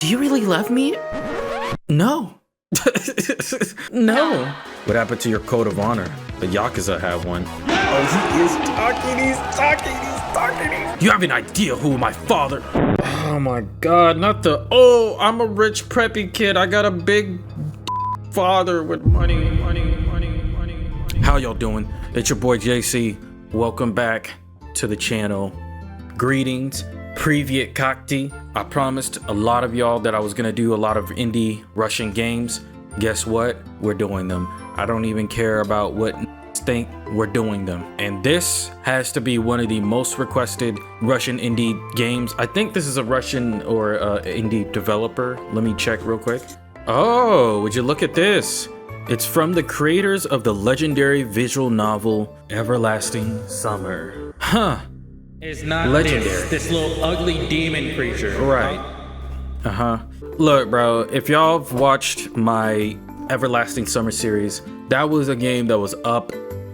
Do you really love me? No. No. What happened to your code of honor? The Yakuza have one. Oh, he is talking, You have an idea who my father... Oh my god, not the... Oh, I'm a rich preppy kid. I got a big father with money. How y'all doing? It's your boy JC. Welcome back to the channel. Greetings. Privyet Kakti. I promised a lot of y'all that I was gonna do a lot of indie Russian games. Guess what? We're doing them. I don't even care about what think, we're doing them. And this has to be one of the most requested Russian indie games. I think this is a Russian or indie developer. Let me check real quick. Oh, would you look at this? It's from the creators of the legendary visual novel Everlasting Summer. Huh. It's not legendary. This little ugly demon creature. Right. Look, bro, if y'all have watched my Everlasting Summer series, that was a game that was up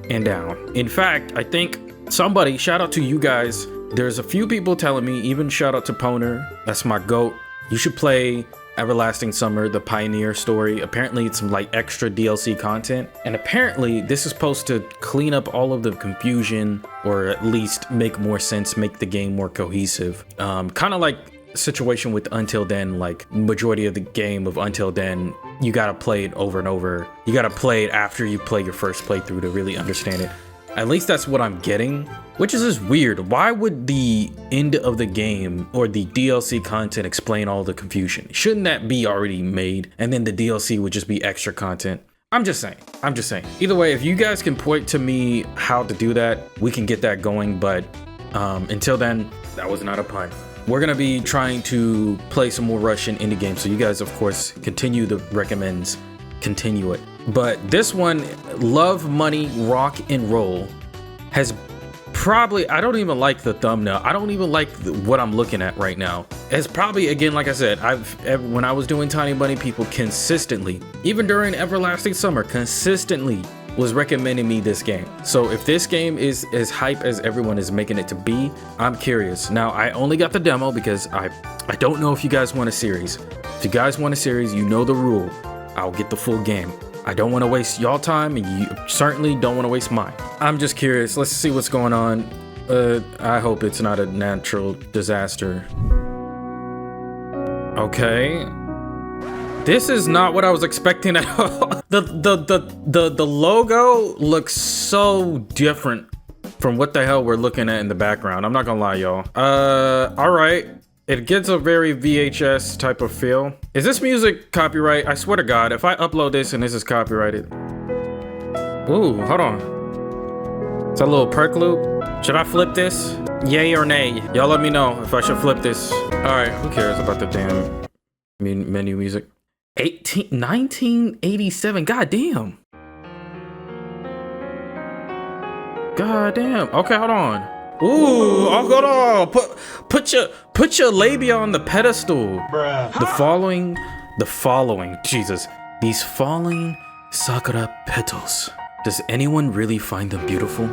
and down. In fact, I think somebody, shout out to you guys, there's a few people telling me, even shout out to Poner, that's my goat, you should play Everlasting Summer, the Pioneer story. Apparently it's some like extra DLC content, and apparently this is supposed to clean up all of the confusion, or at least make more sense, make the game more cohesive. Kind of like situation with Until Then. Like majority of the game of Until Then, you gotta play it over and over. You gotta play it after you play your first playthrough to really understand it. At least that's what I'm getting, which is just weird. Why would the end of the game or the DLC content explain all the confusion? Shouldn't that be already made, and then the DLC would just be extra content? I'm just saying. Either way, if you guys can point to me how to do that, we can get that going. But until then, that was not a pun. We're gonna be trying to play some more Russian indie games, so you guys, of course, continue the recommends, continue it. But this one, Love, Money, Rock and Roll, has probably, I don't even like the thumbnail. I don't even like what I'm looking at right now. It's probably, again, like I said, when I was doing Tiny Bunny, people consistently, even during Everlasting Summer, consistently was recommending me this game. So if this game is as hype as everyone is making it to be, I'm curious. Now, I only got the demo because I don't know if you guys want a series. If you guys want a series, you know the rule. I'll get the full game. I don't want to waste y'all time, and you certainly don't want to waste mine. I'm just curious. Let's see what's going on. I hope it's not a natural disaster. Okay. This is not what I was expecting at all. The logo looks so different from what the hell we're looking at in the background. I'm not gonna lie, y'all. All right. It gets a very VHS type of feel. Is this music copyright? I swear to God, if I upload this and this is copyrighted. Ooh, hold on. It's a little perk loop. Should I flip this? Yay or nay? Y'all let me know if I should flip this. All right, who cares about the damn menu music? 1987, goddamn. Goddamn, okay, hold on. Ooh, oh, hold on. Put your labia on the pedestal. Bruh. The following, Jesus. These falling sakura petals. Does anyone really find them beautiful?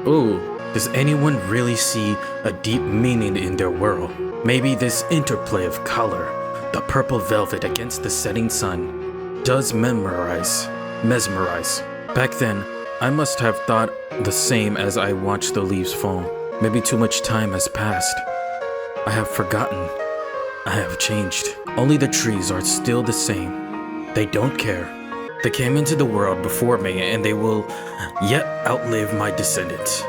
Ooh, does anyone really see a deep meaning in their world? Maybe this interplay of color, the purple velvet against the setting sun, does mesmerize. Back then, I must have thought the same as I watched the leaves fall. Maybe too much time has passed. I have forgotten. I have changed. Only the trees are still the same. They don't care. They came into the world before me, and they will yet outlive my descendants.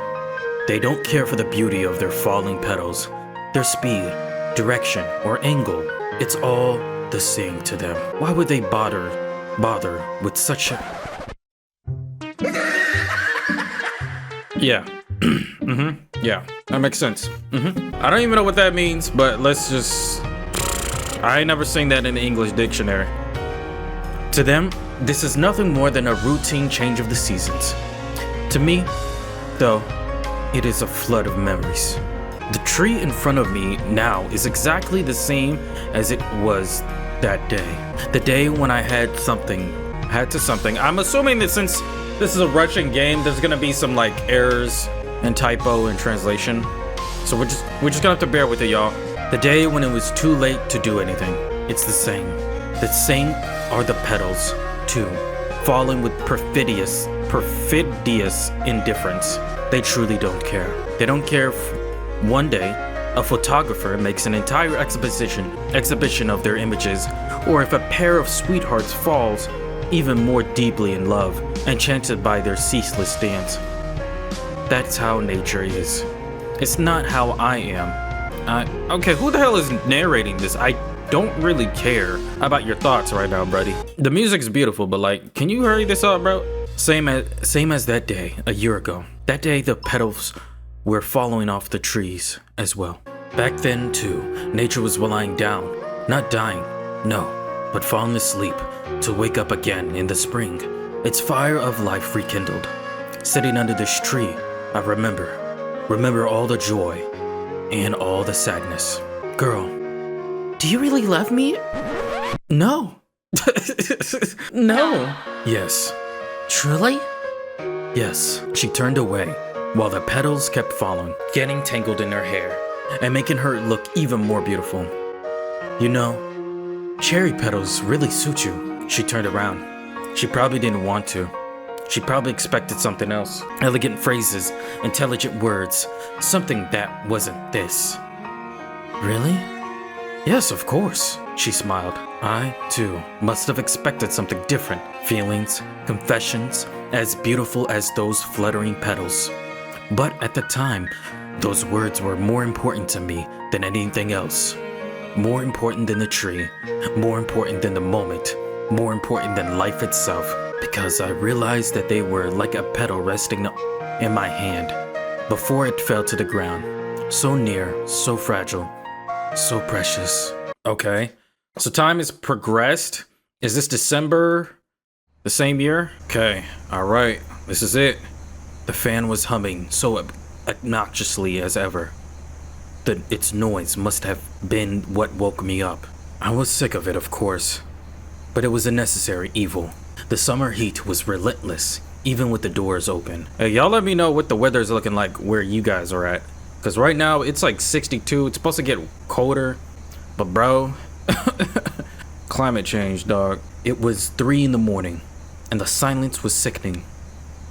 They don't care for the beauty of their falling petals, their speed, direction, or angle. It's all the same to them. Why would they bother with such a... Yeah. Yeah, that makes sense. I don't even know what that means, but let's just... I ain't never seen that in the English dictionary. To them, this is nothing more than a routine change of the seasons. To me, though, it is a flood of memories. The tree in front of me now is exactly the same as it was that day. The day when I had something. I'm assuming that since this is a Russian game, there's gonna be some like errors and typo in translation. So we're just gonna have to bear with it, y'all. The day when it was too late to do anything. It's the same. The same are the petals, too, falling with perfidious indifference. They truly don't care. They don't care if one day a photographer makes an entire exhibition of their images, or if a pair of sweethearts falls even more deeply in love, enchanted by their ceaseless dance. That's how nature is. It's not how I am. Okay, who the hell is narrating this? I don't really care about your thoughts right now, buddy. The music's beautiful, but like, can you hurry this up, bro? Same as that day, a year ago. That day, the petals were falling off the trees as well. Back then, too, nature was lying down, not dying, no, but falling asleep to wake up again in the spring. Its fire of life rekindled. Sitting under this tree, I remember all the joy and all the sadness. Girl, do you really love me? No. No. Yes. Truly? Yes. She turned away while the petals kept falling, getting tangled in her hair and making her look even more beautiful. You know, cherry petals really suit you. She turned around. She probably didn't want to. She probably expected something else. Elegant phrases, intelligent words, something that wasn't this. Really? Yes, of course, she smiled. I, too, must have expected something different. Feelings, confessions, as beautiful as those fluttering petals. But at the time, those words were more important to me than anything else. More important than the tree, more important than the moment, more important than life itself. Because I realized that they were like a petal resting in my hand before it fell to the ground. So near, so fragile, so precious. Okay, so time has progressed. Is this December the same year? Okay, all right, this is it. The fan was humming so obnoxiously as ever. Its noise must have been what woke me up. I was sick of it, of course, but it was a necessary evil. The summer heat was relentless, even with the doors open. Hey, y'all let me know what the weather's looking like where you guys are at. Because right now, it's like 62. It's supposed to get colder. But bro, climate change, dog. It was 3 in the morning, and the silence was sickening.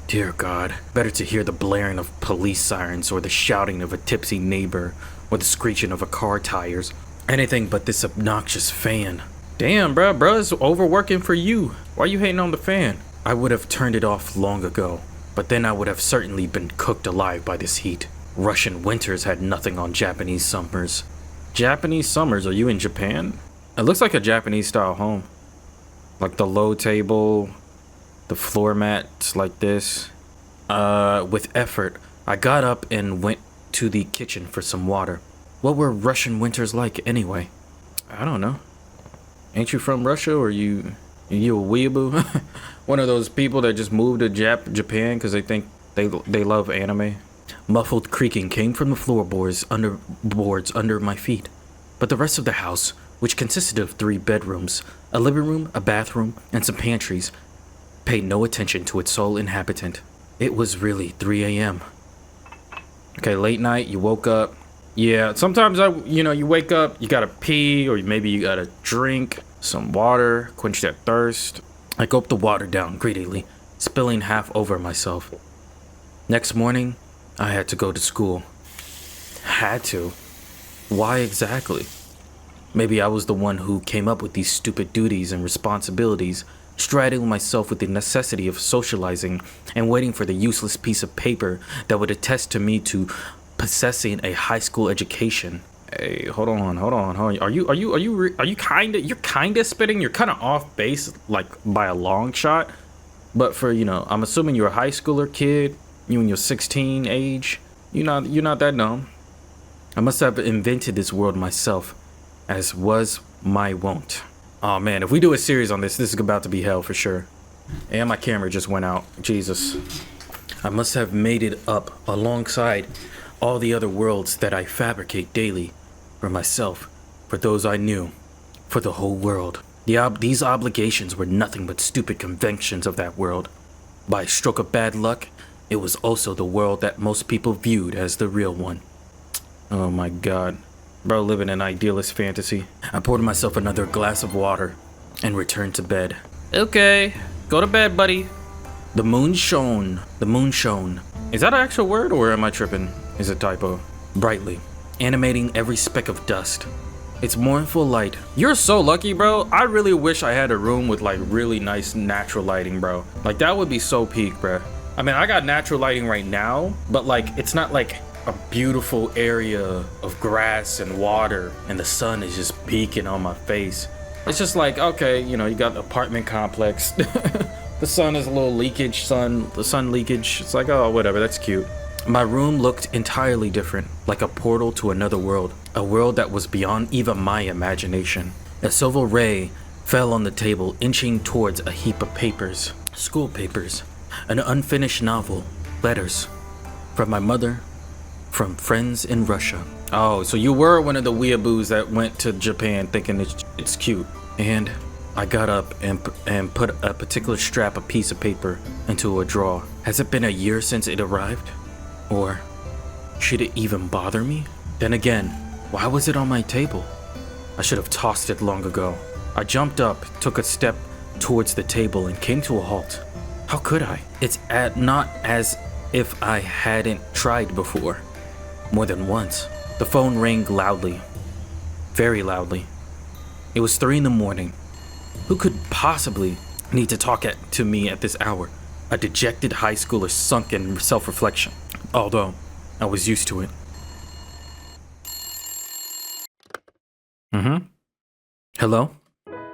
Dear God, better to hear the blaring of police sirens or the shouting of a tipsy neighbor or the screeching of a car tires. Anything but this obnoxious fan. Damn, bro, it's overworking for you. Why you hating on the fan? I would have turned it off long ago, but then I would have certainly been cooked alive by this heat. Russian winters had nothing on Japanese summers. Japanese summers? Are you in Japan? It looks like a Japanese style home. Like the low table, the floor mats like this. With effort, I got up and went to the kitchen for some water. What were Russian winters like anyway? I don't know. Ain't you from Russia, or you a weeaboo? One of those people that just moved to Japan because they think they love anime. Muffled creaking came from the floorboards under my feet. But the rest of the house, which consisted of 3 bedrooms, a living room, a bathroom, and some pantries, paid no attention to its sole inhabitant. It was really 3 a.m. Okay, late night, you woke up. Yeah, sometimes you wake up, you gotta pee, or maybe you gotta drink some water, quench that thirst. I gulped the water down greedily, spilling half over myself. Next morning, I had to go to school. Had to? Why exactly? Maybe I was the one who came up with these stupid duties and responsibilities, straddling myself with the necessity of socializing and waiting for the useless piece of paper that would attest to me to possessing a high school education. Hey, hold on. Are you kind of spitting? You're kind of off base, like by a long shot. But for, I'm assuming you're a high schooler kid, you in your 16 age. You're not that dumb. I must have invented this world myself, as was my wont. Oh man, if we do a series on this is about to be hell for sure. And my camera just went out. Jesus. I must have made it up alongside all the other worlds that I fabricate daily, for myself, for those I knew, for the whole world. These obligations were nothing but stupid conventions of that world. By a stroke of bad luck, it was also the world that most people viewed as the real one. Oh my God. Bro, living an idealist fantasy. I poured myself another glass of water and returned to bed. Okay, go to bed, buddy. The moon shone. The moon shone. Is that an actual word or am I tripping? Is a typo. Brightly, animating every speck of dust. Its mournful light. You're so lucky, bro. I really wish I had a room with like really nice natural lighting, bro. Like that would be so peak, bro. I mean, I got natural lighting right now, but like it's not like a beautiful area of grass and water and the sun is just beaking on my face. It's just like, okay, you know, you got the apartment complex. The sun is a little leakage, the sun leakage. It's like, oh, whatever, that's cute. My room looked entirely different, like a portal to another world, a world that was beyond even my imagination. A silver ray fell on the table, inching towards a heap of papers, school papers, an unfinished novel, letters from my mother, from friends in Russia. Oh, so you were one of the weeaboos that went to Japan thinking it's cute. And I got up and put a particular strap, a piece of paper, into a drawer. Has it been a year since it arrived? Or should it even bother me? Then again, why was it on my table? I should have tossed it long ago. I jumped up, took a step towards the table and came to a halt. How could I? It's not as if I hadn't tried before. More than once. The phone rang loudly. Very loudly. It was 3 a.m. Who could possibly need to talk to me at this hour? A dejected high schooler sunk in self-reflection. Although, I was used to it. Hello?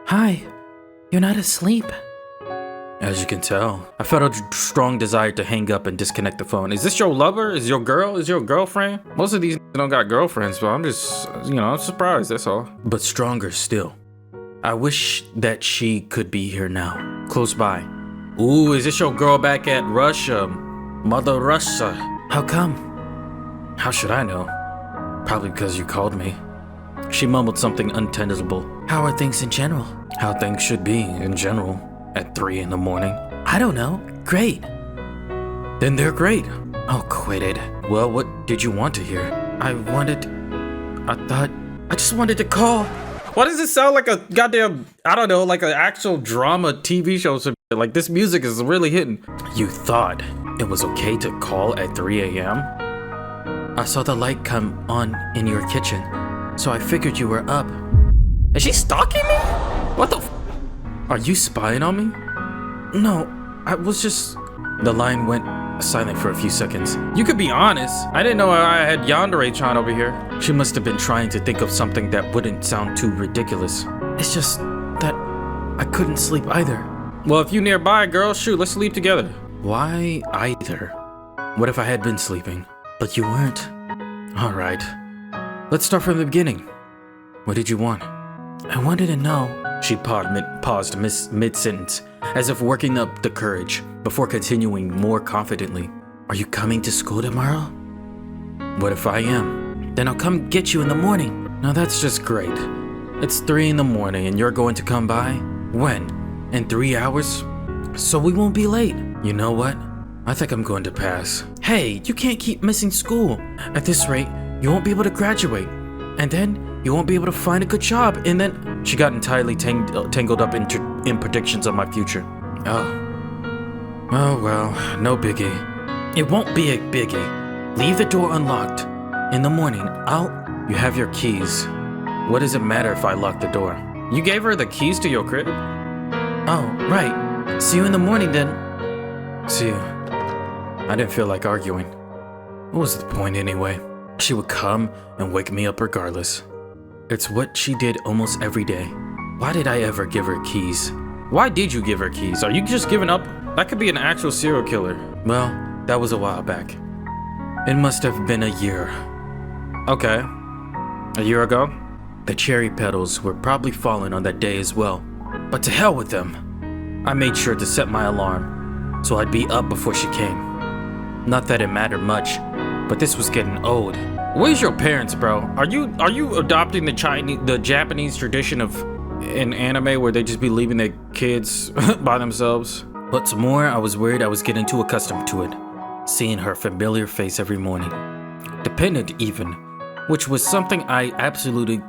Hi. You're not asleep? As you can tell, I felt a strong desire to hang up and disconnect the phone. Is this your lover? Is your girl? Is your girlfriend? Most of these don't got girlfriends, but I'm just, I'm surprised, that's all. But stronger still. I wish that she could be here now, close by. Ooh, is this your girl back at Russia? Mother Russia. How come? How should I know? Probably because you called me. She mumbled something unintelligible. How are things in general? How things should be in general. At 3 a.m. I don't know. Great. Then they're great. Oh, quit it. Well, what did you want to hear? I just wanted to call. Why does it sound like a goddamn, I don't know, like an actual drama TV show? Like this music is really hitting. You thought it was okay to call at 3 a.m.? I saw the light come on in your kitchen, so I figured you were up. Is she stalking me? What the Are you spying on me? No, I was just... The line went silent for a few seconds. You could be honest. I didn't know I had yandere chan over here. She must have been trying to think of something that wouldn't sound too ridiculous. It's just that I couldn't sleep either. Well, if you nearby, girl, shoot, let's sleep together. Why either? What if I had been sleeping? But you weren't. All right. Let's start from the beginning. What did you want? I wanted to know. She paused mid-sentence, as if working up the courage, before continuing more confidently. Are you coming to school tomorrow? What if I am? Then I'll come get you in the morning. Now that's just great. It's 3 a.m. and you're going to come by? When? In 3 hours? So we won't be late. You know what? I think I'm going to pass. Hey, you can't keep missing school. At this rate, you won't be able to graduate. And then you won't be able to find a good job, and then... She got entirely tangled up in predictions of my future. Oh well, no biggie. It won't be a biggie. Leave the door unlocked. In the morning, You have your keys. What does it matter if I lock the door? You gave her the keys to your crib? Oh, right. See you in the morning then. See you. I didn't feel like arguing. What was the point anyway? She would come and wake me up regardless. It's what she did almost every day. Why did I ever give her keys? Why did you give her keys? Are you just giving up? That could be an actual serial killer. Well, that was a while back. It must have been a year. Okay. A year ago? The cherry petals were probably falling on that day as well. But to hell with them. I made sure to set my alarm, so I'd be up before she came. Not that it mattered much, but this was getting old. Where's your parents, bro? Are you adopting the Japanese tradition of an anime where they just be leaving their kids by themselves? What's more, I was worried I was getting too accustomed to it, seeing her familiar face every morning. Dependent even, which was something I absolutely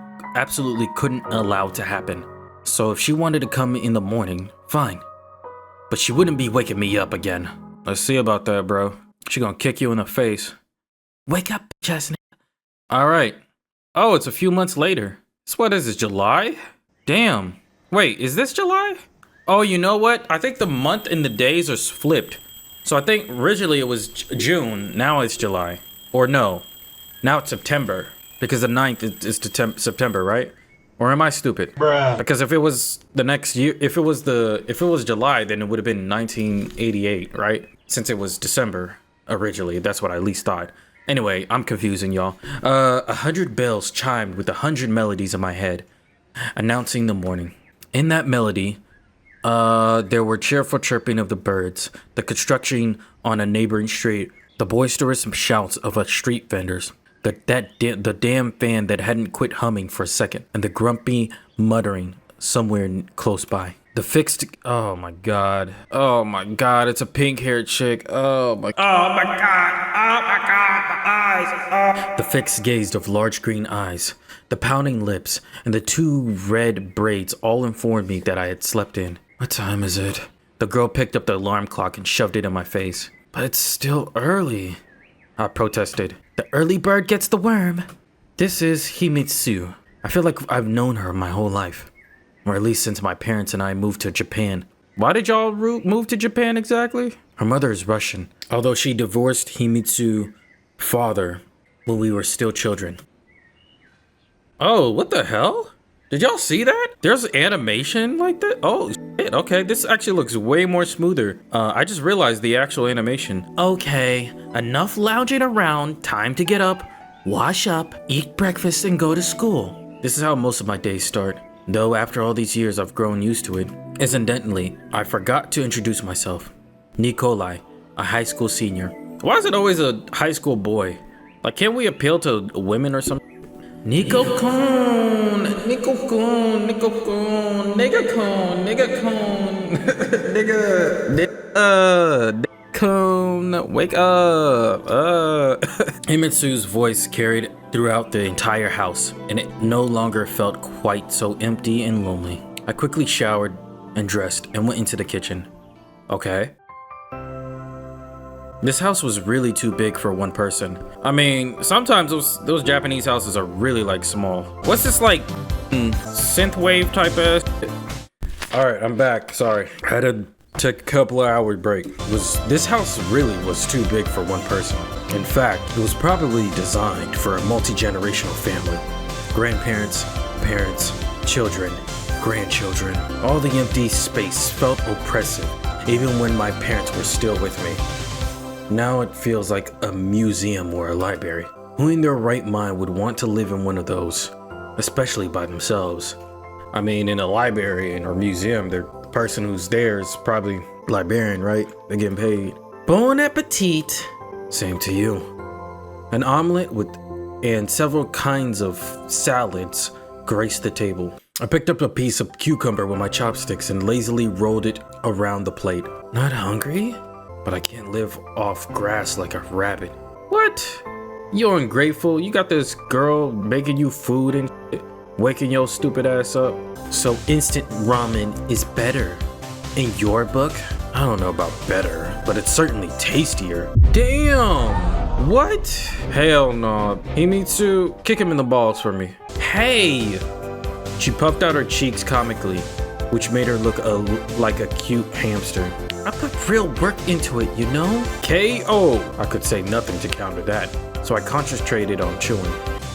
couldn't allow to happen. So if she wanted to come in the morning, fine. But she wouldn't be waking me up again. Let's see about that, bro. She gonna kick you in the face. Wake up, Chestnut. Alright. Oh, it's a few months later. So what is this, July? Damn. Wait, is this July? Oh, you know what? I think the month and the days are flipped. So I think originally it was June, now it's July. Or no, now it's September. Because the 9th is September, right? Or am I stupid? Bruh. Because if it was the next year, if it was July, then it would have been 1988, right? Since it was December originally, that's what I at least thought. Anyway, I'm confusing y'all. 100 bells chimed with 100 melodies in my head, announcing the morning. In that melody, there were cheerful chirping of the birds, the construction on a neighboring street, the boisterous shouts of street vendors, the damn fan that hadn't quit humming for a second, and the grumpy muttering somewhere close by. The fixed, oh my god, it's a pink-haired chick, oh my god, my eyes, The fixed gaze of large green eyes, the pounding lips, and the 2 red braids all informed me that I had slept in. What time is it? The girl picked up the alarm clock and shoved it in my face. But it's still early, I protested. The early bird gets the worm. This is Himitsu. I feel like I've known her my whole life. Or at least since my parents and I moved to Japan. Why did y'all move to Japan exactly? Her mother is Russian, although she divorced Himitsu's father when we were still children. Oh, what the hell? Did y'all see that? There's animation like that? Oh, shit. Okay, this actually looks way more smoother. I just realized the actual animation. Okay, enough lounging around. Time to get up, wash up, eat breakfast, and go to school. This is how most of my days start. Though after all these years, I've grown used to it. Incidentally, I forgot to introduce myself. Nikolai, a high school senior. Why is it always a high school boy? Like, can't we appeal to women or something? Nico-kun, Nico-kun, Nico-kun, nigga-kun, nigga-kun, nigga-kun, wake up, Himitsu's voice carried throughout the entire house, and it no longer felt quite so empty and lonely. I quickly showered and dressed and went into the kitchen. Okay. This house was really too big for one person. I mean, sometimes those Japanese houses are really like small. What's this like synthwave type ass? Alright, I'm back. Sorry. I had to take a couple of hour break. This house really was too big for one person. In fact, it was probably designed for a multi-generational family. Grandparents, parents, children, grandchildren. All the empty space felt oppressive, even when my parents were still with me. Now it feels like a museum or a library. Who in their right mind would want to live in one of those, especially by themselves? I mean, in a library or museum, the person who's there is probably librarian, right? They're getting paid. Bon appetit. Same to you. An omelet and several kinds of salads graced the table. I picked up a piece of cucumber with my chopsticks and lazily rolled it around the plate. Not hungry? But I can't live off grass like a rabbit. What? You're ungrateful. You got this girl making you food and shit, waking your stupid ass up. So instant ramen is better. In your book? I don't know about better, but it's certainly tastier. Damn! What? Hell no. Himitsu, kick him in the balls for me. Hey! She puffed out her cheeks comically, which made her look like a cute hamster. I put real work into it, you know? K.O. I could say nothing to counter that, so I concentrated on chewing.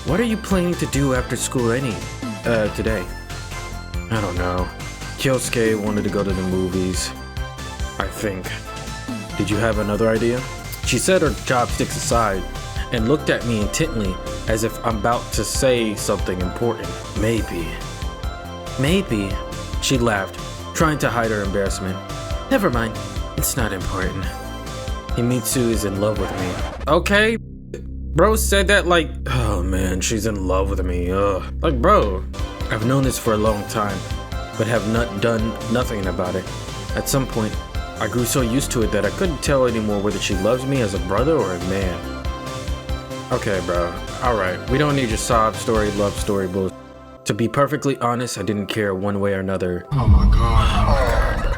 What are you planning to do after school today? I don't know. Kyosuke wanted to go to the movies, I think. Did you have another idea? She set her chopsticks aside and looked at me intently as if I'm about to say something important. Maybe. She laughed, trying to hide her embarrassment. Never mind, it's not important. Himitsu is in love with me. Okay, bro said that like, oh man, she's in love with me, ugh. Like bro, I've known this for a long time, but have done nothing about it. At some point, I grew so used to it that I couldn't tell anymore whether she loves me as a brother or a man. Okay bro, Alright, we don't need your sob story, love story, bullshit. To be perfectly honest, I didn't care one way or another. Oh my god.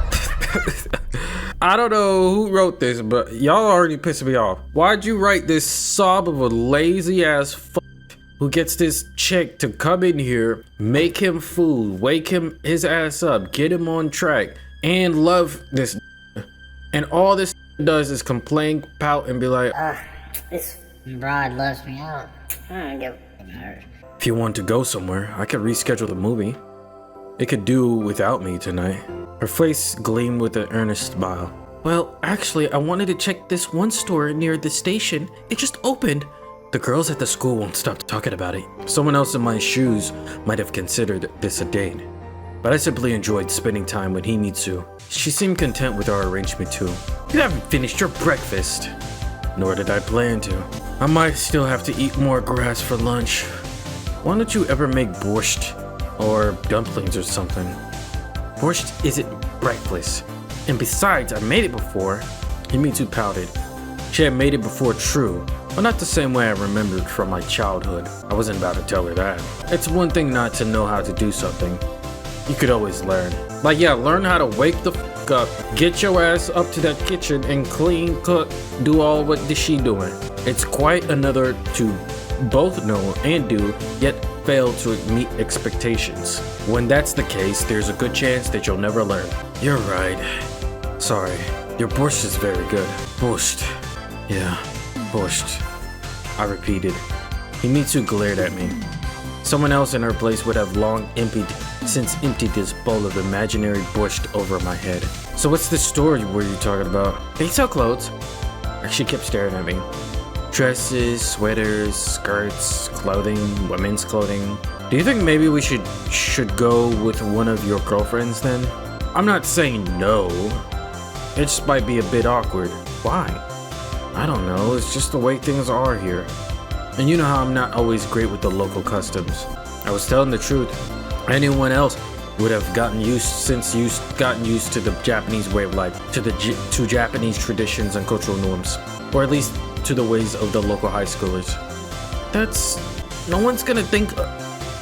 I don't know who wrote this, but y'all already pissed me off. Why'd you write this sob of a lazy ass who gets this chick to come in here, make him food, wake his ass up, get him on track, and love this, and all this does is complain, pout, and be like, This broad loves me out. I don't give a her. if you want to go somewhere, I could reschedule the movie. It could do without me tonight. Her face gleamed with an earnest smile. Well, actually, I wanted to check this one store near the station. It just opened. The girls at the school won't stop talking about it. Someone else in my shoes might have considered this a date, but I simply enjoyed spending time with Himitsu. She seemed content with our arrangement too. You haven't finished your breakfast. Nor did I plan to. I might still have to eat more grass for lunch. Why don't you ever make borscht or dumplings or something? Borscht isn't breakfast. And besides, I made it before. Himitsu pouted. She had made it before, true, but not the same way I remembered from my childhood. I wasn't about to tell her that. It's one thing not to know how to do something. You could always learn. Like, yeah, learn how to wake the f up, get your ass up to that kitchen and clean, cook, do all what is she doing. It's quite another to both know and do, yet fail to meet expectations. When that's the case, there's a good chance that you'll never learn. You're right. Sorry, your borscht is very good. Borscht. Yeah, borscht. I repeated. Himitsu glared at me. Someone else in her place would have long emptied this bowl of imaginary borscht over my head. So what's the story were you talking about? They sell clothes. She kept staring at me. Dresses, sweaters, skirts, clothing, women's clothing. Do you think maybe we should go with one of your girlfriends then? I'm not saying no. It just might be a bit awkward. Why? I don't know, it's just the way things are here. And you know how I'm not always great with the local customs. I was telling the truth. Anyone else would have gotten used to the Japanese way of life, to Japanese traditions and cultural norms, or at least to the ways of the local high schoolers. No one's gonna think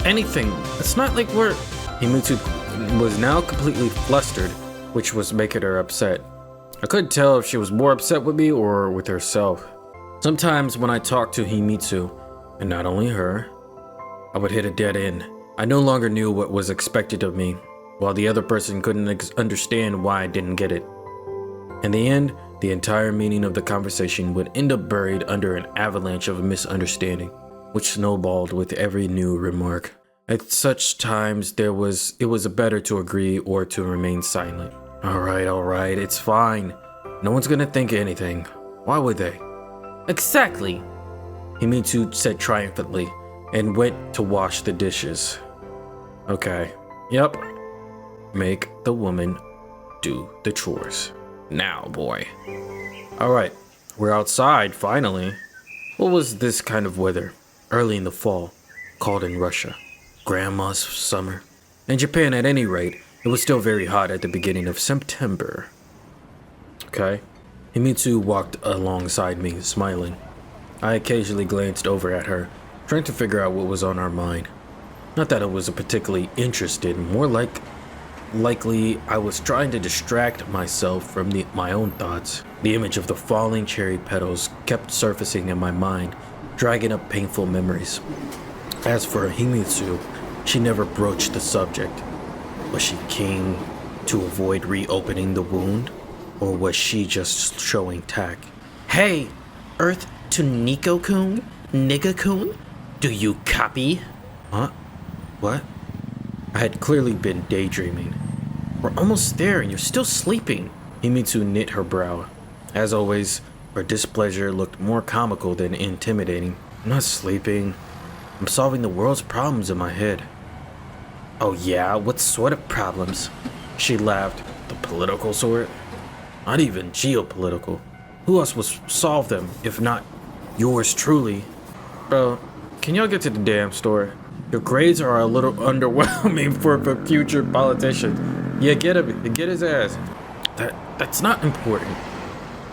anything. It's not like we're... Himitsu was now completely flustered, which was making her upset. I couldn't tell if she was more upset with me or with herself. Sometimes when I talked to Himitsu, and not only her, I would hit a dead end. I no longer knew what was expected of me, while the other person couldn't understand why I didn't get it. In the end, the entire meaning of the conversation would end up buried under an avalanche of misunderstanding, which snowballed with every new remark. At such times, it was better to agree or to remain silent. All right, it's fine. No one's gonna think anything. Why would they? Exactly, Himitsu said triumphantly, and went to wash the dishes. Okay, yep. Make the woman do the chores. Now, boy. Alright, we're outside, finally. What was this kind of weather? Early in the fall, called in Russia Grandma's summer. In Japan, at any rate, it was still very hot at the beginning of September. Okay. Himitsu walked alongside me, smiling. I occasionally glanced over at her, trying to figure out what was on our mind. Not that I was particularly interested, more likely I was trying to distract myself from my own thoughts. The image of the falling cherry petals kept surfacing in my mind, dragging up painful memories. As for Himitsu, she never broached the subject. Was she keen to avoid reopening the wound? Or was she just showing tact? Hey, Earth to Nico-kun? Nigga-kun? Do you copy? Huh? What? I had clearly been daydreaming. We're almost there and you're still sleeping. Himitsu knit her brow. As always, her displeasure looked more comical than intimidating. I'm not sleeping. I'm solving the world's problems in my head. Oh yeah? What sort of problems? She laughed. The political sort? Not even geopolitical. Who else would solve them if not yours truly? Bro, can y'all get to the damn store? Your grades are a little underwhelming for a future politician. Yeah, get him. Get his ass. That's not important.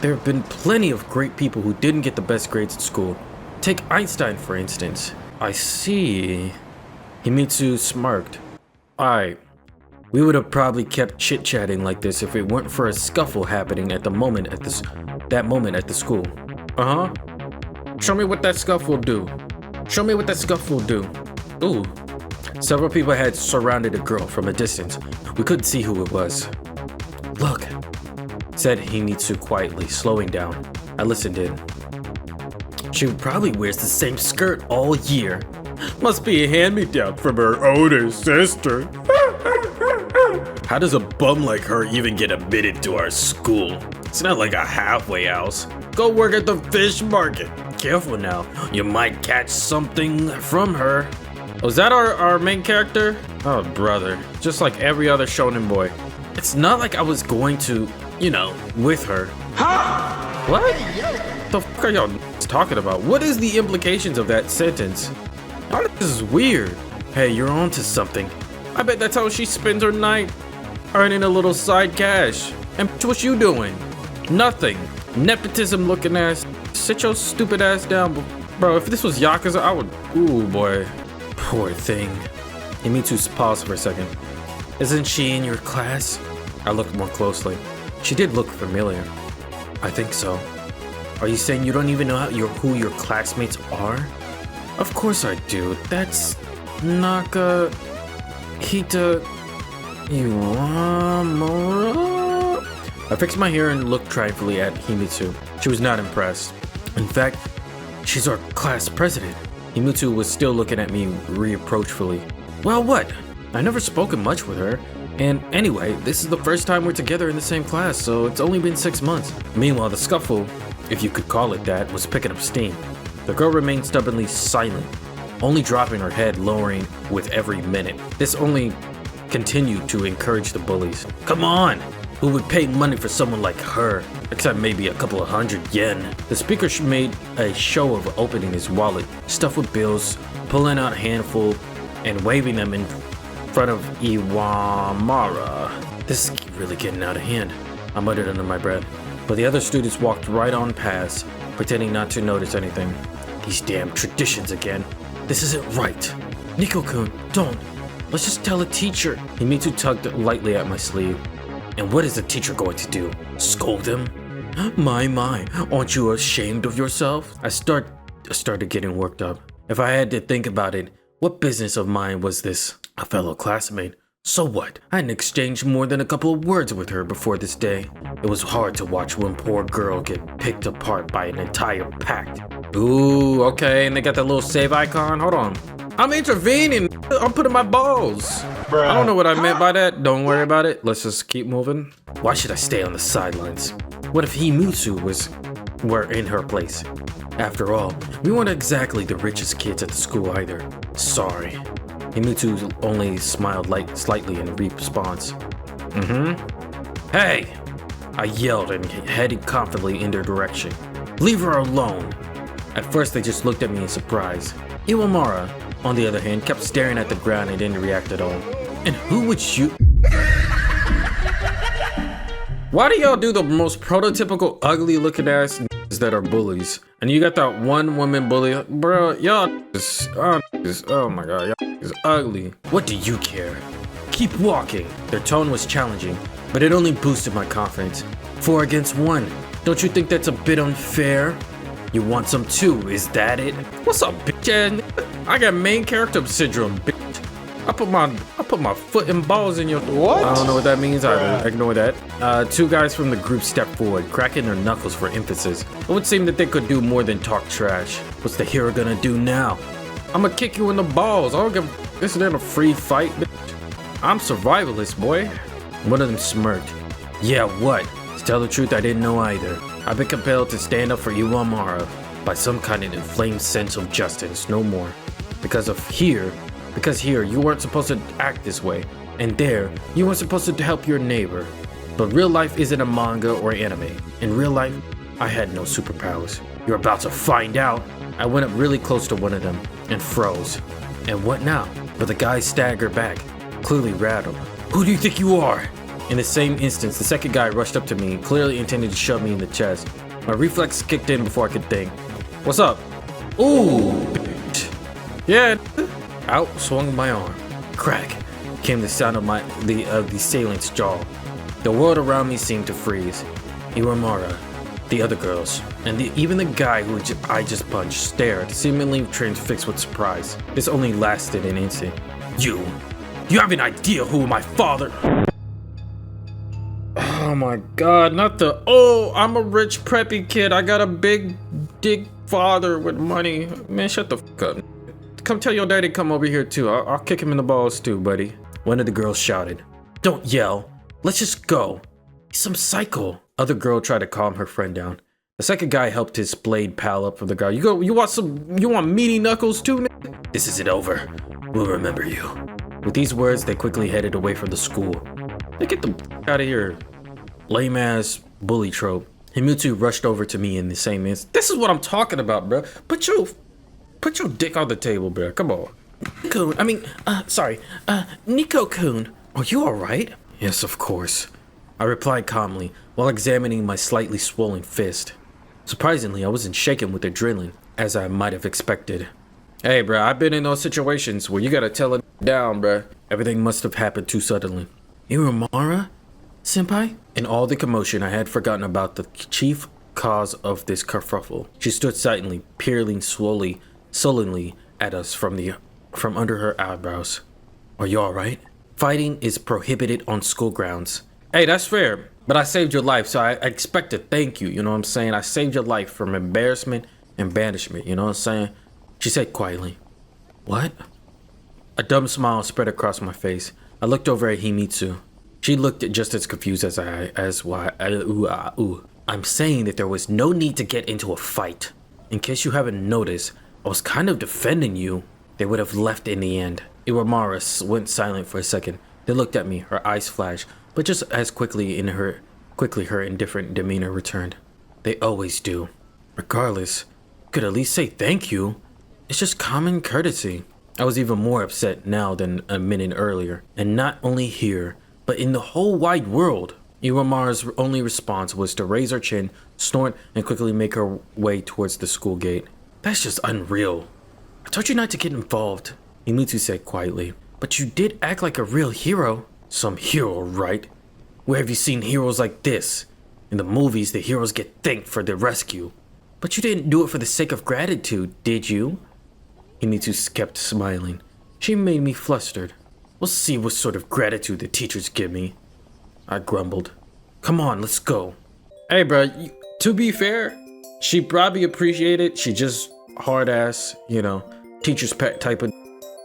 There have been plenty of great people who didn't get the best grades at school. Take Einstein, for instance. I see. Himitsu smirked. Alright. We would have probably kept chit-chatting like this if it weren't for a scuffle happening at the moment at the school. Uh-huh. Show me what that scuffle do. Show me what that scuffle do. Ooh. Several people had surrounded a girl from a distance. We couldn't see who it was. Look, said Himitsu quietly, slowing down. I listened in. She probably wears the same skirt all year. Must be a hand-me-down from her older sister. How does a bum like her even get admitted to our school? It's not like a halfway house. Go work at the fish market. Careful now, you might catch something from her. Was that our main character? Oh, brother. Just like every other shonen boy. It's not like I was going to, with her. What? The fuck are y'all talking about? What is the implications of that sentence? Oh, this is weird. Hey, you're onto something. I bet that's how she spends her night. Earning a little side cash. And what you doing? Nothing. Nepotism looking ass. Sit your stupid ass down. Bro, if this was Yakuza, I would... Ooh, boy. Poor thing. Himitsu paused for a second. Isn't she in your class? I looked more closely. She did look familiar. I think so. Are you saying you don't even know who your classmates are? Of course I do. That's Nakahita Iwamura. I fixed my hair and looked triumphantly at Himitsu. She was not impressed. In fact, she's our class president. Himitsu was still looking at me reproachfully. Well, what? I've never spoken much with her. And anyway, this is the first time we're together in the same class, so it's only been 6 months. Meanwhile, the scuffle, if you could call it that, was picking up steam. The girl remained stubbornly silent, only dropping her head, lowering with every minute. This only continued to encourage the bullies. Come on! Who would pay money for someone like her? Except maybe a couple of 100 yen. The speaker made a show of opening his wallet, stuffed with bills, pulling out a handful, and waving them in front of Iwamura. This is really getting out of hand, I muttered under my breath. But the other students walked right on past, pretending not to notice anything. These damn traditions again. This isn't right. Nico-kun, don't. Let's just tell the teacher. Himitsu tugged lightly at my sleeve. And what is the teacher going to do? Scold him? My, aren't you ashamed of yourself? I started getting worked up. If I had to think about it, what business of mine was this? A fellow classmate. So what? I hadn't exchanged more than a couple of words with her before this day. It was hard to watch one poor girl get picked apart by an entire pack. Ooh, okay, and they got that little save icon. Hold on. I'm intervening. I'm putting my balls. Bruh. I don't know what I meant by that. Don't worry about it. Let's just keep moving. Why should I stay on the sidelines? What if Himitsu were in her place? After all, we weren't exactly the richest kids at the school either. Sorry. Himitsu only smiled slightly in response. Hey! I yelled and headed confidently in their direction. Leave her alone! At first they just looked at me in surprise. Iwamura, on the other hand, kept staring at the ground and didn't react at all. And who would shoot? Why do y'all do the most prototypical ugly looking ass that are bullies? And you got that one woman bully, bro, y'all oh my god, y'all is ugly. What do you care? Keep walking. Their tone was challenging, but it only boosted my confidence. 4 against 1. Don't you think that's a bit unfair? You want some too, is that it? What's up, bitch? I got main character syndrome, bitch. I put my foot and balls in your... What? I don't know what that means either. Ignore that. 2 guys from the group stepped forward, cracking their knuckles for emphasis. It would seem that they could do more than talk trash. What's the hero gonna do now? I'ma kick you in the balls. I don't give... This isn't a free fight, bitch. I'm survivalist, boy. One of them smirked. Yeah, what? To tell the truth, I didn't know either. I've been compelled to stand up for Iwamura by some kind of inflamed sense of justice, no more. Because here, you weren't supposed to act this way, and there, you weren't supposed to help your neighbor. But real life isn't a manga or anime. In real life, I had no superpowers. You're about to find out. I went up really close to one of them and froze. And what now? But the guy staggered back, clearly rattled. Who do you think you are? In the same instance, the second guy rushed up to me, clearly intending to shove me in the chest. My reflex kicked in before I could think. What's up? Ooh, yeah. Out swung my arm. Crack came the sound of the assailant's jaw. The world around me seemed to freeze. Iwamara, the other girls, and even the guy who I just punched stared, seemingly transfixed with surprise. This only lasted an instant. You have an idea who my father... Oh my god, not the... Oh, I'm a rich preppy kid. I got a big dick father with money. Man, shut the fuck up. Come tell your daddy come over here too. I'll kick him in the balls too, buddy. One of the girls shouted. Don't yell. Let's just go. He's some psycho. Other girl tried to calm her friend down. The second guy helped his splayed pal up from the ground. You want meaty knuckles too? This isn't over. We'll remember you. With these words, they quickly headed away from the school. They get the out of here. Lame ass bully trope. Himutsu rushed over to me in the same instant. This is what I'm talking about, bro. Put your dick on the table, bro. Come on. Nico-kun. Are you alright? Yes, of course. I replied calmly while examining my slightly swollen fist. Surprisingly, I wasn't shaken with adrenaline, as I might have expected. Hey, bro, I've been in those situations where you gotta tell it down, bro. Everything must have happened too suddenly. Iwamara? Senpai? In all the commotion, I had forgotten about the chief cause of this kerfuffle. She stood silently, peering sullenly at us from under her eyebrows. Are you alright? Fighting is prohibited on school grounds. Hey, that's fair, but I saved your life, so I expect to thank you, you know what I'm saying? I saved your life from embarrassment and banishment, you know what I'm saying? She said quietly. What? A dumb smile spread across my face. I looked over at Himitsu. She looked just as confused as I'm saying that there was no need to get into a fight. In case you haven't noticed, I was kind of defending you. They would have left in the end. Iwamara went silent for a second, then looked at me, her eyes flashed, but just as quickly her indifferent demeanor returned. They always do. Regardless, you could at least say thank you. It's just common courtesy. I was even more upset now than a minute earlier, and not only here, but in the whole wide world. Iwamara's only response was to raise her chin, snort, and quickly make her way towards the school gate. That's just unreal. I told you not to get involved, Himutsu said quietly. But you did act like a real hero. Some hero, right? Where have you seen heroes like this? In the movies, the heroes get thanked for their rescue. But you didn't do it for the sake of gratitude, did you? Himutsu kept smiling. She made me flustered. We'll see what sort of gratitude the teachers give me. I grumbled. Come on, let's go. Hey, bro, to be fair, she probably appreciated it. She just hard ass, teacher's pet type of...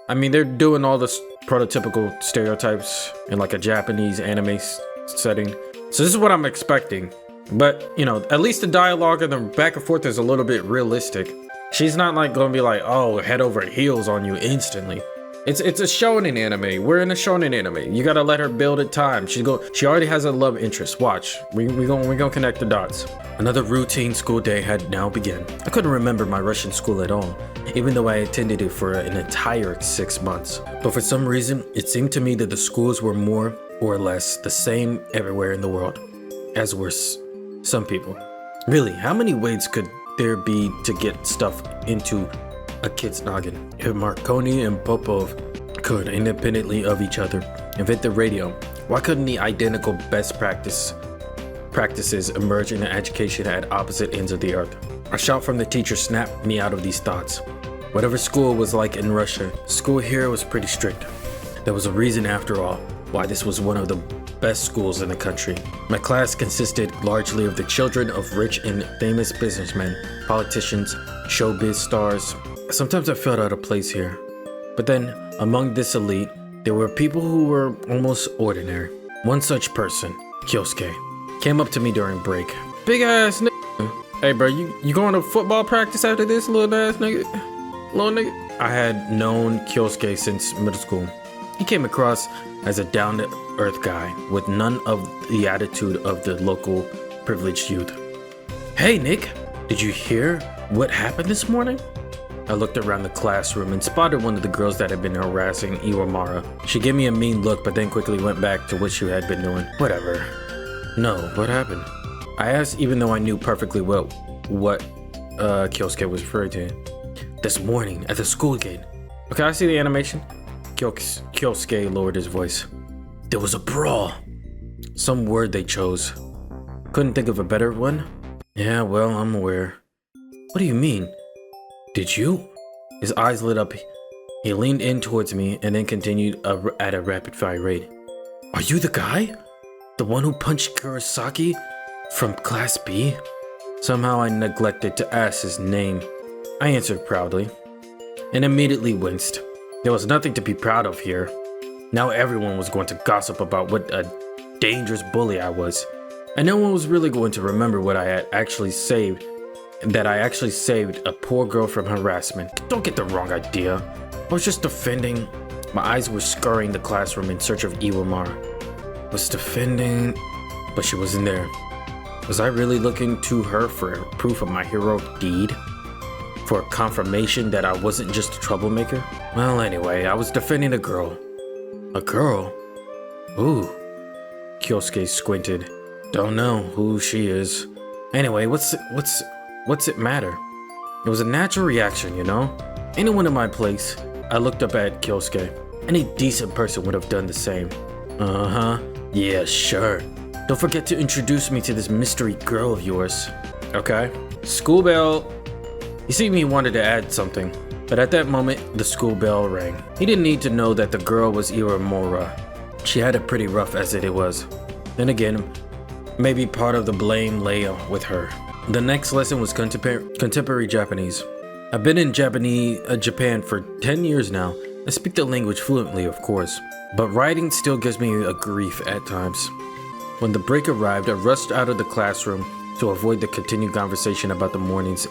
I mean, they're doing all this prototypical stereotypes in like a Japanese anime setting. So this is what I'm expecting. But, at least the dialogue and the back and forth is a little bit realistic. She's not like gonna be like, oh, head over heels on you instantly. It's a shonen anime. We're in a shonen anime. You gotta let her build it time. She already has a love interest. Watch. We gonna connect the dots. Another routine school day had now begun. I couldn't remember my Russian school at all, even though I attended it for an entire 6 months. But for some reason, it seemed to me that the schools were more or less the same everywhere in the world, as were some people. Really, how many ways could there be to get stuff into a kid's noggin? If Marconi and Popov could, independently of each other, invent the radio, why couldn't the identical best practices emerge in education at opposite ends of the earth? A shout from the teacher snapped me out of these thoughts. Whatever school was like in Russia, school here was pretty strict. There was a reason, after all, why this was one of the best schools in the country. My class consisted largely of the children of rich and famous businessmen, politicians, showbiz stars. Sometimes I felt out of place here. But then, among this elite, there were people who were almost ordinary. One such person, Kyosuke, came up to me during break. Big ass nigga. Hey bro, you going to football practice after this, little ass nigga? Little nigga? I had known Kyosuke since middle school. He came across as a down-to-earth guy with none of the attitude of the local privileged youth. Hey Nick, did you hear what happened this morning? I looked around the classroom and spotted one of the girls that had been harassing Iwamara. She gave me a mean look, but then quickly went back to what she had been doing. Whatever. No, what happened? I asked, even though I knew perfectly well what Kyosuke was referring to. this morning at the school gate. Okay, I see the animation. Kyosuke lowered his voice. There was a brawl. Some word they chose. Couldn't think of a better one? Yeah, well, I'm aware. What do you mean? Did you? His eyes lit up. He leaned in towards me and then continued at a rapid-fire rate. Are you the guy? The one who punched Kurosaki from Class B? Somehow I neglected to ask his name. I answered proudly and immediately winced. There was nothing to be proud of here. Now everyone was going to gossip about what a dangerous bully I was. And no one was really going to remember what I had actually saved. That I actually saved a poor girl from harassment. Don't get the wrong idea. I was just defending. My eyes were scouring the classroom in search of Iwamara. Was defending, but she wasn't there. Was I really looking to her for proof of my heroic deed? For confirmation that I wasn't just a troublemaker? Well, anyway, I was defending a girl. A girl? Ooh. Kyosuke squinted. Don't know who she is. Anyway, what's it matter? It was a natural reaction, you know? Anyone in my place. I looked up at Kyosuke. Any decent person would have done the same. Uh-huh. Yeah, sure. Don't forget to introduce me to this mystery girl of yours. Okay. School bell. You see, he wanted to add something, but at that moment, the school bell rang. He didn't need to know that the girl was Iwamura. She had it pretty rough as it was. Then again, maybe part of the blame lay with her. The next lesson was contemporary Japanese. I've been in Japan for 10 years now. I speak the language fluently, of course, but writing still gives me a grief at times. When the break arrived, I rushed out of the classroom to avoid the continued conversation about the morning's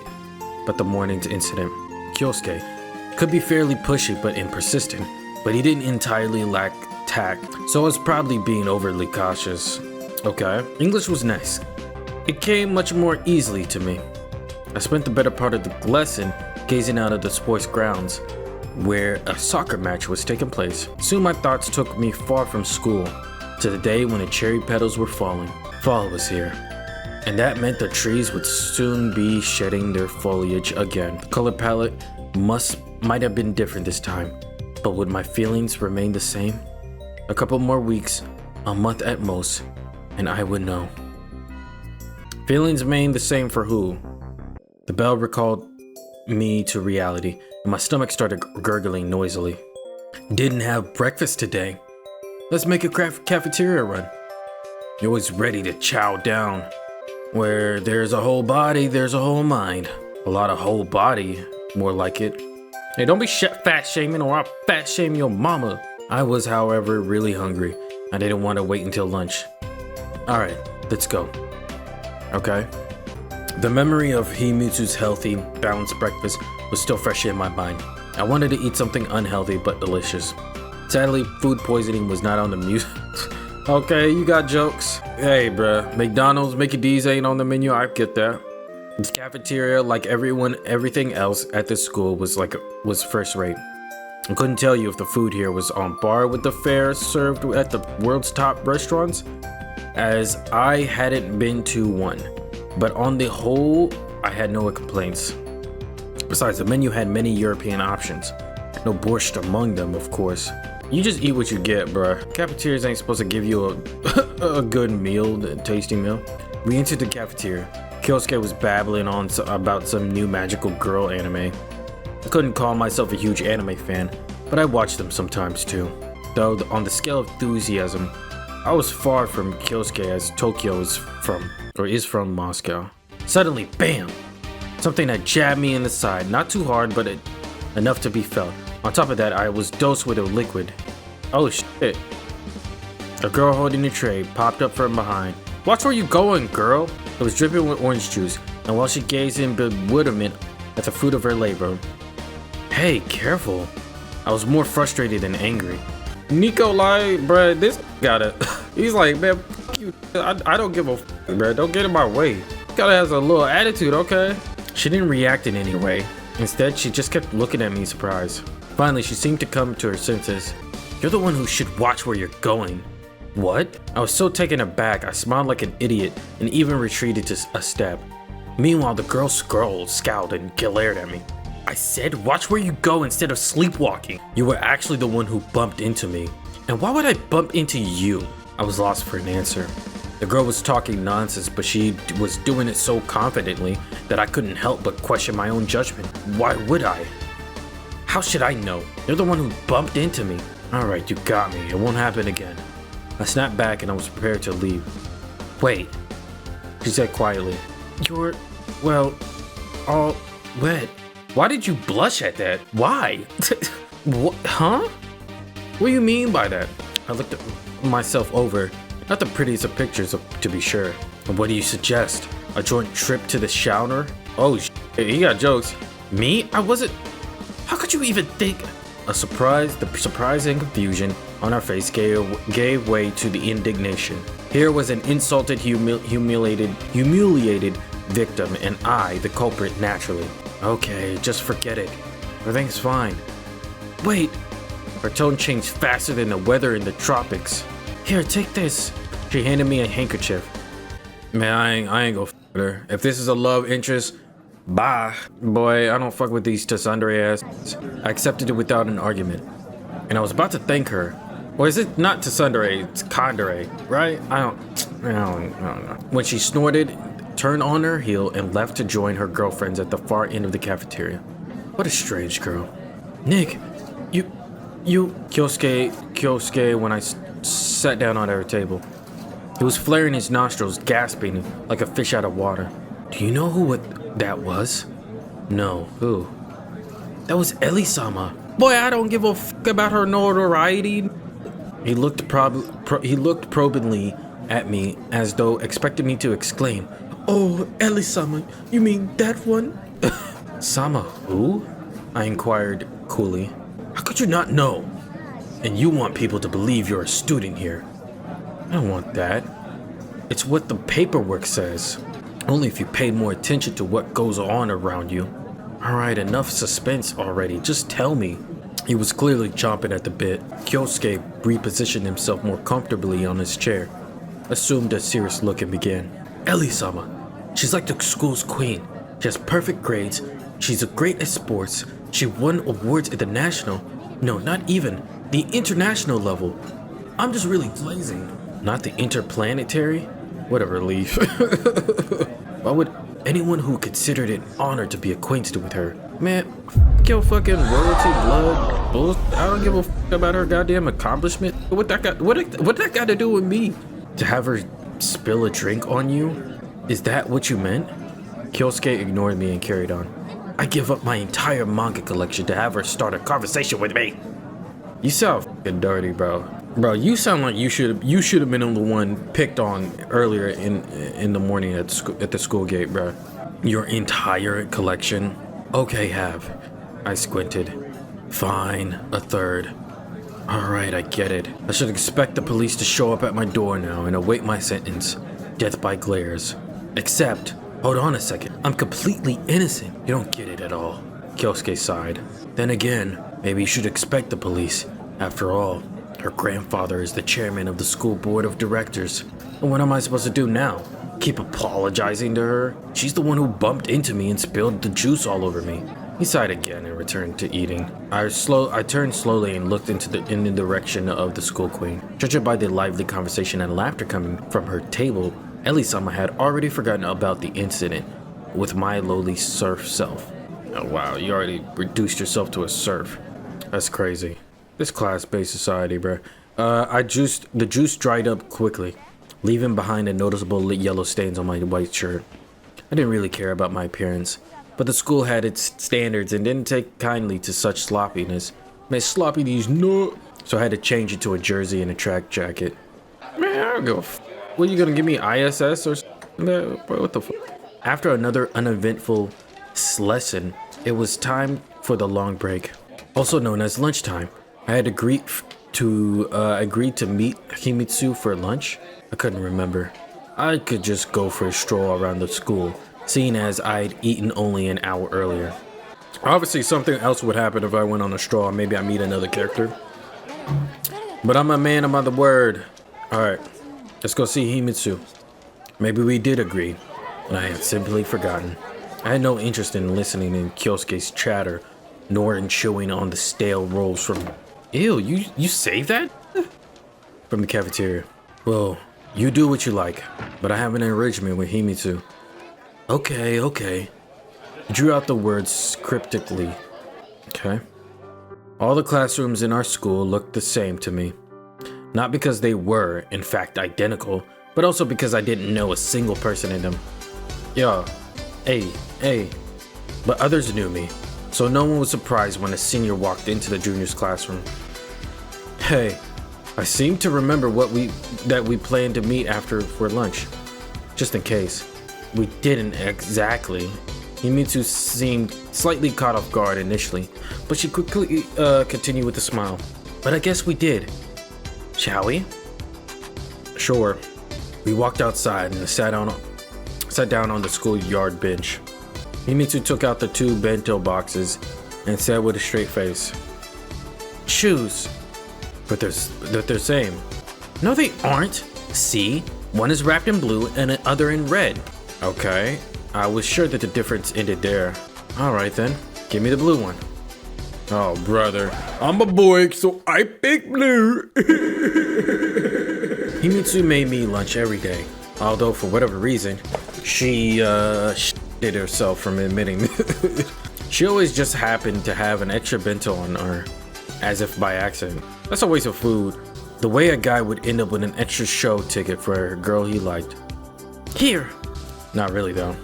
incident. Kyosuke could be fairly pushy but persistent, but he didn't entirely lack tact, so I was probably being overly cautious. Okay, English was nice. It came much more easily to me. I spent the better part of the lesson gazing out of the sports grounds where a soccer match was taking place. Soon my thoughts took me far from school to the day when the cherry petals were falling. Fall was here, and that meant the trees would soon be shedding their foliage again. The color palette might have been different this time, but would my feelings remain the same? A couple more weeks, a month at most, and I would know. Feelings remained the same for who? The bell recalled me to reality, and my stomach started gurgling noisily. Didn't have breakfast today. Let's make a cafeteria run. You're always ready to chow down. Where there's a whole body, there's a whole mind. A lot of whole body, more like it. Hey, don't be fat shaming or I'll fat shame your mama. I was, however, really hungry. I didn't want to wait until lunch. Alright, let's go. Okay. The memory of Himitsu's healthy, balanced breakfast was still fresh in my mind. I wanted to eat something unhealthy but delicious. Sadly, food poisoning was not on the menu. Okay, you got jokes. Hey, bruh, McDonald's, Mickey D's ain't on the menu. I get that. The cafeteria, like everything else at this school, was first rate. I couldn't tell you if the food here was on par with the fare served at the world's top restaurants, as I hadn't been to one. But on the whole, I had no complaints. Besides, the menu had many European options. No borscht among them, of course. You just eat what you get, bruh. Cafeterias ain't supposed to give you a good meal, a tasty meal. We entered the cafeteria. Kyosuke was babbling on about some new magical girl anime. I couldn't call myself a huge anime fan, but I watched them sometimes too. Though on the scale of enthusiasm, I was far from Kyosuke, as Tokyo is from Moscow. Suddenly, bam! Something that jabbed me in the side. Not too hard, but enough to be felt. On top of that, I was dosed with a liquid. Oh shit. A girl holding a tray popped up from behind. Watch where you going, girl! It was dripping with orange juice, and while she gazed in bewilderment at the fruit of her labor. Hey, careful. I was more frustrated than angry. Nico like, bruh, this got it. He's like, man, fuck you. I don't give a fuck, bruh. Don't get in my way. Gotta have a little attitude, okay? She didn't react in any way. Instead, she just kept looking at me surprised. Finally, she seemed to come to her senses. You're the one who should watch where you're going. What? I was so taken aback, I smiled like an idiot and even retreated just a step. Meanwhile, the girl scowled and glared at me. I I said watch where you go instead of sleepwalking. You were actually the one who bumped into me. And why would I bump into you? I was lost for an answer. The girl was talking nonsense, but she was doing it so confidently that I couldn't help but question my own judgment. Why would I? How should I know? You're the one who bumped into me. Alright, you got me. It won't happen again. I snapped back and I was prepared to leave. Wait, she said quietly. You're, well, all wet. Why did you blush at that? Why? What? Huh? What do you mean by that? I looked at myself over. Not the prettiest of pictures, to be sure. And what do you suggest? A joint trip to the shower? Oh, he got jokes. Me? I wasn't. How could you even think? The surprise and confusion on our face gave way to the indignation. Here was an insulted, humiliated victim, and I, the culprit, naturally. Okay, just forget it. Everything's fine. Wait. Her tone changed faster than the weather in the tropics. Here, take this. She handed me a handkerchief. Man, I ain't gonna f with her. If this is a love interest, bye. Boy, I don't fuck with these Tsundere ass. I accepted it without an argument. And I was about to thank her. Or is it not Tsundere, it's Kandere, right? I don't know. When she snorted, turned on her heel, and left to join her girlfriends at the far end of the cafeteria. What a strange girl. Nick, you, Kyosuke, when I sat down at her table. He was flaring his nostrils, gasping like a fish out of water. Do you know who that was? No, who? That was Ellie-sama. Boy, I don't give a fuck about her notoriety. He looked probingly at me as though expecting me to exclaim, Oh, Ellie-sama, you mean that one? Sama, who? I inquired coolly. How could you not know? And you want people to believe you're a student here. I don't want that. It's what the paperwork says. Only if you paid more attention to what goes on around you. Alright, enough suspense already. Just tell me. He was clearly chomping at the bit. Kyosuke repositioned himself more comfortably on his chair, assumed a serious look, and began. Ellie-sama. She's like the school's queen. She has perfect grades. She's great at sports. She won awards at the national. No, not even. The international level. I'm just really blazing. Not the interplanetary? What a relief. Why would anyone who considered it an honor to be acquainted with her? Man, f your fucking royalty blood bull. I don't give a f about her goddamn accomplishment. What that got to do with me? To have her spill a drink on you? Is that what you meant? Kyosuke ignored me and carried on. I give up my entire manga collection to have her start a conversation with me. You sound f***ing dirty, bro. Bro, you sound like you should have been the one picked on earlier in the morning at the school gate, bro. Your entire collection? Okay, have. I squinted. Fine, a third. Alright, I get it. I should expect the police to show up at my door now and await my sentence. Death by glares. Except, hold on a second. I'm completely innocent. You don't get it at all. Kyosuke sighed. Then again, maybe you should expect the police. After all, her grandfather is the chairman of the school board of directors. And what am I supposed to do now? Keep apologizing to her? She's the one who bumped into me and spilled the juice all over me. He sighed again and returned to eating. I turned slowly and looked in the direction of the school queen. Judging by the lively conversation and laughter coming from her table, Ellie-sama had already forgotten about the incident with my lowly serf self. Oh wow, you already reduced yourself to a serf. That's crazy. This class-based society, bruh. The juice dried up quickly, leaving behind a noticeable yellow stains on my white shirt. I didn't really care about my appearance, but the school had its standards and didn't take kindly to such sloppiness. Man, sloppy these no. So I had to change it to a jersey and a track jacket. Man, I don't give a f. What, you gonna give me ISS or something? What the f? After another uneventful lesson, it was time for the long break, also known as lunchtime. I had agreed to meet Himitsu for lunch. I couldn't remember. I could just go for a stroll around the school, seeing as I'd eaten only an hour earlier. Obviously, something else would happen if I went on a stroll. Maybe I meet another character. But I'm a man of my word. Alright, let's go see Himitsu. Maybe we did agree, and I had simply forgotten. I had no interest in listening in Kyosuke's chatter, nor in chewing on the stale rolls from... Ew, you saved that? From the cafeteria. Well, you do what you like, but I have an arrangement with Himitsu. Okay. He drew out the words cryptically. Okay. All the classrooms in our school looked the same to me. Not because they were, in fact, identical, but also because I didn't know a single person in them. Yo, hey. But others knew me, so no one was surprised when a senior walked into the junior's classroom. Hey, I seem to remember that we planned to meet after for lunch. Just in case. We didn't exactly. Himitsu seemed slightly caught off guard initially, but she quickly continued with a smile. But I guess we did. Shall we? Sure. We walked outside and sat down on the schoolyard bench. Himitsu took out the 2 bento boxes and said with a straight face, "Choose." But they're the same. No, they aren't. See? One is wrapped in blue and the other in red. Okay. I was sure that the difference ended there. Alright then. Give me the blue one. Oh, brother. I'm a boy, so I pick blue. Himitsu made me lunch every day. Although, for whatever reason, she did herself from admitting. She always just happened to have an extra bento on her, as if by accident. That's a waste of food. The way a guy would end up with an extra show ticket for a girl he liked. Here. Not really though.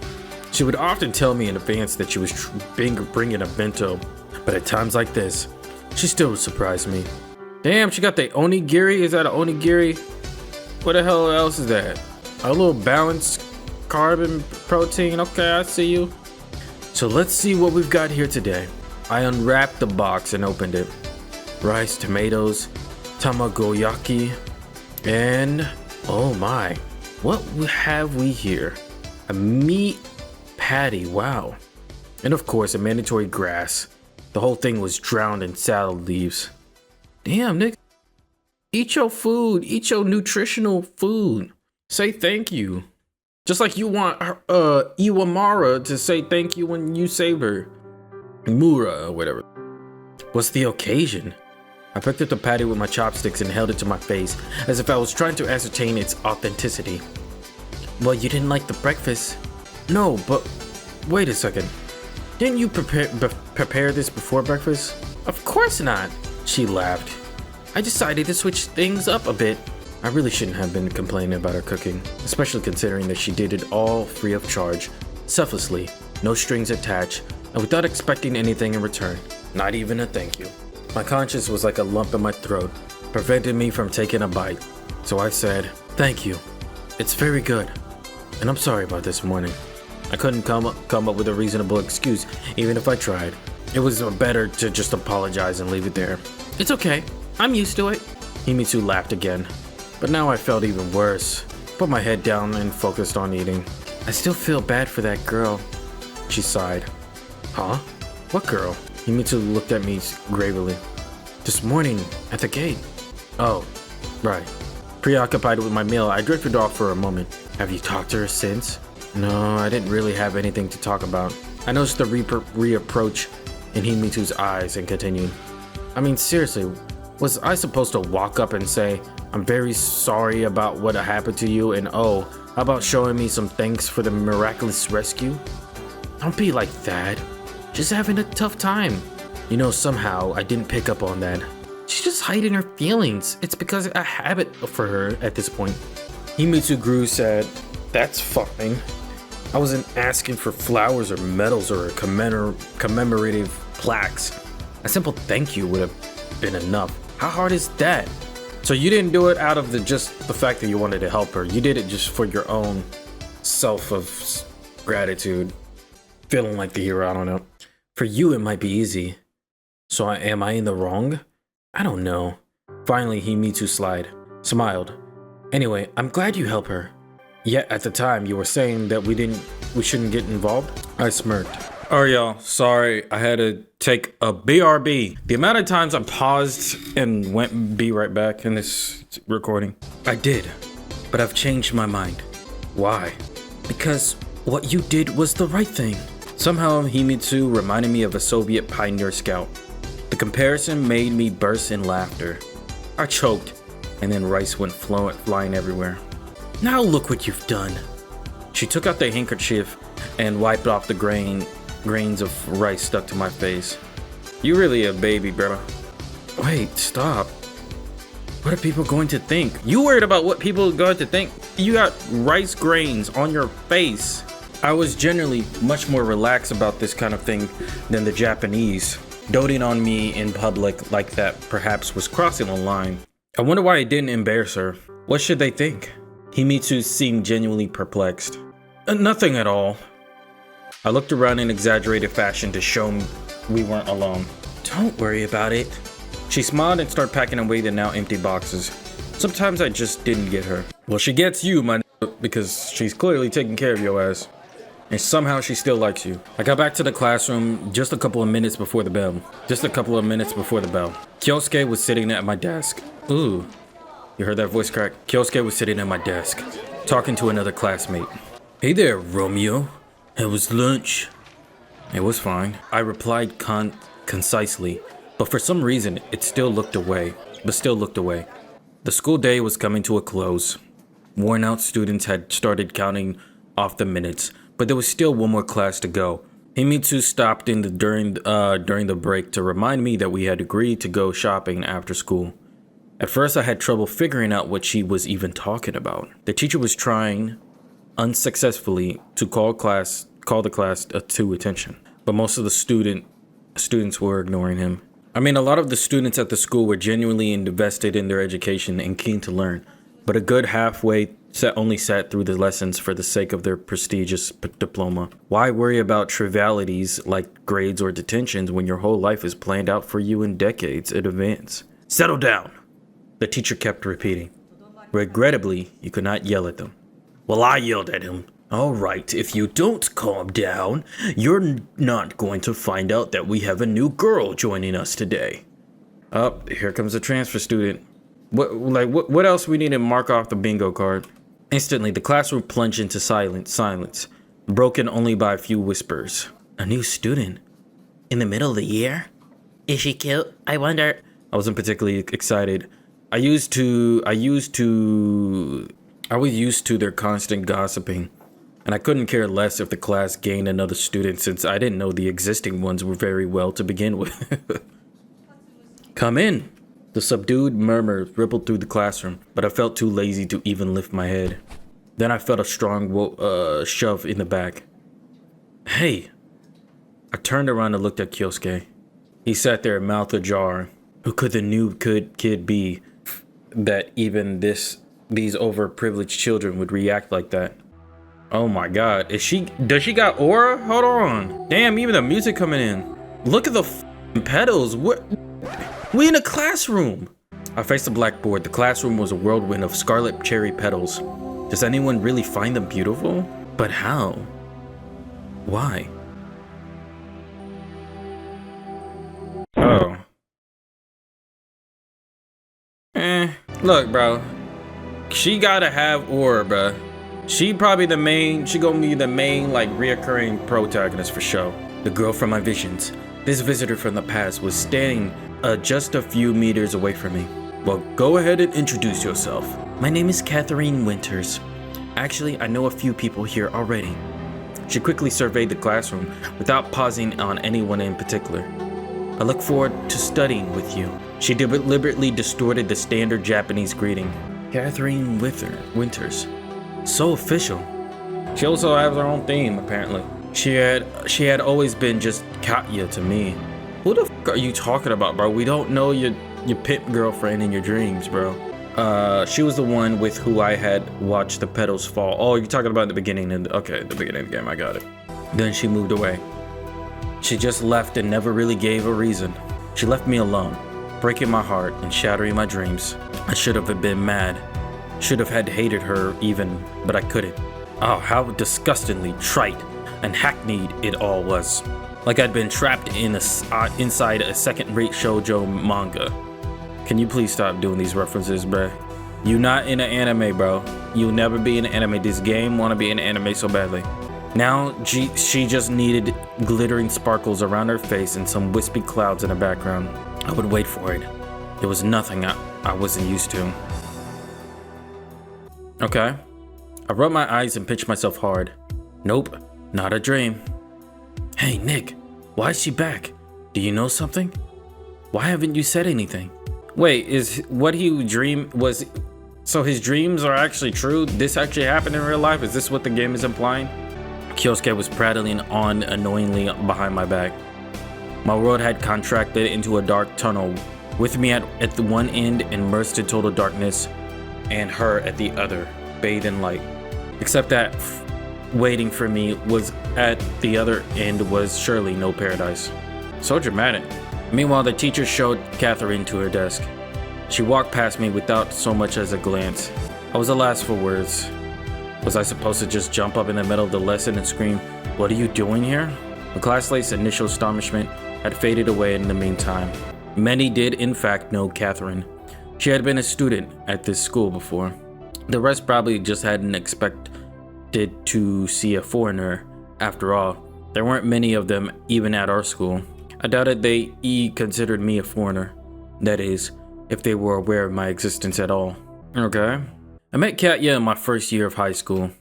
She would often tell me in advance that she was bringing a bento, but at times like this, she still would surprise me. Damn, she got the onigiri? Is that an onigiri? What the hell else is that? A little balanced carb and protein. Okay, I see you. So let's see what we've got here today. I unwrapped the box and opened it. Rice, tomatoes, tamagoyaki, and oh my, what have we here? A meat patty, wow. And of course, a mandatory grass. The whole thing was drowned in salad leaves. Damn, Nick. Eat your food. Eat your nutritional food. Say thank you. Just like you want Iwamara to say thank you when you save her. Mura or whatever. What's the occasion? I picked up the patty with my chopsticks and held it to my face as if I was trying to ascertain its authenticity. Well, you didn't like the breakfast. No, but wait a second. Didn't you prepare this before breakfast? Of course not, she laughed. I decided to switch things up a bit. I really shouldn't have been complaining about her cooking, especially considering that she did it all free of charge, selflessly, no strings attached, and without expecting anything in return, not even a thank you. My conscience was like a lump in my throat, preventing me from taking a bite. So I said, thank you. It's very good. And I'm sorry about this morning. I couldn't come up with a reasonable excuse, even if I tried. It was better to just apologize and leave it there. It's okay. I'm used to it. Himitsu laughed again. But now I felt even worse. Put my head down and focused on eating. I still feel bad for that girl. She sighed. Huh? What girl? Himitsu looked at me gravely. This morning, at the gate. Oh, right. Preoccupied with my meal, I drifted off for a moment. Have you talked to her since? No, I didn't really have anything to talk about. I noticed the reapproach in Himitsu's eyes and continued. I mean, seriously, was I supposed to walk up and say, I'm very sorry about what happened to you, and oh, how about showing me some thanks for the miraculous rescue? Don't be like that. Just having a tough time. You know, somehow I didn't pick up on that. She's just hiding her feelings. It's because of a habit for her at this point. Himitsu grew sad. That's fine. I wasn't asking for flowers or medals or commemorative plaques. A simple thank you would have been enough. How hard is that? So you didn't do it out of just the fact that you wanted to help her. You did it just for your own self of gratitude. Feeling like the hero, I don't know. For you, it might be easy. So am I in the wrong? I don't know. Finally, Himitsu smiled. Anyway, I'm glad you helped her. Yet at the time, you were saying that we shouldn't get involved? I smirked. Oh, y'all, sorry. I had to take a BRB. The amount of times I paused and went be right back in this recording. I did, but I've changed my mind. Why? Because what you did was the right thing. Somehow Himitsu reminded me of a Soviet pioneer scout. The comparison made me burst in laughter. I choked, and then rice went flying everywhere. Now look what you've done. She took out the handkerchief and wiped off the grains of rice stuck to my face. You really a baby, bro. Wait, stop. What are people going to think? You worried about what people are going to think? You got rice grains on your face. I was generally much more relaxed about this kind of thing than the Japanese. Doting on me in public like that perhaps was crossing a line. I wonder why it didn't embarrass her. What should they think? Himitsu seemed genuinely perplexed. Nothing at all. I looked around in exaggerated fashion to show we weren't alone. Don't worry about it. She smiled and started packing away the now empty boxes. Sometimes I just didn't get her. Well, she gets you, my because she's clearly taking care of your ass. And somehow she still likes you. I got back to the classroom just a couple of minutes before the bell. Kyosuke was sitting at my desk. Ooh, you heard that voice crack? Kyosuke was sitting at my desk, talking to another classmate. Hey there, Romeo. How was lunch? It was fine. I replied concisely, but for some reason, it still looked away. The school day was coming to a close. Worn out students had started counting off the minutes, but there was still one more class to go. Himitsu stopped during the break to remind me that we had agreed to go shopping after school. At first, I had trouble figuring out what she was even talking about. The teacher was trying, unsuccessfully, to call the class to attention, but most of the students were ignoring him. I mean, a lot of the students at the school were genuinely invested in their education and keen to learn, but a good halfway only sat through the lessons for the sake of their prestigious diploma. Why worry about trivialities like grades or detentions when your whole life is planned out for you in decades in advance? Settle down, the teacher kept repeating. Regrettably, you could not yell at them. Well, I yelled at him. All right, if you don't calm down, you're not going to find out that we have a new girl joining us today. Oh, here comes a transfer student. What else we need to mark off the bingo card? Instantly, the classroom plunged into silence, broken only by a few whispers. A new student? In the middle of the year? Is she cute? I wonder. I wasn't particularly excited. I was used to their constant gossiping, and I couldn't care less if the class gained another student since I didn't know the existing ones were very well to begin with. Come in. The subdued murmur rippled through the classroom, but I felt too lazy to even lift my head. Then I felt a strong shove in the back. Hey! I turned around and looked at Kyosuke. He sat there, mouth ajar. Who could the new kid be that even these overprivileged children would react like that? Oh my god, does she got aura? Hold on. Damn, even the music coming in. Look at the pedals. We in a classroom. I faced the blackboard. The classroom was a whirlwind of scarlet cherry petals. Does anyone really find them beautiful? But how? Why? Oh. Look, bro. She gotta have aura, bro. She gonna be the main, like, reoccurring protagonist for sure. The girl from my visions. This visitor from the past was standing just a few meters away from me. Well, go ahead and introduce yourself. My name is Catherine Winters. Actually, I know a few people here already. She quickly surveyed the classroom without pausing on anyone in particular. I look forward to studying with you. She deliberately distorted the standard Japanese greeting. Catherine Winters. So official. She also has her own theme, apparently. She had always been just Katya to me. Who the f are you talking about, bro? We don't know your pimp girlfriend in your dreams, bro. She was the one with who I had watched the petals fall. Oh, you're talking about the beginning of the beginning of the game. I got it. Then she moved away. She just left and never really gave a reason. She left me alone, breaking my heart and shattering my dreams. I should have been mad. Should have had hated her even, but I couldn't. Oh, how disgustingly trite and hackneyed it all was. Like I'd been trapped inside a second-rate shoujo manga. Can you please stop doing these references, bruh? You not in an anime, bro. You'll never be in an anime. This game wanna be in an anime so badly. Now she just needed glittering sparkles around her face and some wispy clouds in the background. I would wait for it. It was nothing I wasn't used to. Okay. I rubbed my eyes and pinched myself hard. Nope, not a dream. Hey, Nick, why is she back? Do you know something? Why haven't you said anything? Wait, is what he dreamed was... So his dreams are actually true? This actually happened in real life? Is this what the game is implying? Kyosuke was prattling on annoyingly behind my back. My world had contracted into a dark tunnel, with me at the one end immersed in total darkness, and her at the other, bathed in light. Except that waiting for me was at the other end was surely no paradise. So dramatic. Meanwhile, the teacher showed Catherine to her desk. She walked past me without so much as a glance. I was the last for words. Was I supposed to just jump up in the middle of the lesson and scream, "What are you doing here?" The classmates' initial astonishment had faded away in the meantime. Many did in fact know Catherine. She had been a student at this school before. The rest probably just hadn't expected to see a foreigner. After all, there weren't many of them even at our school. I doubted they considered me a foreigner. That is, if they were aware of my existence at all. Okay. I met Katya in my first year of high school.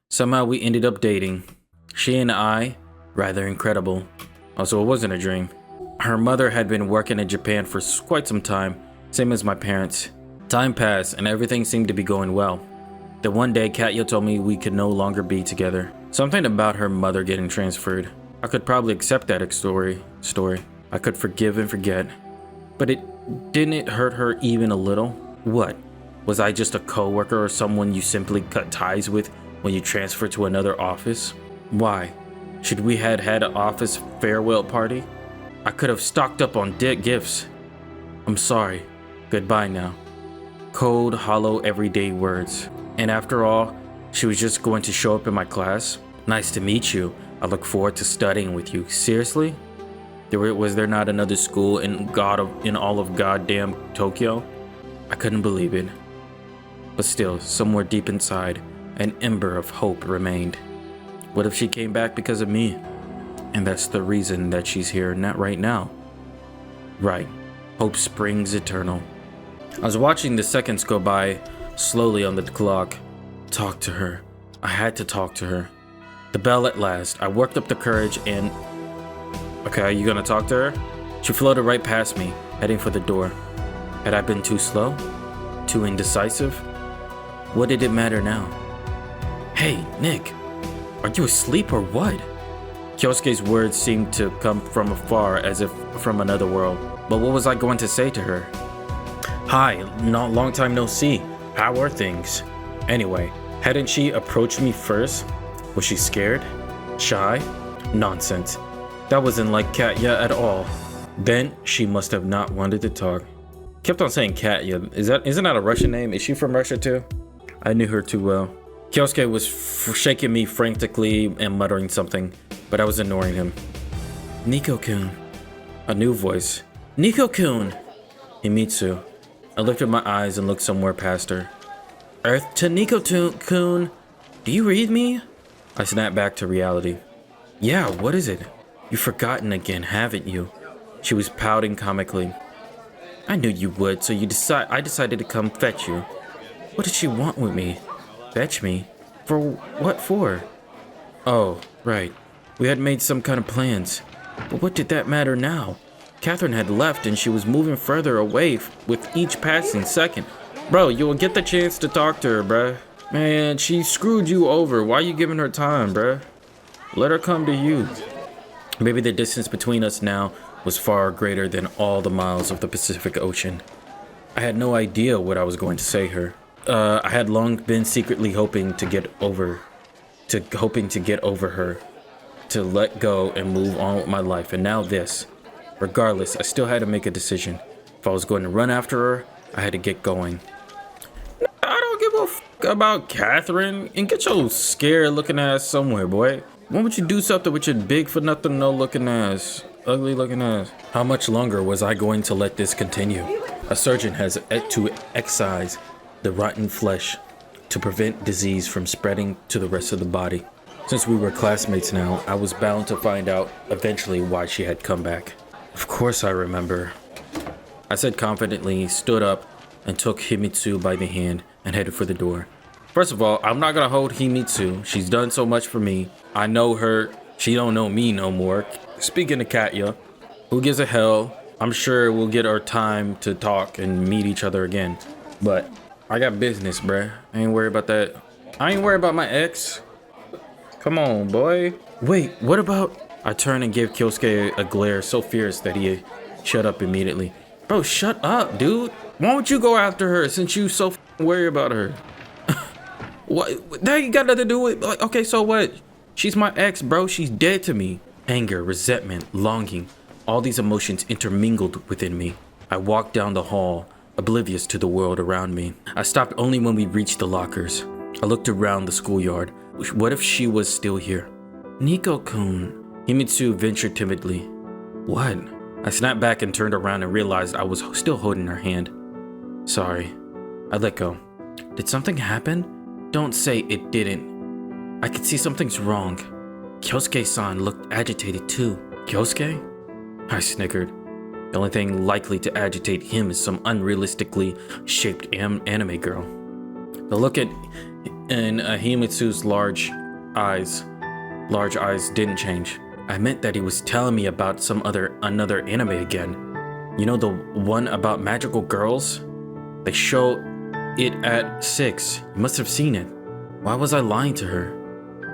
Somehow we ended up dating. She and I, rather incredible. Also, it wasn't a dream. Her mother had been working in Japan for quite some time, same as my parents. Time passed and everything seemed to be going well. Then one day, Katya told me we could no longer be together. Something about her mother getting transferred. I could probably accept that story. I could forgive and forget. But didn't it hurt her even a little? What? Was I just a coworker or someone you simply cut ties with when you transfer to another office? Why? Should we had an office farewell party? I could have stocked up on gifts. I'm sorry. Goodbye now. Cold, hollow, everyday words. And after all, she was just going to show up in my class? Nice to meet you. I look forward to studying with you. Seriously? Was there not another school in all of goddamn Tokyo? I couldn't believe it. But still, somewhere deep inside, an ember of hope remained. What if she came back because of me? And that's the reason that she's here right now. Right. Hope springs eternal. I was watching the seconds go by slowly on the clock. Talk to her. I had to talk to her. The bell at last. I worked up the courage and... Okay, you gonna talk to her? She floated right past me, heading for the door. Had I been too slow? Too indecisive? What did it matter now? Hey, Nick. Are you asleep or what? Kyosuke's words seemed to come from afar, as if from another world. But what was I going to say to her? Hi, long time no see. How are things? Anyway, hadn't she approached me first? Was she scared? Shy? Nonsense. That wasn't like Katya at all. Then she must have not wanted to talk. Kept on saying Katya. Isn't that a Russian name? Is she from Russia too? I knew her too well. Kyosuke was shaking me frantically and muttering something, but I was ignoring him. Nico-kun. A new voice. Nico-kun! Himitsu. I lifted my eyes and looked somewhere past her. Earth to Nico-kun! Do you read me? I snapped back to reality. Yeah, what is it? You've forgotten again, haven't you? She was pouting comically. I knew you would, so I decided to come fetch you. What did she want with me? Fetch me? For what for? Oh, right. We had made some kind of plans. But what did that matter now? Catherine had left and she was moving further away with each passing second. Bro, you will get the chance to talk to her, bruh. Man, she screwed you over. Why are you giving her time, bruh? Let her come to you. Maybe the distance between us now was far greater than all the miles of the Pacific Ocean. I had no idea what I was going to say her. I had long been secretly hoping to get over her, to let go and move on with my life, and now this. Regardless, I still had to make a decision. If I was going to run after her, I had to get going. I don't give a fuck about Catherine, and get your scared looking ass somewhere, boy. Why would you do something with your big for nothing no looking ass? Ugly looking ass. How much longer was I going to let this continue? A surgeon has to excise the rotten flesh to prevent disease from spreading to the rest of the body. Since we were classmates now, I was bound to find out eventually why she had come back. Of course I remember. I said confidently, stood up, and took Himitsu by the hand and headed for the door. First of all, I'm not gonna hold Himitsu. She's done so much for me. I know her. She don't know me no more. Speaking of Katya, who gives a hell? I'm sure we'll get our time to talk and meet each other again. But I got business, bruh. I ain't worried about that. I ain't worried about my ex. Come on, boy. Wait, what about... I turned and gave Kyosuke a glare so fierce that he shut up immediately. Bro, shut up, dude. Why don't you go after her since you so worried about her? What? That ain't got nothing to do with... Like, okay, so what? She's my ex, bro. She's dead to me. Anger, resentment, longing. All these emotions intermingled within me. I walked down the hall, oblivious to the world around me. I stopped only when we reached the lockers. I looked around the schoolyard. What if she was still here? Nico-kun. Himitsu ventured timidly. What? I snapped back and turned around and realized I was still holding her hand. Sorry. I let go. Did something happen? Don't say it didn't. I could see something's wrong. Kyosuke-san looked agitated too. Kyosuke? I snickered. The only thing likely to agitate him is some unrealistically shaped anime girl. The look in Himitsu's large eyes didn't change. I meant that he was telling me about another anime again. You know, the one about magical girls? They show it at 6. You must have seen it. Why was I lying to her?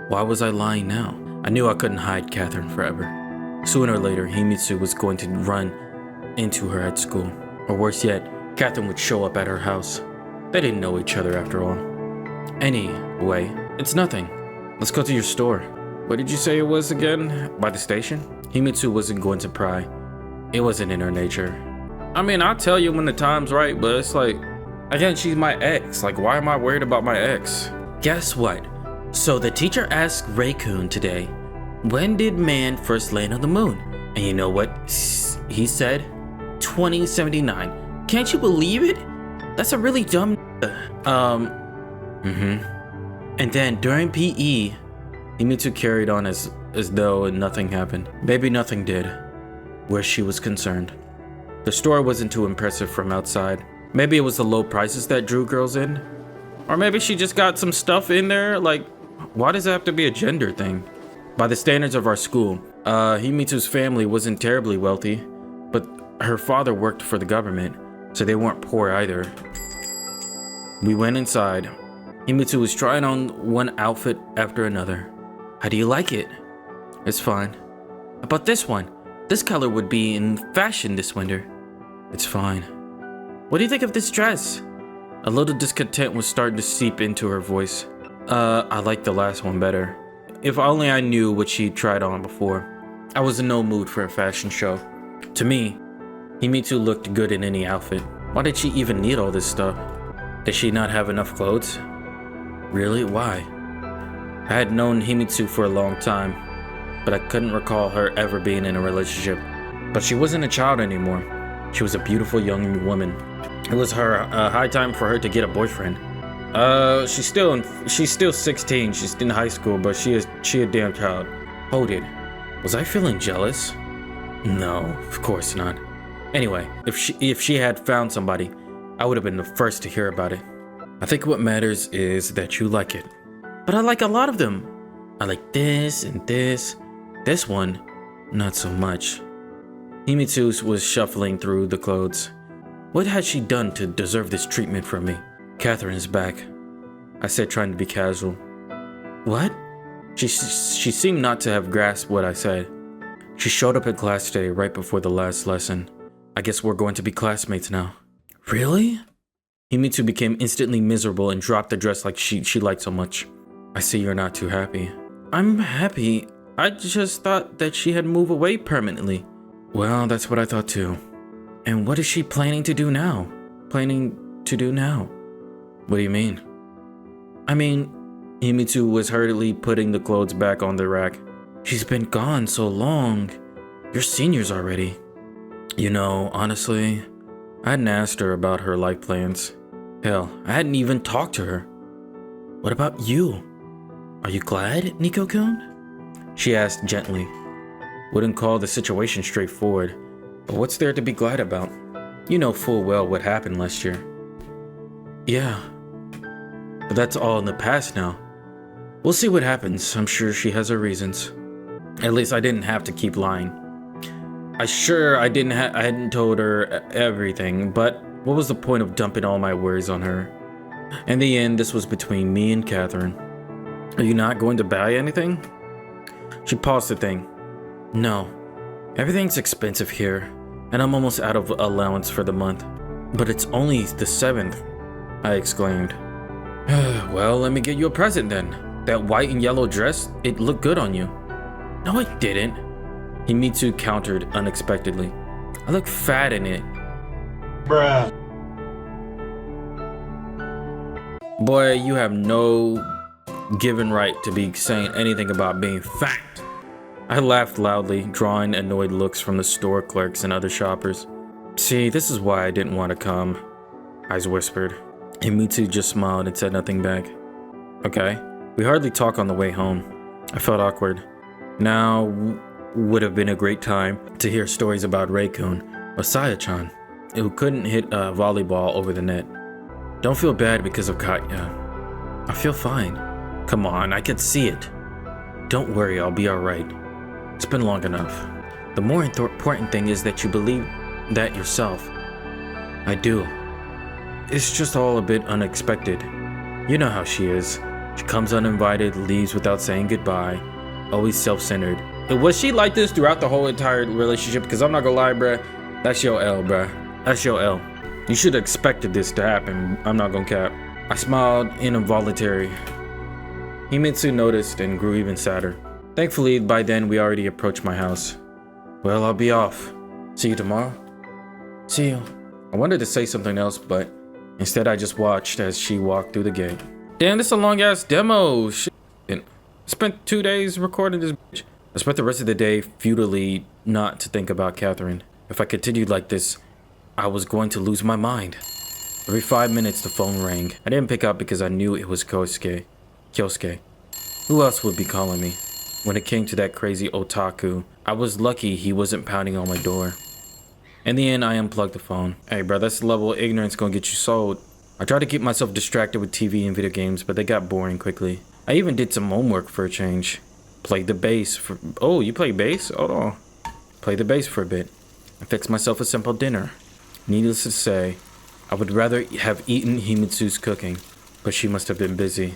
Why was I lying now? I knew I couldn't hide Catherine forever. Sooner or later, Himitsu was going to run into her at school. Or worse yet, Catherine would show up at her house. They didn't know each other after all. Anyway, it's nothing. Let's go to your store. What did you say it was again? By the station? Himitsu wasn't going to pry. It wasn't in her nature. I mean, I'll tell you when the time's right, but it's like, again, she's my ex. Like, why am I worried about my ex? Guess what? So the teacher asked Ray-kun today, when did man first land on the moon? And you know what he said? 2079. Can't you believe it? That's a really dumb... And then during PE, Himitsu carried on as though nothing happened. Maybe nothing did, where she was concerned. The store wasn't too impressive from outside. Maybe it was the low prices that drew girls in. Or maybe she just got some stuff in there. Like, why does it have to be a gender thing? By the standards of our school, Himitsu's family wasn't terribly wealthy, but her father worked for the government, so they weren't poor either. We went inside. Himitsu was trying on one outfit after another. How do you like it? It's fine. How about this one? This color would be in fashion this winter. It's fine. What do you think of this dress? A little discontent was starting to seep into her voice. I like the last one better. If only I knew what she'd tried on before. I was in no mood for a fashion show. To me, Himitsu looked good in any outfit. Why did she even need all this stuff? Did she not have enough clothes? Really? Why? I had known Himitsu for a long time, but I couldn't recall her ever being in a relationship. But she wasn't a child anymore. She was a beautiful young woman. It was high time for her to get a boyfriend. She's still 16. She's in high school, but she a damn child. Hold it. Was I feeling jealous? No, of course not. Anyway, if she had found somebody, I would have been the first to hear about it. I think what matters is that you like it. But I like a lot of them. I like this and this. This one, not so much. Himitsu was shuffling through the clothes. What had she done to deserve this treatment from me? Catherine is back, I said, trying to be casual. What? She seemed not to have grasped what I said. She showed up at class today right before the last lesson. I guess we're going to be classmates now. Really? Himitsu became instantly miserable and dropped the dress like she liked so much. I see you're not too happy. I'm happy. I just thought that she had moved away permanently. Well, that's what I thought too. And what is she planning to do now? What do you mean? I mean, Himitsu was hurriedly putting the clothes back on the rack. She's been gone so long. You're seniors already. You know, honestly, I hadn't asked her about her life plans. Hell, I hadn't even talked to her. What about you? Are you glad, Nico-kun? She asked gently. Wouldn't call the situation straightforward, but what's there to be glad about? You know full well what happened last year. Yeah, but that's all in the past now. We'll see what happens. I'm sure she has her reasons. At least I didn't have to keep lying. I hadn't told her everything, but what was the point of dumping all my worries on her? In the end, this was between me and Catherine. Are you not going to buy anything? She paused to think. No, everything's expensive here, and I'm almost out of allowance for the month. But it's only the 7th, I exclaimed. Well, let me get you a present then. That white and yellow dress, it looked good on you. No, it didn't. Himitsu countered unexpectedly. I look fat in it. Bruh. Boy, you have no given right to be saying anything about being fat. I laughed loudly, drawing annoyed looks from the store clerks and other shoppers. See, this is why I didn't want to come, I whispered. Himitsu just smiled and said nothing back. Okay. We hardly talk on the way home. I felt awkward. Now would have been a great time to hear stories about Rei-kun or Saya-chan, who couldn't hit a volleyball over the net. Don't feel bad because of Katya. I feel fine. Come on, I can see it. Don't worry, I'll be alright. It's been long enough. The more important thing is that you believe that yourself. I do. It's just all a bit unexpected. You know how she is. She comes uninvited, leaves without saying goodbye. Always self-centered. Was she like this throughout the whole entire relationship? Because I'm not gonna lie, bruh. That's your L, bruh. That's your L. You should have expected this to happen. I'm not gonna cap. I smiled involuntarily. Himitsu noticed and grew even sadder. Thankfully, by then we already approached my house. Well, I'll be off. See you tomorrow. See you. I wanted to say something else, but instead I just watched as she walked through the gate. Damn, this is a long ass demo. Shit. I spent 2 days recording this bitch. I spent the rest of the day futilely not to think about Catherine. If I continued like this, I was going to lose my mind. Every 5 minutes the phone rang. I didn't pick up because I knew it was Kyosuke. Who else would be calling me? When it came to that crazy otaku, I was lucky he wasn't pounding on my door. In the end, I unplugged the phone. Hey bro, that's the level of ignorance gonna get you sold. I tried to keep myself distracted with TV and video games, but they got boring quickly. I even did some homework for a change. Played the bass for... Oh, you play bass? Hold on. Played the bass for a bit. I fixed myself a simple dinner. Needless to say, I would rather have eaten Himitsu's cooking, but she must have been busy.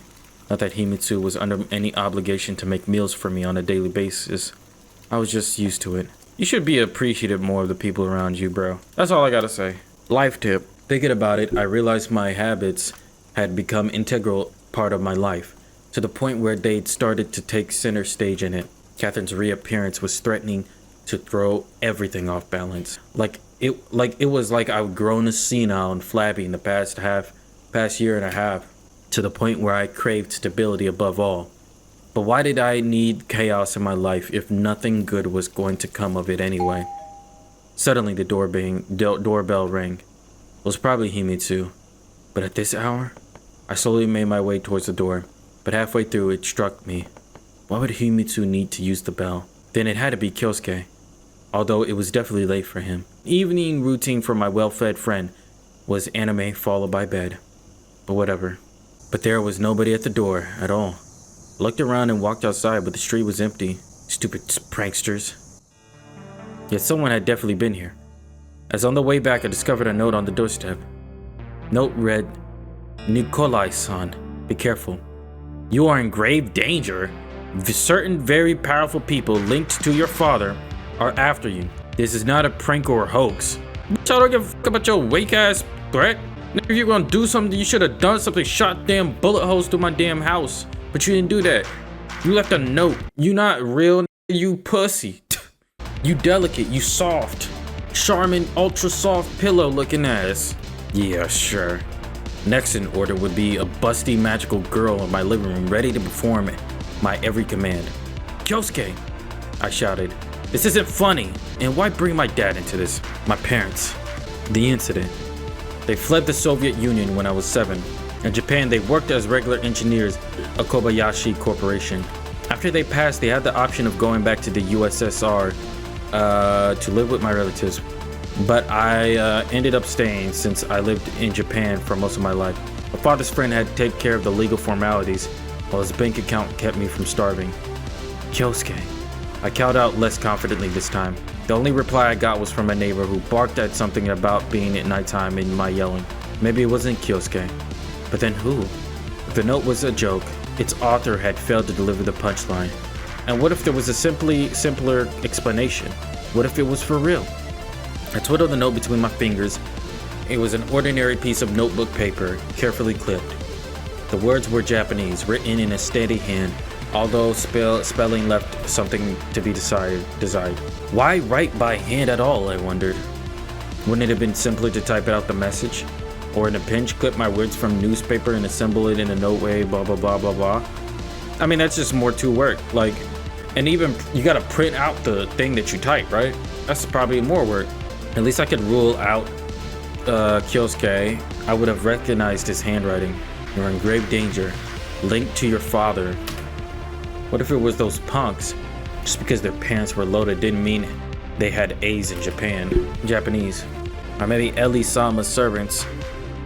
Not that Himitsu was under any obligation to make meals for me on a daily basis. I was just used to it. You should be appreciative more of the people around you, bro. That's all I gotta say. Life tip. Thinking about it, I realized my habits had become integral part of my life, to the point where they'd started to take center stage in it. Catherine's reappearance was threatening to throw everything off balance. It was like I'd grown senile and flabby in the past year and a half, to the point where I craved stability above all. But why did I need chaos in my life if nothing good was going to come of it anyway? Suddenly the doorbell rang. It was probably Himitsu, but at this hour, I slowly made my way towards the door. But halfway through, it struck me. Why would Himitsu need to use the bell? Then it had to be Kyosuke, although it was definitely late for him. Evening routine for my well-fed friend was anime followed by bed. But whatever. But there was nobody at the door at all. I looked around and walked outside, but the street was empty. Stupid pranksters. Yet someone had definitely been here. As on the way back, I discovered a note on the doorstep. Note read, Nikolai-san, be careful. You are in grave danger. Certain very powerful people linked to your father are after you. This is not a prank or a hoax. Bitch, I don't give a fuck about your wake ass threat. If you're gonna do something, you should have done something. Shot damn bullet holes through my damn house. But you didn't do that. You left a note. You not real, you pussy. You delicate, you soft. Charmin, ultra soft pillow looking ass. Yeah, sure. Next in order would be a busty magical girl in my living room ready to perform my every command. Kyosuke, I shouted. This isn't funny. And why bring my dad into this? My parents. The incident. They fled the Soviet Union when I was 7. In Japan, they worked as regular engineers of Kobayashi Corporation. After they passed, they had the option of going back to the USSR to live with my relatives. But I ended up staying since I lived in Japan for most of my life. My father's friend had to take care of the legal formalities while his bank account kept me from starving. Kyosuke. I called out less confidently this time. The only reply I got was from a neighbor who barked at something about being at nighttime and my yelling. Maybe it wasn't Kyosuke. But then who? If the note was a joke, its author had failed to deliver the punchline. And what if there was a simpler explanation? What if it was for real? I twiddled the note between my fingers. It was an ordinary piece of notebook paper, carefully clipped. The words were Japanese, written in a steady hand, although spelling left something to be desired. Why write by hand at all, I wondered. Wouldn't it have been simpler to type out the message? Or in a pinch, clip my words from newspaper and assemble it in a note way, blah, blah, blah, blah, blah. I mean, that's just more to work. Like, and even you gotta print out the thing that you type, right? That's probably more work. At least I could rule out Kyosuke. I would have recognized his handwriting. You're in grave danger. Linked to your father. What if it was those punks? Just because their parents were loaded didn't mean they had A's in Japanese. Or maybe Eli-sama's servants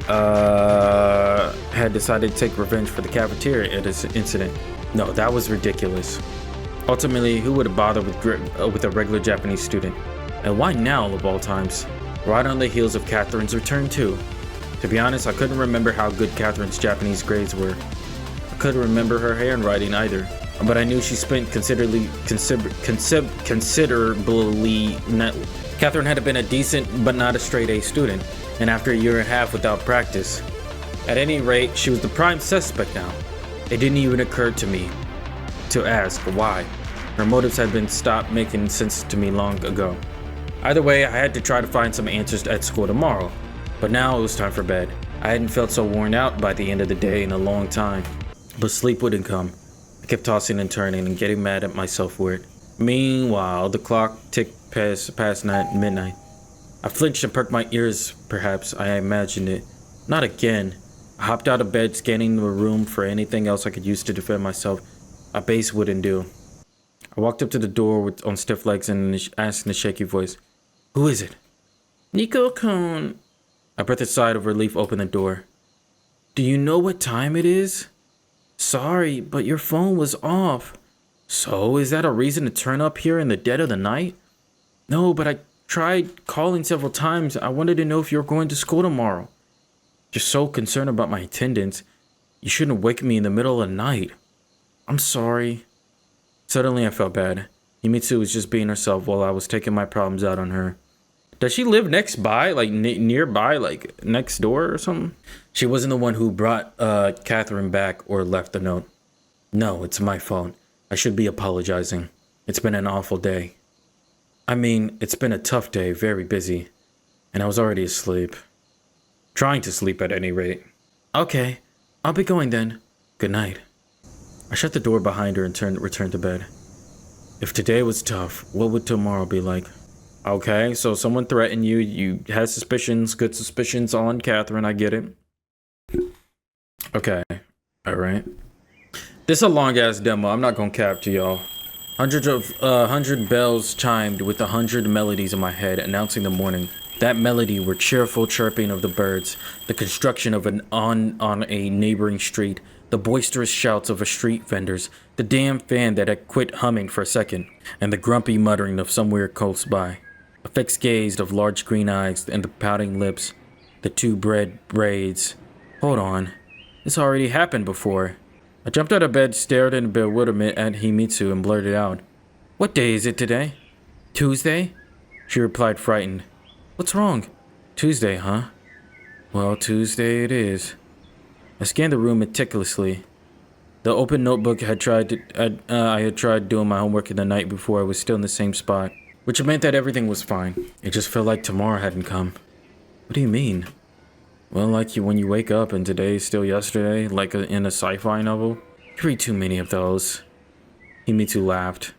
had decided to take revenge for the cafeteria incident. No, that was ridiculous. Ultimately, who would bother with a regular Japanese student? And why now, of all times? Right on the heels of Catherine's return too. To be honest, I couldn't remember how good Catherine's Japanese grades were. I couldn't remember her handwriting either. But I knew she spent considerably. Catherine had been a decent but not a straight A student, and after a year and a half without practice. At any rate, she was the prime suspect now. It didn't even occur to me to ask why. Her motives had been stopped making sense to me long ago. Either way, I had to try to find some answers at school tomorrow. But now it was time for bed. I hadn't felt so worn out by the end of the day in a long time. But sleep wouldn't come. I kept tossing and turning and getting mad at myself for it. Meanwhile, the clock ticked past midnight. I flinched and perked my ears, perhaps. I imagined it. Not again. I hopped out of bed, scanning the room for anything else I could use to defend myself. A base wouldn't do. I walked up to the door on stiff legs and asked in a shaky voice, "Who is it?" "Nico-kun." I breathed a sigh of relief, opened the door. "Do you know what time it is?" "Sorry, but your phone was off." "So, is that a reason to turn up here in the dead of the night?" "No, but I tried calling several times. I wanted to know if you're going to school tomorrow." "You're so concerned about my attendance. You shouldn't wake me in the middle of the night." "I'm sorry." Suddenly I felt bad. Himitsu was just being herself while I was taking my problems out on her. Does she live next by, like nearby, like next door or something? She wasn't the one who brought Catherine back or left the note. No, it's my fault. I should be apologizing. It's been an awful day. I mean, it's been a tough day, very busy. And I was already asleep. Trying to sleep at any rate. Okay, I'll be going then. Good night. I shut the door behind her and returned to bed. If today was tough, what would tomorrow be like? Okay, so someone threatened you. You had suspicions, good suspicions on Catherine. I get it. Okay, alright. This is a long ass demo. I'm not gonna cap to y'all. 100 bells chimed with 100 melodies in my head announcing the morning. That melody were cheerful chirping of the birds, the construction of an on a neighboring street, the boisterous shouts of street vendors, the damn fan that had quit humming for a second, and the grumpy muttering of somewhere close by. A fixed gaze of large green eyes and the pouting lips, the two braids. Hold on, this already happened before. I jumped out of bed, stared in bewilderment at Himitsu, and blurted out, "What day is it today?" "Tuesday?" She replied, frightened. "What's wrong?" "Tuesday, huh? Well, Tuesday it is." I scanned the room meticulously. The open notebook I had tried doing my homework in the night before. I was still in the same spot, which meant that everything was fine. It just felt like tomorrow hadn't come. What do you mean? Well, like when you wake up and today is still yesterday, like in a sci-fi novel. You read too many of those. Himitsu laughed.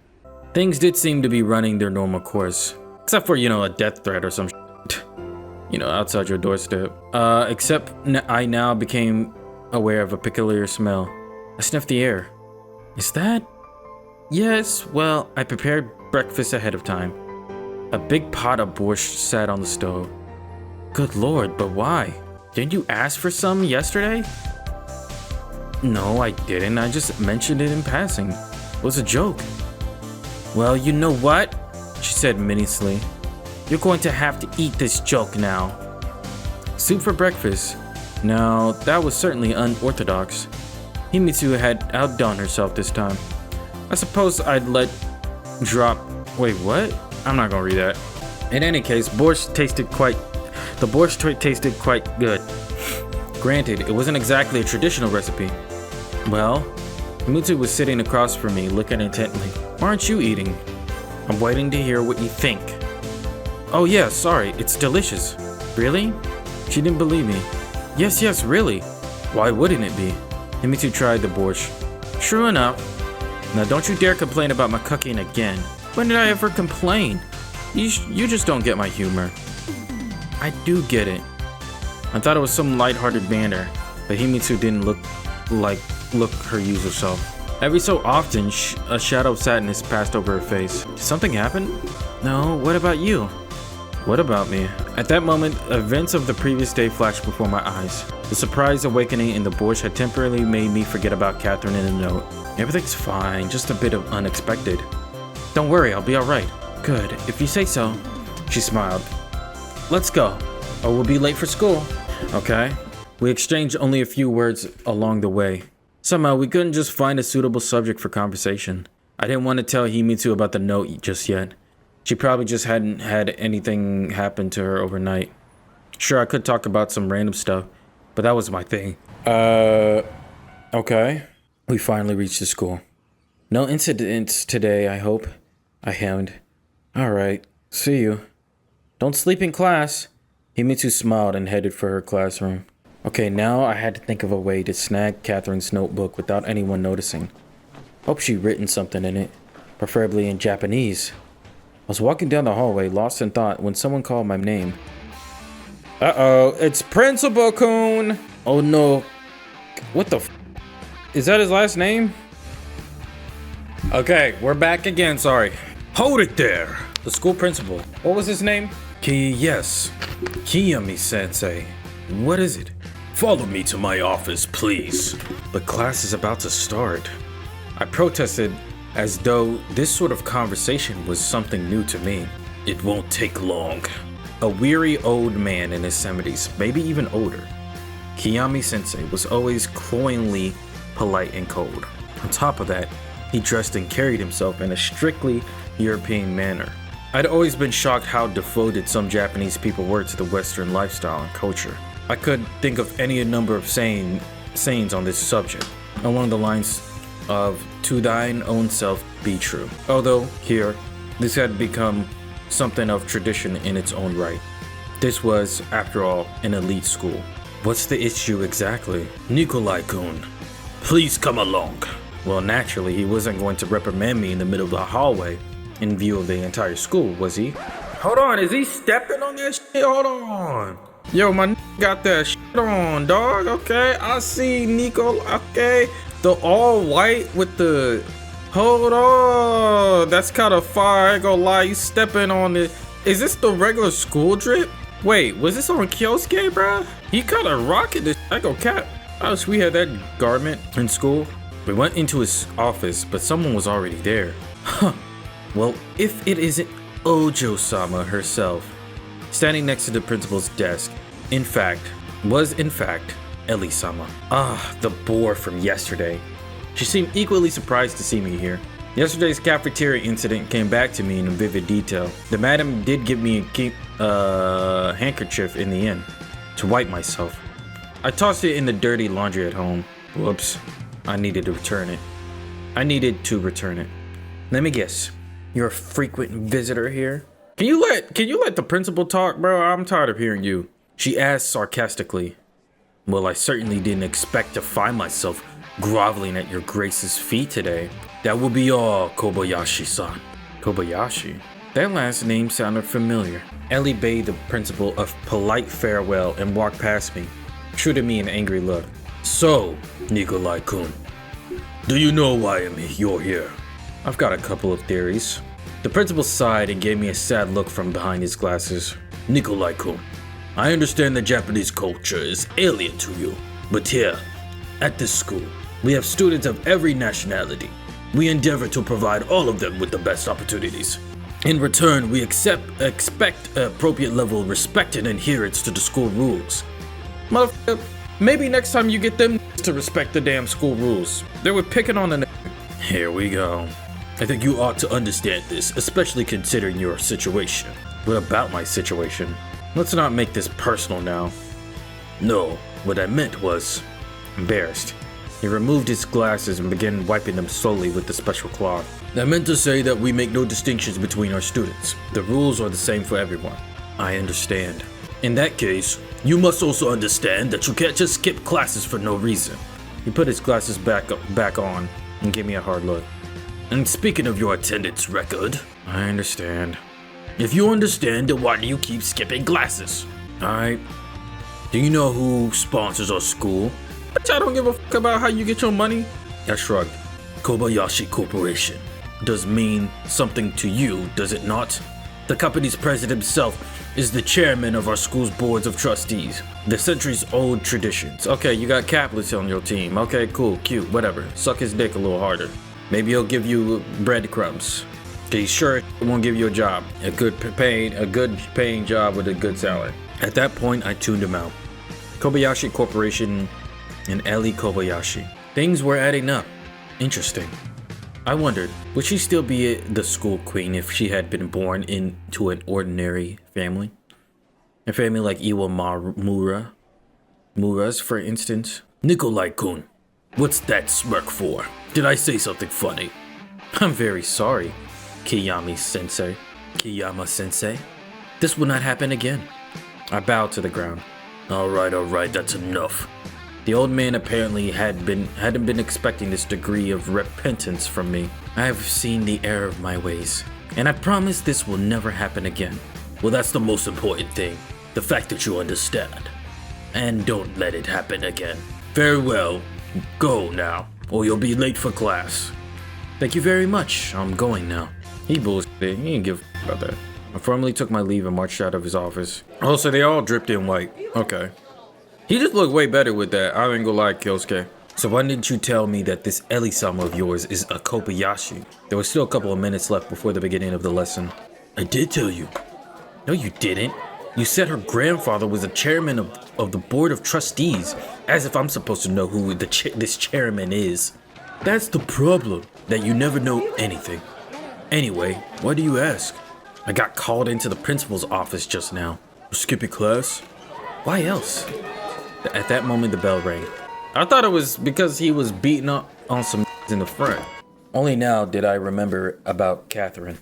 Things did seem to be running their normal course. Except for, a death threat or some shit. Outside your doorstep. Except I now became aware of a peculiar smell. I sniffed the air. Is that? Yes, well, I prepared breakfast ahead of time. A big pot of borscht sat on the stove. Good lord, but why? Didn't you ask for some yesterday? No, I didn't. I just mentioned it in passing. It was a joke. Well, you know what? She said menacingly. You're going to have to eat this joke now. Soup for breakfast. Now, that was certainly unorthodox. Himitsu had outdone herself this time. I suppose I'd let drop. Wait, what? I'm not gonna read that. In any case, the borscht tasted quite good. Granted, it wasn't exactly a traditional recipe. Well, Himitsu was sitting across from me, looking intently. Why aren't you eating? I'm waiting to hear what you think. Oh yeah, sorry, it's delicious. Really? She didn't believe me. Yes, really. Why wouldn't it be? Himitsu tried the borscht. True enough. Now don't you dare complain about my cooking again. When did I ever complain? You just don't get my humor. I do get it. I thought it was some lighthearted banter, but Himitsu didn't look her usual self. Every so often, a shadow of sadness passed over her face. Did something happen? No, what about you? What about me? At that moment, events of the previous day flashed before my eyes. The surprise awakening in the borscht had temporarily made me forget about Catherine in the note. Everything's fine, just a bit of unexpected. Don't worry, I'll be alright. Good, if you say so. She smiled. Let's go, or we'll be late for school. Okay. We exchanged only a few words along the way. Somehow, we couldn't just find a suitable subject for conversation. I didn't want to tell Himitsu about the note just yet. She probably just hadn't had anything happen to her overnight. Sure, I could talk about some random stuff, but that was my thing. Okay. We finally reached the school. No incidents today, I hope. I hemmed. Alright, see you. Don't sleep in class. Himitsu smiled and headed for her classroom. Okay, now I had to think of a way to snag Catherine's notebook without anyone noticing. Hope she'd written something in it, preferably in Japanese. I was walking down the hallway, lost in thought, when someone called my name. Uh-oh, it's Principal Kun! Oh no. What the f? Is that his last name? Okay, we're back again, sorry. Hold it there! The school principal. What was his name? Yes. Kiyami-sensei. What is it? Follow me to my office, please. The class is about to start. I protested as though this sort of conversation was something new to me. It won't take long. A weary old man in his 70s, maybe even older. Kiyami-sensei was always cloyingly polite and cold. On top of that, he dressed and carried himself in a strictly European manner. I'd always been shocked how devoted some Japanese people were to the Western lifestyle and culture. I could think of any number of sayings on this subject, along the lines of "to thine own self be true." Although, here, this had become something of tradition in its own right. This was, after all, an elite school. What's the issue exactly? Nikolai-kun, please come along. Well, naturally, he wasn't going to reprimand me in the middle of the hallway in view of the entire school, was he? Hold on, is he stepping on that shit? Hold on. Yo, my got that shit on, dog. Okay, I see Nico. Okay, the all white with the. Hold on, that's kind of fire. I ain't gonna lie, you stepping on it. Is this the regular school drip? Wait, was this on Kyosuke, bruh? He kind of rocking this. I go cap. I wish we had that garment in school. We went into his office, but someone was already there. Huh. Well, if it isn't Ojo-sama herself, standing next to the principal's desk, was in fact Ellie-sama. Ah, the bore from yesterday. She seemed equally surprised to see me here. Yesterday's cafeteria incident came back to me in vivid detail. The madam did give me a handkerchief in the end to wipe myself. I tossed it in the dirty laundry at home. Whoops. I needed to return it. Let me guess. You're a frequent visitor here? Can you let the principal talk, bro? I'm tired of hearing you. She asked sarcastically. Well, I certainly didn't expect to find myself groveling at your grace's feet today. That will be all, Kobayashi-san. Kobayashi? That last name sounded familiar. Ellie bade the principal a polite farewell and walked past me, shooting me an angry look. So, Nikolai-kun, do you know why you're here? I've got a couple of theories. The principal sighed and gave me a sad look from behind his glasses. Nikolai-kun, I understand that Japanese culture is alien to you, but here, at this school, we have students of every nationality. We endeavor to provide all of them with the best opportunities. In return, we expect appropriate level of respect and adherence to the school rules. Motherfucker, maybe next time you get them to respect the damn school rules. They were picking on the Here we go. I think you ought to understand this, especially considering your situation. What about my situation? Let's not make this personal now. No, what I meant was... Embarrassed. He removed his glasses and began wiping them slowly with the special cloth. I meant to say that we make no distinctions between our students. The rules are the same for everyone. I understand. In that case, you must also understand that you can't just skip classes for no reason. He put his glasses back on and gave me a hard look. And speaking of your attendance record, I understand. If you understand, then why do you keep skipping classes? Alright. Do you know who sponsors our school? I don't give a fuck about how you get your money. I shrugged. Kobayashi Corporation. Does mean something to you, does it not? The company's president himself is the chairman of our school's boards of trustees. The centuries-old traditions. Okay, you got capitalists on your team. Okay, cool, cute, whatever. Suck his dick a little harder. Maybe he'll give you breadcrumbs. He's sure he won't give you a job. A good paying job with a good salary. At that point, I tuned him out. Kobayashi Corporation and Ellie Kobayashi. Things were adding up. Interesting. I wondered, would she still be the school queen if she had been born into an ordinary family? A family like Mura's, for instance? Nikolai-kun, what's that smirk for? Did I say something funny? I'm very sorry, Kiyama-sensei. This will not happen again. I bowed to the ground. Alright, that's enough. The old man apparently hadn't been expecting this degree of repentance from me. I have seen the error of my ways, and I promise this will never happen again. Well, that's the most important thing. The fact that you understand. And don't let it happen again. Very well. Go now, or you'll be late for class. Thank you very much. I'm going now. He bullshitted. He didn't give a about that. I formally took my leave and marched out of his office. Oh, so they all dripped in white. Okay. He just looked way better with that. I ain't gonna lie, Kyosuke. So why didn't you tell me that this Ellie-sama of yours is a Kobayashi? There was still a couple of minutes left before the beginning of the lesson. I did tell you. No, you didn't. You said her grandfather was the chairman of the board of trustees, as if I'm supposed to know who this chairman is. That's the problem, that you never know anything. Anyway, why do you ask? I got called into the principal's office just now. Skipping class? Why else? At that moment, the bell rang. I thought it was because he was beating up on some in the front. Only now did I remember about Catherine.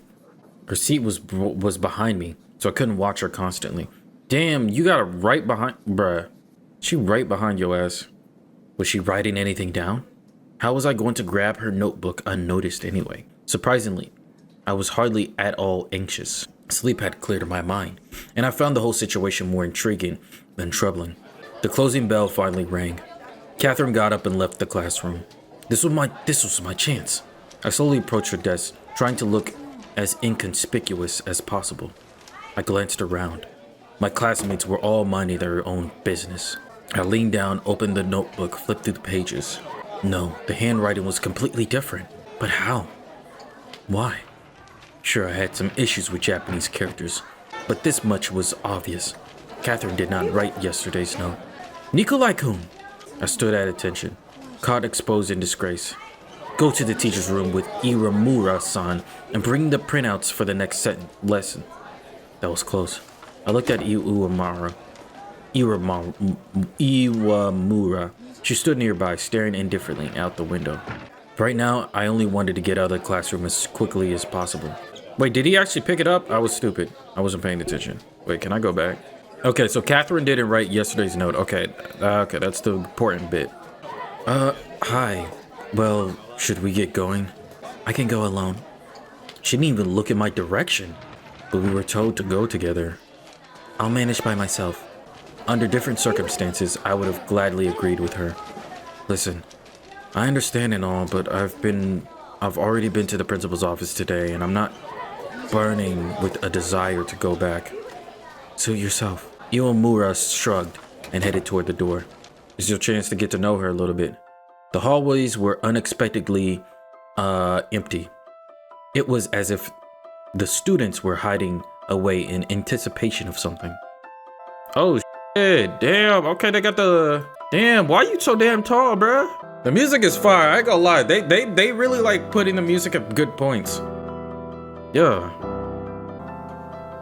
Her seat was behind me, so I couldn't watch her constantly. Damn, you got her right behind... Bruh. She right behind your ass. Was she writing anything down? How was I going to grab her notebook unnoticed anyway? Surprisingly, I was hardly at all anxious. Sleep had cleared my mind, and I found the whole situation more intriguing than troubling. The closing bell finally rang. Catherine got up and left the classroom. This was my chance. I slowly approached her desk, trying to look as inconspicuous as possible. I glanced around. My classmates were all minding their own business. I leaned down, opened the notebook, flipped through the pages. No, the handwriting was completely different. But how? Why? Sure, I had some issues with Japanese characters, but this much was obvious. Catherine did not write yesterday's note. Nikolai-kun! I stood at attention, caught exposed in disgrace. Go to the teacher's room with Iramura-san and bring the printouts for the next lesson. That was close. I looked at Iwamura. She stood nearby, staring indifferently out the window. Right now, I only wanted to get out of the classroom as quickly as possible. Wait, did he actually pick it up? I was stupid. I wasn't paying attention. Wait, can I go back? Okay, so Catherine didn't write yesterday's note. Okay, that's the important bit. Hi. Well, should we get going? I can go alone. She didn't even look in my direction, but we were told to go together. I'll manage by myself. Under different circumstances, I would have gladly agreed with her. Listen, I understand and all, but I've already been to the principal's office today, and I'm not burning with a desire to go back. Suit yourself. Iwamura shrugged and headed toward the door. It's your chance to get to know her a little bit. The hallways were unexpectedly empty. It was as if the students were hiding away in anticipation of something. Oh shit, damn, okay, they got the... Damn, why you so damn tall, bruh? The music is fire, I ain't gonna lie. They really like putting the music at good points. Yeah.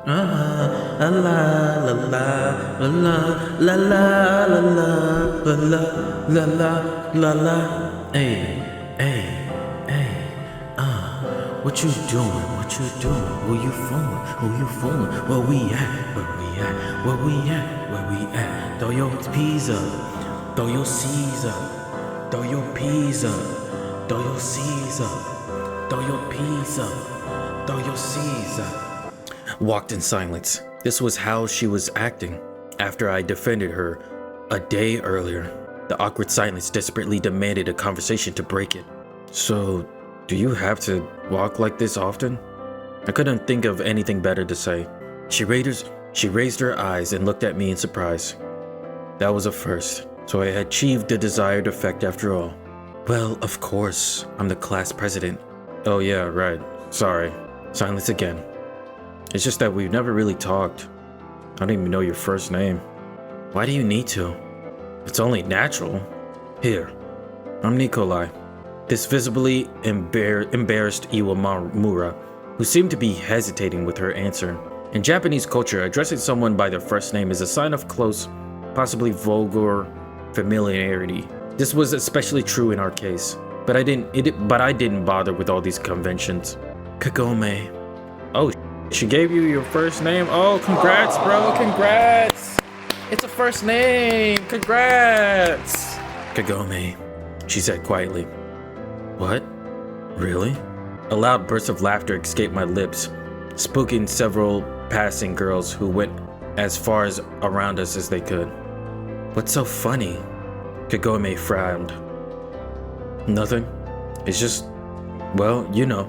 La la la la la la la la la la la. Hey, hey, hey. What you doing? What you doing? Who you fooling? Who you fooling? Where we at? Where we at? Where we at? Where we at? Throw your peas up. Throw your C's up. Throw your peas up. Throw your C's up. Throw your peas up. Throw your C's up. Walked in silence. This was how she was acting after I defended her a day earlier. The awkward silence desperately demanded a conversation to break it. So, do you have to walk like this often? I couldn't think of anything better to say. She raised her eyes and looked at me in surprise. That was a first, so I had achieved the desired effect after all. Well, of course, I'm the class president. Oh yeah, right. Sorry. Silence again. It's just that we've never really talked. I don't even know your first name. Why do you need to? It's only natural. Here, I'm Nikolai. This visibly embarrassed Iwamura, who seemed to be hesitating with her answer. In Japanese culture, addressing someone by their first name is a sign of close, possibly vulgar familiarity. This was especially true in our case, but I didn't bother with all these conventions. Kagome. Oh, she gave you your first name? Oh, congrats, bro. Congrats. It's a first name. Congrats. Kagome, she said quietly. What? Really? A loud burst of laughter escaped my lips, spooking several passing girls who went as far as around us as they could. What's so funny? Kagome frowned. Nothing. It's just, well, you know.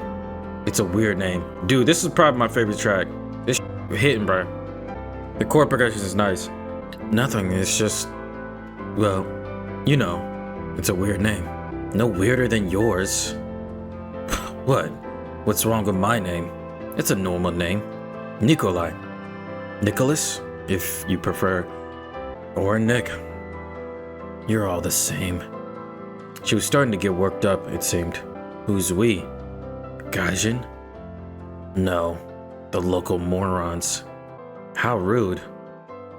It's a weird name. Dude, this is probably my favorite track. This hitting, bro. The chord progression is nice. Nothing, it's just, well, you know, it's a weird name. No weirder than yours. What? What's wrong with my name? It's a normal name. Nikolai. Nicholas, if you prefer. Or Nick. You're all the same. She was starting to get worked up, it seemed. Who's we? Gaijin? No, the local morons. How rude.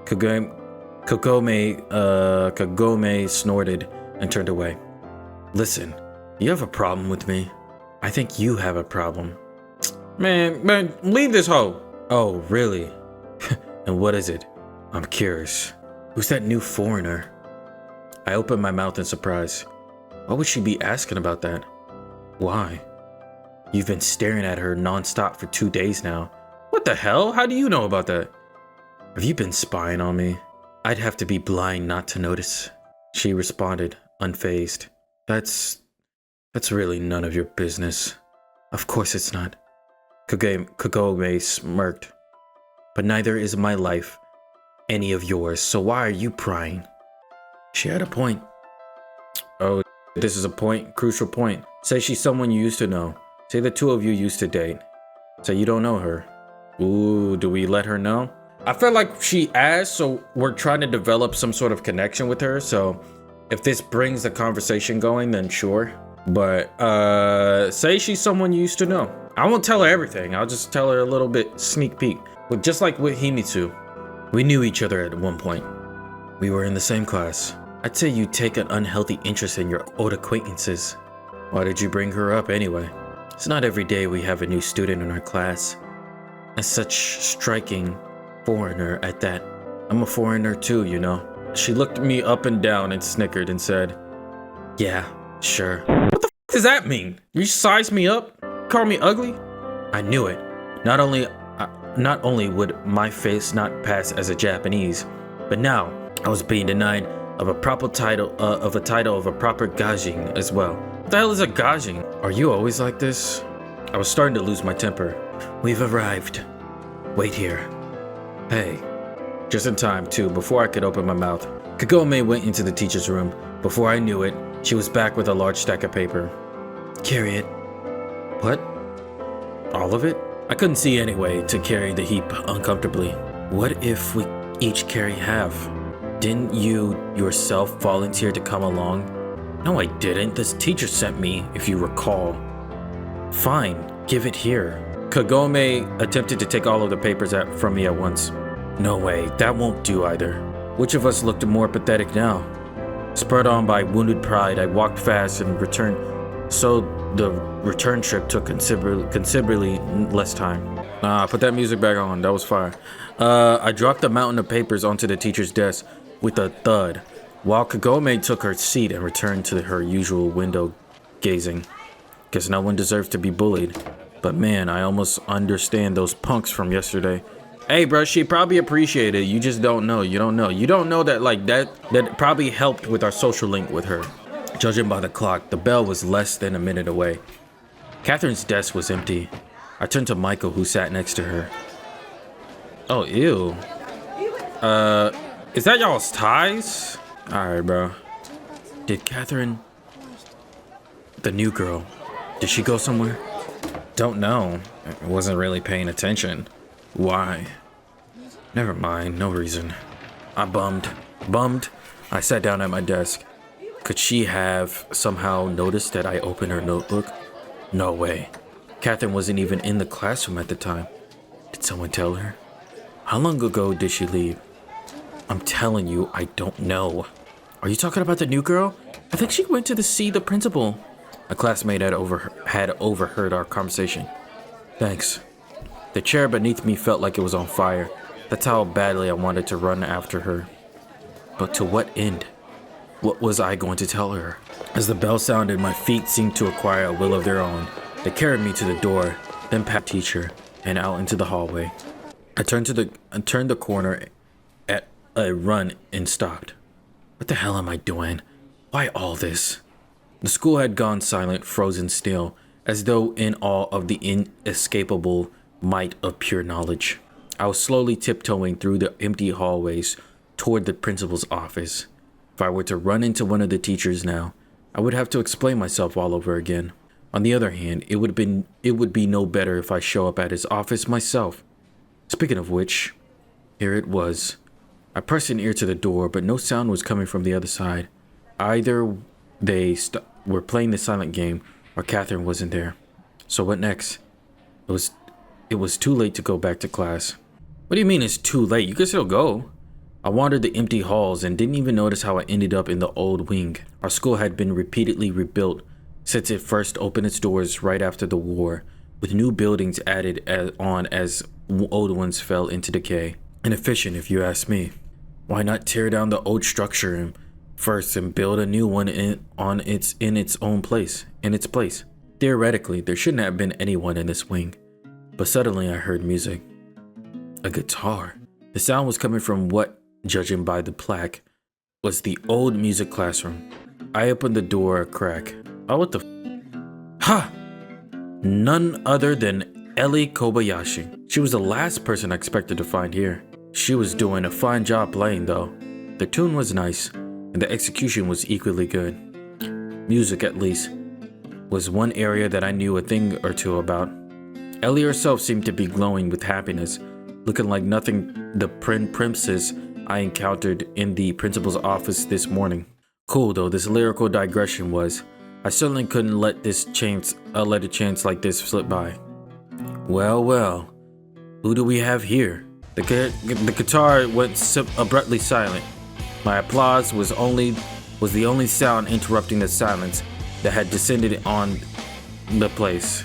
Kagome snorted and turned away. Listen, you have a problem with me. I think you have a problem. Man, leave this hoe. Oh, really? And what is it? I'm curious. Who's that new foreigner? I opened my mouth in surprise. Why would she be asking about that? Why? You've been staring at her non-stop for 2 days now. What the hell? How do you know about that? Have you been spying on me? I'd have to be blind not to notice. She responded, unfazed. That's really none of your business. Of course it's not. Kagome smirked. But neither is my life any of yours, so why are you prying? She had a point. Oh, this is a point, crucial point. Say she's someone you used to know. Say the two of you used to date. Say you don't know her. Ooh, do we let her know? I feel like she asked, so we're trying to develop some sort of connection with her. So if this brings the conversation going, then sure. But say she's someone you used to know. I won't tell her everything. I'll just tell her a little bit sneak peek. But just like with Himitsu, we knew each other at one point. We were in the same class. I'd say you take an unhealthy interest in your old acquaintances. Why did you bring her up anyway? It's not every day we have a new student in our class. And such striking foreigner at that. I'm a foreigner too, you know. She looked me up and down and snickered and said, yeah, sure. What the f does that mean? You size me up? Call me ugly? I knew it. Not only would my face not pass as a Japanese, but now I was being denied of a proper title of a proper gajing as well. What the hell is a gajing? Are you always like this? I was starting to lose my temper. We've arrived. Wait here. Hey. Just in time, too, before I could open my mouth. Kagome went into the teacher's room. Before I knew it, she was back with a large stack of paper. Carry it. What? All of it? I couldn't see any way to carry the heap uncomfortably. What if we each carry half? Didn't you yourself volunteer to come along? No, I didn't. This teacher sent me, if you recall. Fine, give it here. Kagome attempted to take all of the papers from me at once. No way, that won't do either. Which of us looked more pathetic now? Spurred on by wounded pride, I walked fast and returned, so the return trip took considerably less time. Put that music back on, that was fire. I dropped the mountain of papers onto the teacher's desk with a thud, while Kagome took her seat and returned to her usual window gazing. Guess no one deserves to be bullied. But man, I almost understand those punks from yesterday. Hey bro, she probably appreciated it. You just don't know. You don't know. You don't know that like that probably helped with our social link with her. Judging by the clock, the bell was less than a minute away. Catherine's desk was empty. I turned to Michael, who sat next to her. Oh, ew. Is that y'all's ties? Alright, bro. Did Catherine... The new girl, did she go somewhere? Don't know. I wasn't really paying attention. Why? Never mind, no reason. I bummed. I sat down at my desk. Could she have somehow noticed that I opened her notebook? No way. Catherine wasn't even in the classroom at the time. Did someone tell her? How long ago did she leave? I'm telling you, I don't know. Are you talking about the new girl? I think she went to see the principal. A classmate had overheard our conversation. Thanks. The chair beneath me felt like it was on fire. That's how badly I wanted to run after her. But to what end? What was I going to tell her? As the bell sounded, my feet seemed to acquire a will of their own. They carried me to the door, then past the teacher, and out into the hallway. I turned the corner at a run and stopped. What the hell am I doing? Why all this? The school had gone silent, frozen still, as though in awe of the inescapable might of pure knowledge. I was slowly tiptoeing through the empty hallways toward the principal's office. If I were to run into one of the teachers now, I would have to explain myself all over again. On the other hand, it would be no better if I show up at his office myself. Speaking of which, here it was. I pressed an ear to the door, but no sound was coming from the other side. Either they were playing the silent game, or Catherine wasn't there. So what next? It was too late to go back to class. What do you mean it's too late? You can still go. I wandered the empty halls and didn't even notice how I ended up in the old wing. Our school had been repeatedly rebuilt since it first opened its doors right after the war, with new buildings added on as old ones fell into decay. Inefficient, if you ask me. Why not tear down the old structure first and build a new one in its place? Theoretically, there shouldn't have been anyone in this wing. But suddenly I heard music. A guitar. The sound was coming from what, judging by the plaque, was the old music classroom. I opened the door a crack. Oh, what the Ha! None other than Ellie Kobayashi. She was the last person I expected to find here. She was doing a fine job playing though. The tune was nice, and the execution was equally good. Music, at least, was one area that I knew a thing or two about. Ellie herself seemed to be glowing with happiness, looking like nothing the princess I encountered in the principal's office this morning. Cool though this lyrical digression was, I certainly couldn't let a chance like this slip by. Well, who do we have here? The guitar went abruptly silent. My applause was the only sound interrupting the silence that had descended on the place.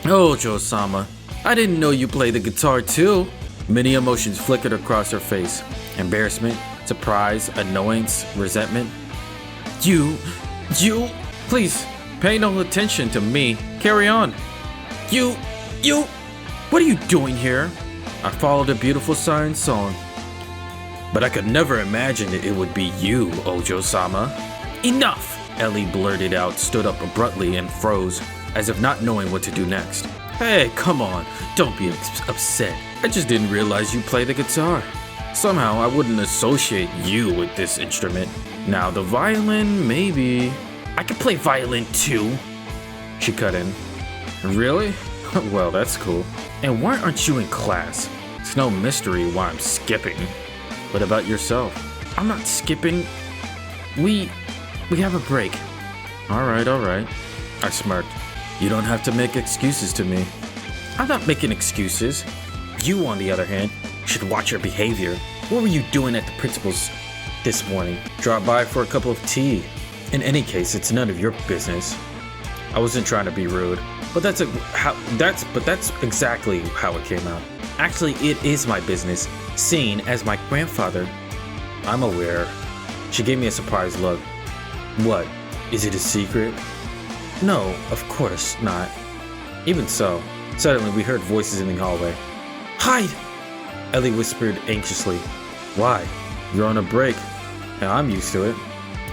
Oh, Joe-sama, I didn't know you played the guitar too. Many emotions flickered across her face. Embarrassment, surprise, annoyance, resentment. You, please, pay no attention to me. Carry on. You, what are you doing here? I followed a beautiful siren song. But I could never imagine it would be you, Ojo-sama. Enough! Ellie blurted out, stood up abruptly, and froze, as if not knowing what to do next. Hey, come on, don't be upset. I just didn't realize you play the guitar. Somehow I wouldn't associate you with this instrument. Now the violin, maybe. I can play violin too. She cut in. Really? Well, that's cool. And why aren't you in class? It's no mystery why I'm skipping. What about yourself? I'm not skipping. We have a break. All right. I smirked. You don't have to make excuses to me. I'm not making excuses. You, on the other hand, should watch your behavior. What were you doing at the principal's this morning? Drop by for a cup of tea. In any case, it's none of your business. I wasn't trying to be rude, but that's exactly how it came out. Actually, it is my business, seeing as my grandfather. I'm aware. She gave me a surprised look. What? Is it a secret? No, of course not. Even so, suddenly we heard voices in the hallway. Hide! Ellie whispered anxiously. Why? You're on a break. Now I'm used to it.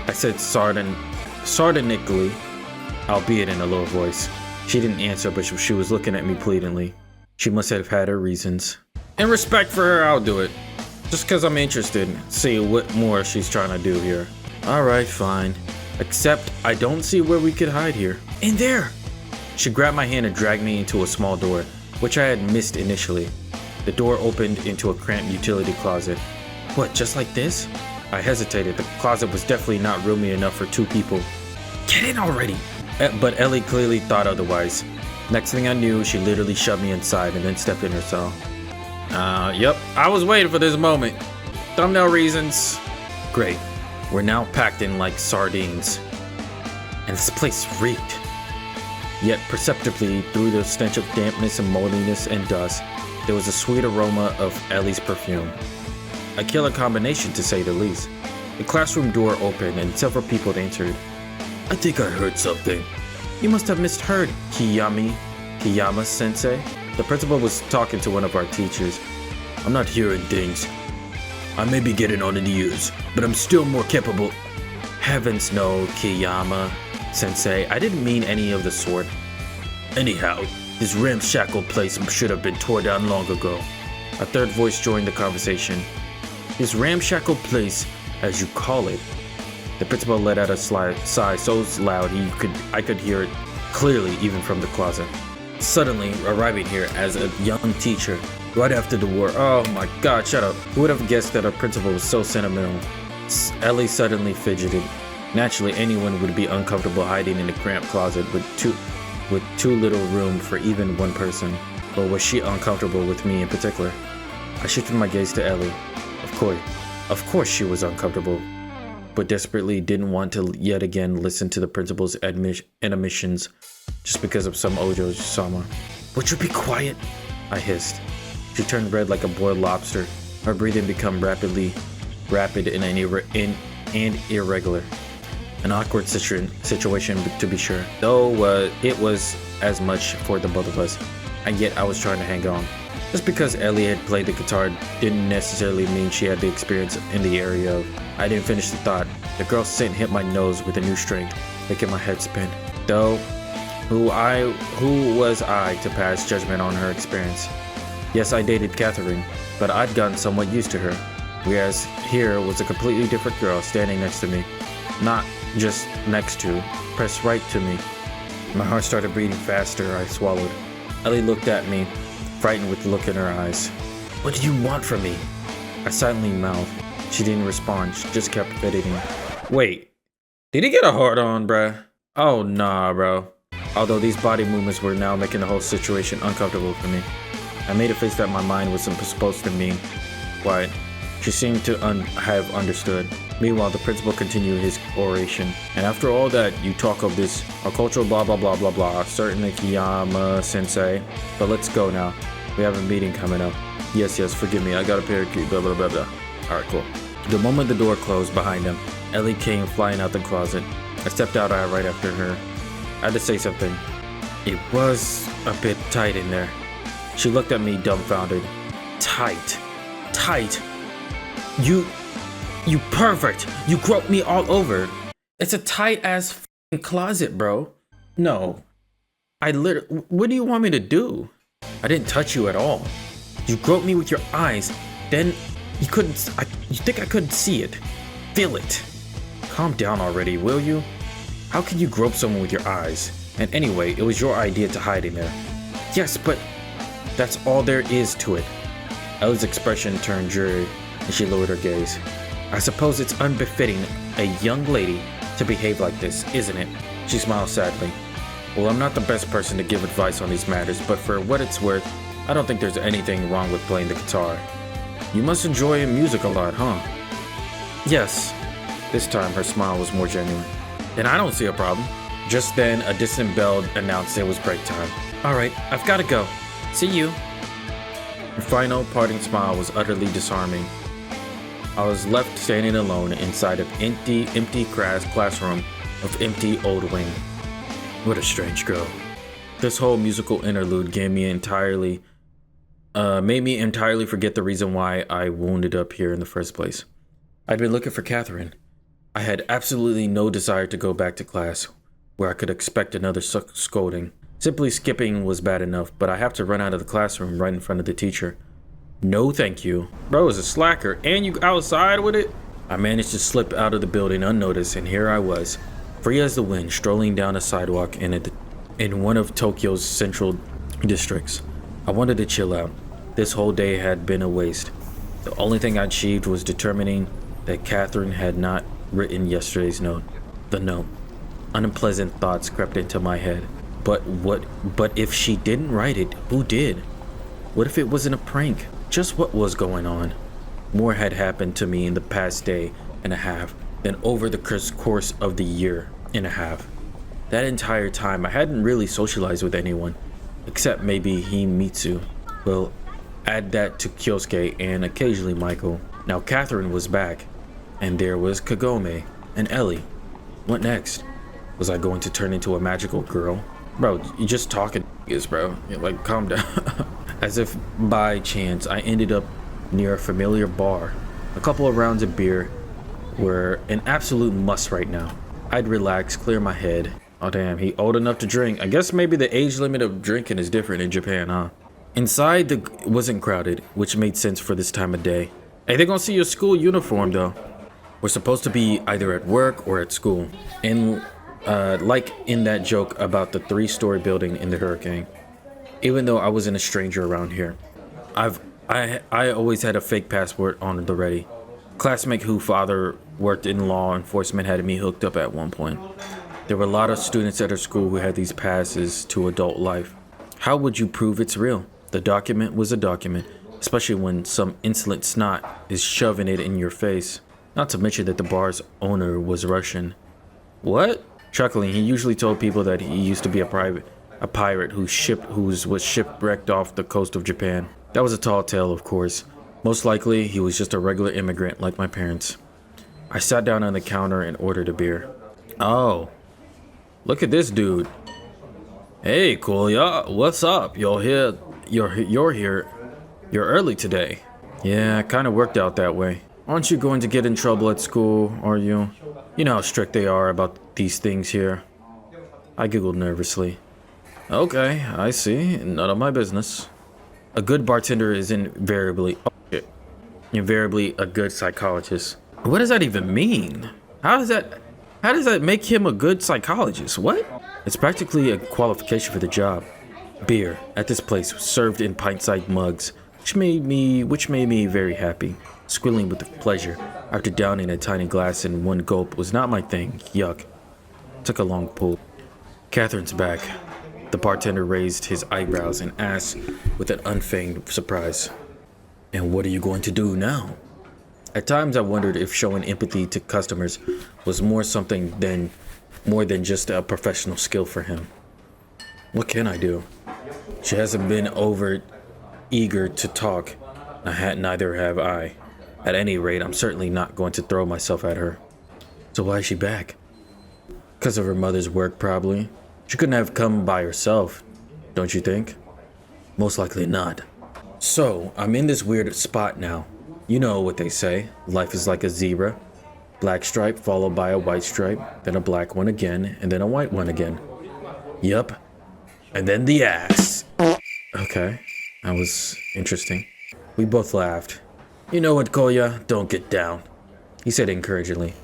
I said sardonically, albeit in a low voice. She didn't answer, but she was looking at me pleadingly. She must have had her reasons. In respect for her, I'll do it. Just because I'm interested, see what more she's trying to do here. Alright, fine. Except I don't see where we could hide here. In there! She grabbed my hand and dragged me into a small door, which I had missed initially. The door opened into a cramped utility closet. What, just like this? I hesitated. The closet was definitely not roomy enough for two people. Get in already! But Ellie clearly thought otherwise. Next thing I knew, she literally shoved me inside and then stepped in herself. Yep, I was waiting for this moment. Thumbnail reasons. Great. We're now packed in like sardines. And this place reeked. Yet perceptibly, through the stench of dampness and moldiness and dust, there was a sweet aroma of Ellie's perfume. A killer combination, to say the least. The classroom door opened and several people entered. I think I heard something. You must have misheard, Kiyama-sensei. The principal was talking to one of our teachers. I'm not hearing things. I may be getting on in the ears, but I'm still more capable. Heavens no, Kiyama-sensei. I didn't mean any of the sort. Anyhow, this ramshackle place should have been torn down long ago. A third voice joined the conversation. This ramshackle place, as you call it. The principal let out a sigh so loud I could hear it clearly even from the closet. Suddenly arriving here as a young teacher, right after the war. Oh my god, shut up. Who would have guessed that our principal was so sentimental? Ellie suddenly fidgeted. Naturally, anyone would be uncomfortable hiding in a cramped closet with too little room for even one person. But was she uncomfortable with me in particular? I shifted my gaze to Ellie. Of course she was uncomfortable, but desperately didn't want to yet again listen to the principal's admissions just because of some Ojo-sama. Would you be quiet? I hissed. She turned red like a boiled lobster. Her breathing became rapid and irregular. An awkward situation to be sure, though it was as much for the both of us, and yet I was trying to hang on. Just because Ellie had played the guitar didn't necessarily mean she had the experience in the area of. I didn't finish the thought. The girl's scent hit my nose with a new string, making my head spin. Though, who was I to pass judgment on her experience? Yes, I dated Catherine, but I'd gotten somewhat used to her. Whereas here was a completely different girl standing next to me. Not just next to, pressed right to me. My heart started beating faster. I swallowed. Ellie looked at me, frightened with the look in her eyes. What do you want from me? I silently mouthed. She didn't respond. She just kept fidgeting. Wait, did he get a hard on, bruh? Oh nah, bro. Although these body movements were now making the whole situation uncomfortable for me. I made a face that my mind was supposed to mean. Quiet. She seemed to have understood. Meanwhile, the principal continued his oration. And after all that, you talk of this, our cultural blah blah blah blah blah, certainly Kiyama-sensei. But let's go now. We have a meeting coming up. Yes, forgive me, I got a parakeet, blah blah blah blah. Alright, cool. The moment the door closed behind him, Ellie came flying out the closet. I stepped out right after her. I had to say something. It was a bit tight in there. She looked at me dumbfounded. Tight. You pervert! You groped me all over. It's a tight ass f***ing closet, bro. No. What do you want me to do? I didn't touch you at all. You groped me with your eyes. Then you think I couldn't see it? Feel it. Calm down already, will you? How can you grope someone with your eyes? And anyway, it was your idea to hide in there. Yes, but that's all there is to it. Ellie's expression turned dreary and she lowered her gaze. I suppose it's unbefitting a young lady to behave like this, isn't it? She smiled sadly. Well, I'm not the best person to give advice on these matters, but for what it's worth, I don't think there's anything wrong with playing the guitar. You must enjoy music a lot, huh? Yes. This time her smile was more genuine. Then I don't see a problem. Just then, a distant bell announced it was break time. Alright, I've gotta go. See you. Her final parting smile was utterly disarming. I was left standing alone inside of empty classroom of empty old wing. What a strange girl. This whole musical interlude made me entirely forget the reason why I wounded up here in the first place. I'd been looking for Catherine. I had absolutely no desire to go back to class, where I could expect another scolding. Simply skipping was bad enough, but I have to run out of the classroom right in front of the teacher. No thank you. Bro is a slacker, and you outside with it? I managed to slip out of the building unnoticed, and here I was, free as the wind, strolling down a sidewalk in one of Tokyo's central districts. I wanted to chill out. This whole day had been a waste. The only thing I achieved was determining that Catherine had not written yesterday's note. The note. Unpleasant thoughts crept into my head. But if she didn't write it, who did? What if it wasn't a prank? Just what was going on? More had happened to me in the past day and a half than over the course of the year and a half. That entire time, I hadn't really socialized with anyone, except maybe Himitsu. Well, add that to Kyosuke and occasionally Michael. Now Catherine was back, and there was Kagome and Ellie. What next? Was I going to turn into a magical girl? Bro, you just talking bro. Like, calm down. As if by chance, I ended up near a familiar bar. A couple of rounds of beer were an absolute must right now. I'd relax, clear my head. Oh damn, he old enough to drink. I guess maybe the age limit of drinking is different in Japan, huh? Inside wasn't crowded, which made sense for this time of day. Hey, they're gonna see your school uniform though. We're supposed to be either at work or at school. And like in that joke about the 3-story building in the hurricane. Even though I wasn't a stranger around here, I always had a fake passport on the ready. Classmate whose father worked in law enforcement had me hooked up at one point. There were a lot of students at our school who had these passes to adult life. How would you prove it's real? The document was a document, especially when some insolent snot is shoving it in your face. Not to mention that the bar's owner was Russian. What? Chuckling, he usually told people that he used to be a pirate who was shipwrecked off the coast of Japan. That was a tall tale, of course. Most likely, he was just a regular immigrant like my parents. I sat down on the counter and ordered a beer. Oh, look at this dude. Hey, cool, y'all. What's up? You're here. You're early today. Yeah, kind of worked out that way. Aren't you going to get in trouble at school, are you? You know how strict they are about these things here. I giggled nervously. Okay, I see. None of my business. A good bartender is invariably a good psychologist. What does that even mean? How does that make him a good psychologist? What? It's practically a qualification for the job. Beer at this place was served in pint-sized mugs, which made me very happy. Squealing with pleasure after downing a tiny glass in one gulp was not my thing. Yuck. Took a long pull. Catherine's back. The bartender raised his eyebrows and asked with an unfeigned surprise, "And what are you going to do now?" At times I wondered if showing empathy to customers was more than just a professional skill for him. What can I do? She hasn't been over eager to talk. Neither have I. At any rate, I'm certainly not going to throw myself at her. So why is she back? Because of her mother's work, probably. She couldn't have come by herself, don't you think? Most likely not. So, I'm in this weird spot now. You know what they say, life is like a zebra. Black stripe followed by a white stripe, then a black one again, and then a white one again. Yup. And then the ass. Okay, that was interesting. We both laughed. You know what, Koya? Don't get down, he said encouragingly.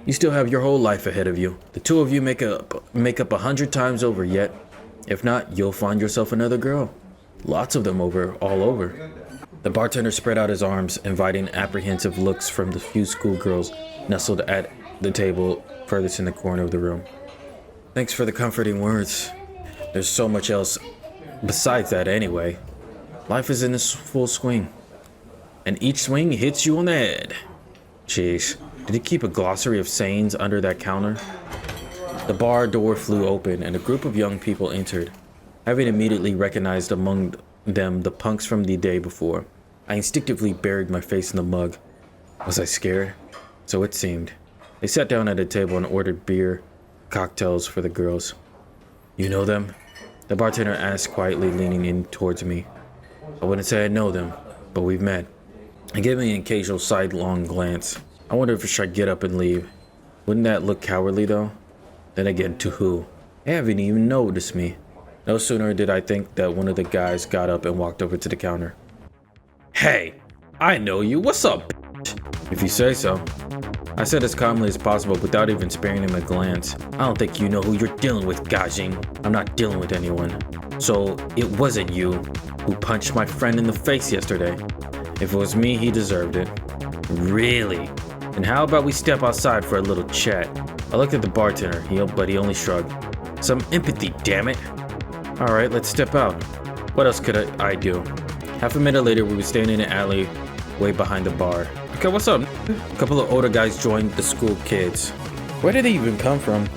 You still have your whole life ahead of you. The two of you make up 100 times over yet. If not, you'll find yourself another girl. Lots of them all over. The bartender spread out his arms, inviting apprehensive looks from the few schoolgirls nestled at the table furthest in the corner of the room. Thanks for the comforting words. There's so much else besides that anyway. Life is in its full swing, and each swing hits you on the head. Jeez, did he keep a glossary of sayings under that counter? The bar door flew open, and a group of young people entered. Having immediately recognized among them the punks from the day before, I instinctively buried my face in the mug. Was I scared? So it seemed. They sat down at a table and ordered beer, cocktails for the girls. You know them? The bartender asked quietly, leaning in towards me. I wouldn't say I know them, but we've met. He gave me an occasional sidelong glance. I wonder if I should get up and leave. Wouldn't that look cowardly though? Then again, to who? They haven't even noticed me. No sooner did I think that one of the guys got up and walked over to the counter. Hey, I know you. What's up, bitch? If you say so. I said as calmly as possible without even sparing him a glance. I don't think you know who you're dealing with, Gajing. I'm not dealing with anyone. So it wasn't you who punched my friend in the face yesterday. If it was me, he deserved it. Really? And how about we step outside for a little chat? I looked at the bartender, but he only shrugged. Some empathy, damn it. Alright, let's step out. What else could I do? Half a minute later, we were standing in an alley way behind the bar. Okay, what's up? A couple of older guys joined the school kids. Where did they even come from?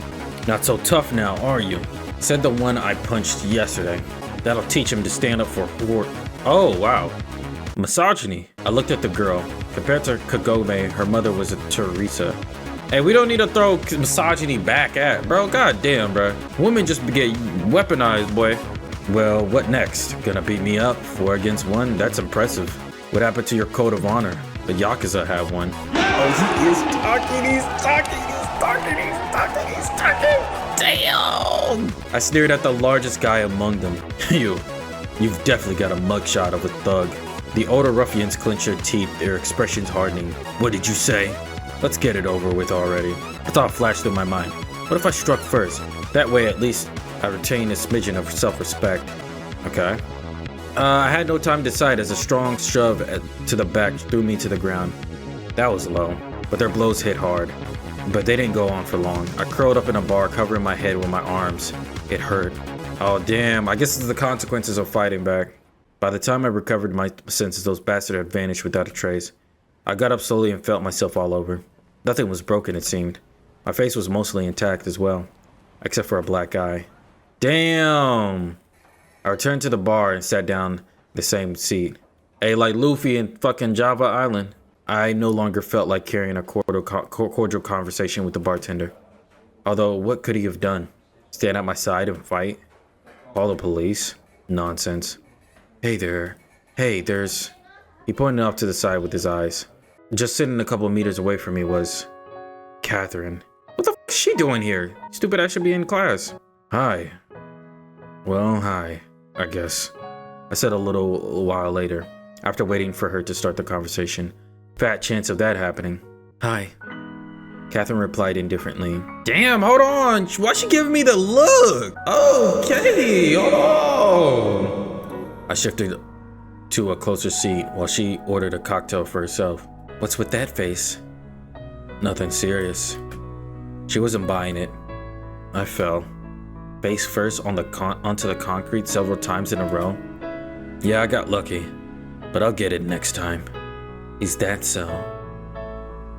Not so tough now, are you? Said the one I punched yesterday. That'll teach him to stand up for whore. Oh, wow. Misogyny. I looked at the girl. Compared to Kagome, her mother was a Teresa. Hey, we don't need to throw misogyny back at, bro. God damn, bro. Women just get weaponized, boy. Well, what next? Gonna beat me up 4 against 1? That's impressive. What happened to your code of honor? The Yakuza have one. Oh, he is talking, he's talking. Damn! I sneered at the largest guy among them. You've definitely got a mugshot of a thug. The older ruffians clenched their teeth, their expressions hardening. What did you say? Let's get it over with already. A thought flashed through my mind. What if I struck first? That way, at least, I retain a smidgen of self-respect. Okay. I had no time to decide as a strong shove to the back threw me to the ground. That was low, but their blows hit hard. But they didn't go on for long. I curled up in a bar, covering my head with my arms. It hurt. Oh, damn. I guess it's the consequences of fighting back. By the time I recovered my senses, those bastards had vanished without a trace. I got up slowly and felt myself all over. Nothing was broken, it seemed. My face was mostly intact as well, except for a black eye. Damn! I returned to the bar and sat down the same seat. Hey, like Luffy in fucking Java Island. I no longer felt like carrying a cordial conversation with the bartender. Although, what could he have done? Stand at my side and fight? Call the police? Nonsense. Hey there. Hey, there's... He pointed off to the side with his eyes. Just sitting a couple of meters away from me was... Catherine. What the f is she doing here? Stupid, I should be in class. Hi. Well, hi, I guess. I said a little while later, after waiting for her to start the conversation. Fat chance of that happening. Hi. Catherine replied indifferently. Damn, hold on. Why's she giving me the look? Okay, hold on. I shifted to a closer seat while she ordered a cocktail for herself. What's with that face? Nothing serious. She wasn't buying it. I fell. Face first on onto the concrete several times in a row. Yeah, I got lucky, but I'll get it next time. Is that so?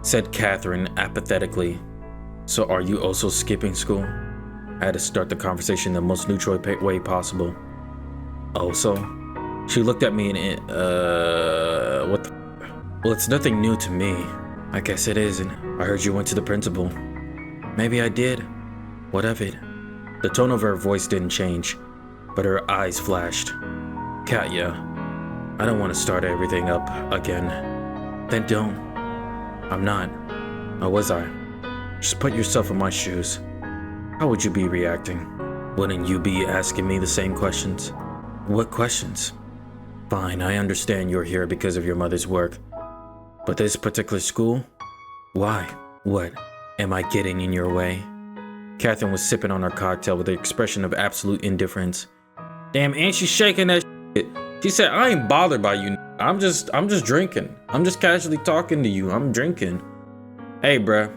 Said Catherine apathetically. So are you also skipping school? I had to start the conversation in the most neutral way possible. Also? She looked at me and what the... Well, it's nothing new to me. I guess it isn't. I heard you went to the principal. Maybe I did. What of it? The tone of her voice didn't change, but her eyes flashed. Katya, I don't want to start everything up again. Then don't. I'm not. Or was I? Just put yourself in my shoes. How would you be reacting? Wouldn't you be asking me the same questions? What questions? Fine, I understand you're here because of your mother's work. But this particular school? Why? What? Am I getting in your way? Catherine was sipping on her cocktail with an expression of absolute indifference. Damn, and she's shaking that shit. She said, I ain't bothered by you. I'm just drinking. I'm just casually talking to you. I'm drinking. Hey, bruh.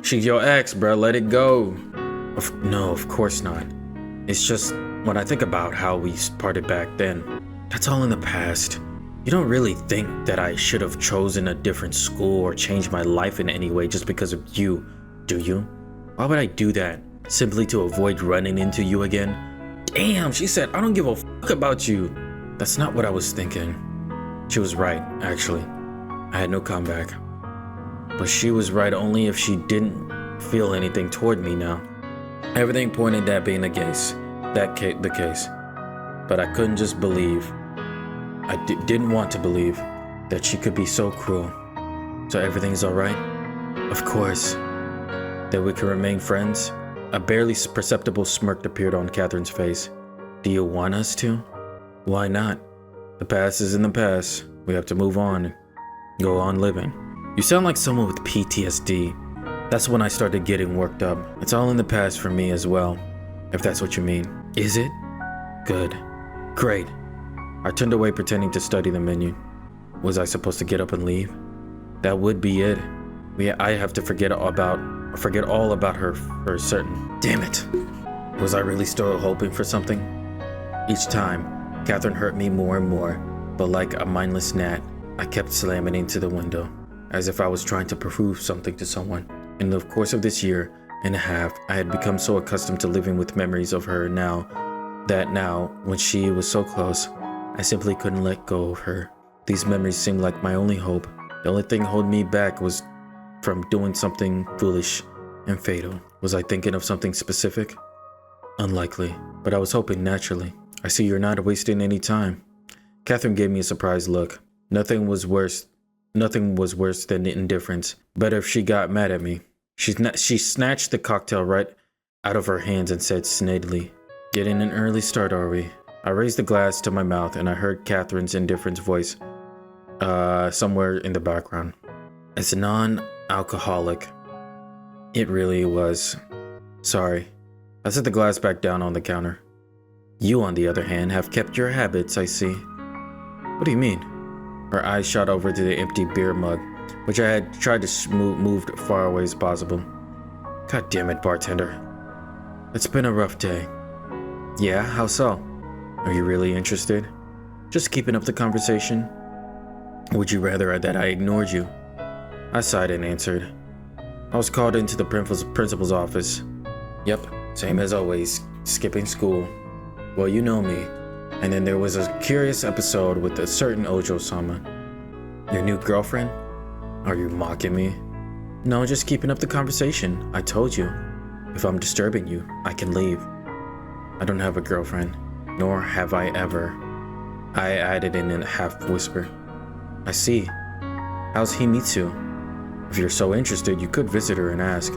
She's your ex, bruh. Let it go. No, of course not. It's just, when I think about how we parted back then, that's all in the past. You don't really think that I should have chosen a different school or changed my life in any way just because of you, do you? Why would I do that? Simply to avoid running into you again? Damn, she said, I don't give a fuck about you. That's not what I was thinking. She was right, actually. I had no comeback. But she was right only if she didn't feel anything toward me now. Everything pointed at that being the case. The case. But I couldn't just believe. I didn't want to believe that she could be so cruel. So everything's alright? Of course. That we can remain friends? A barely perceptible smirk appeared on Catherine's face. Do you want us to? Why not? The past is in the past. We have to move on. Go on living. You sound like someone with PTSD. That's when I started getting worked up. It's all in the past for me as well, if that's what you mean. Is it? Good. Great. I turned away pretending to study the menu. Was I supposed to get up and leave? That would be it. I have to forget all about her for certain. Damn it. Was I really still hoping for something? Each time, Catherine hurt me more and more, but like a mindless gnat, I kept slamming into the window, as if I was trying to prove something to someone. In the course of this year and a half, I had become so accustomed to living with memories of her that now, when she was so close, I simply couldn't let go of her. These memories seemed like my only hope. The only thing holding me back was from doing something foolish and fatal. Was I thinking of something specific? Unlikely, but I was hoping naturally. I see you're not wasting any time. Catherine gave me a surprised look. Nothing was worse than indifference. Better if she got mad at me. She snatched the cocktail right out of her hands and said snidely, Getting an early start, are we? I raised the glass to my mouth and I heard Catherine's indifferent voice somewhere in the background. As a non-alcoholic, it really was. Sorry. I set the glass back down on the counter. You, on the other hand, have kept your habits, I see. What do you mean? Her eyes shot over to the empty beer mug, which I had tried to move as far away as possible. God damn it, bartender. It's been a rough day. Yeah, how so? Are you really interested? Just keeping up the conversation? Would you rather that I ignored you? I sighed and answered. I was called into the principal's office. Yep, same as always, skipping school. Well, you know me. And then there was a curious episode with a certain Ojo-sama. Your new girlfriend? Are you mocking me? No, just keeping up the conversation. I told you. If I'm disturbing you, I can leave. I don't have a girlfriend, nor have I ever. I added in a half whisper. I see. How's Himitsu? If you're so interested, you could visit her and ask.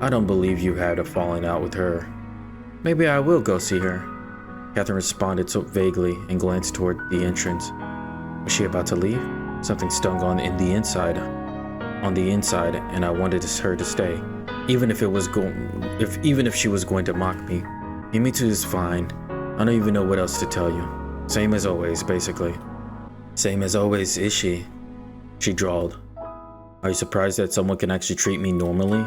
I don't believe you had a falling out with her. Maybe I will go see her. Catherine responded so vaguely and glanced toward the entrance. Was she about to leave? Something stung on the inside, and I wanted her to stay, even if she was going to mock me. Himitsu is fine. I don't even know what else to tell you. Same as always, basically. Same as always, is she? She drawled. Are you surprised that someone can actually treat me normally?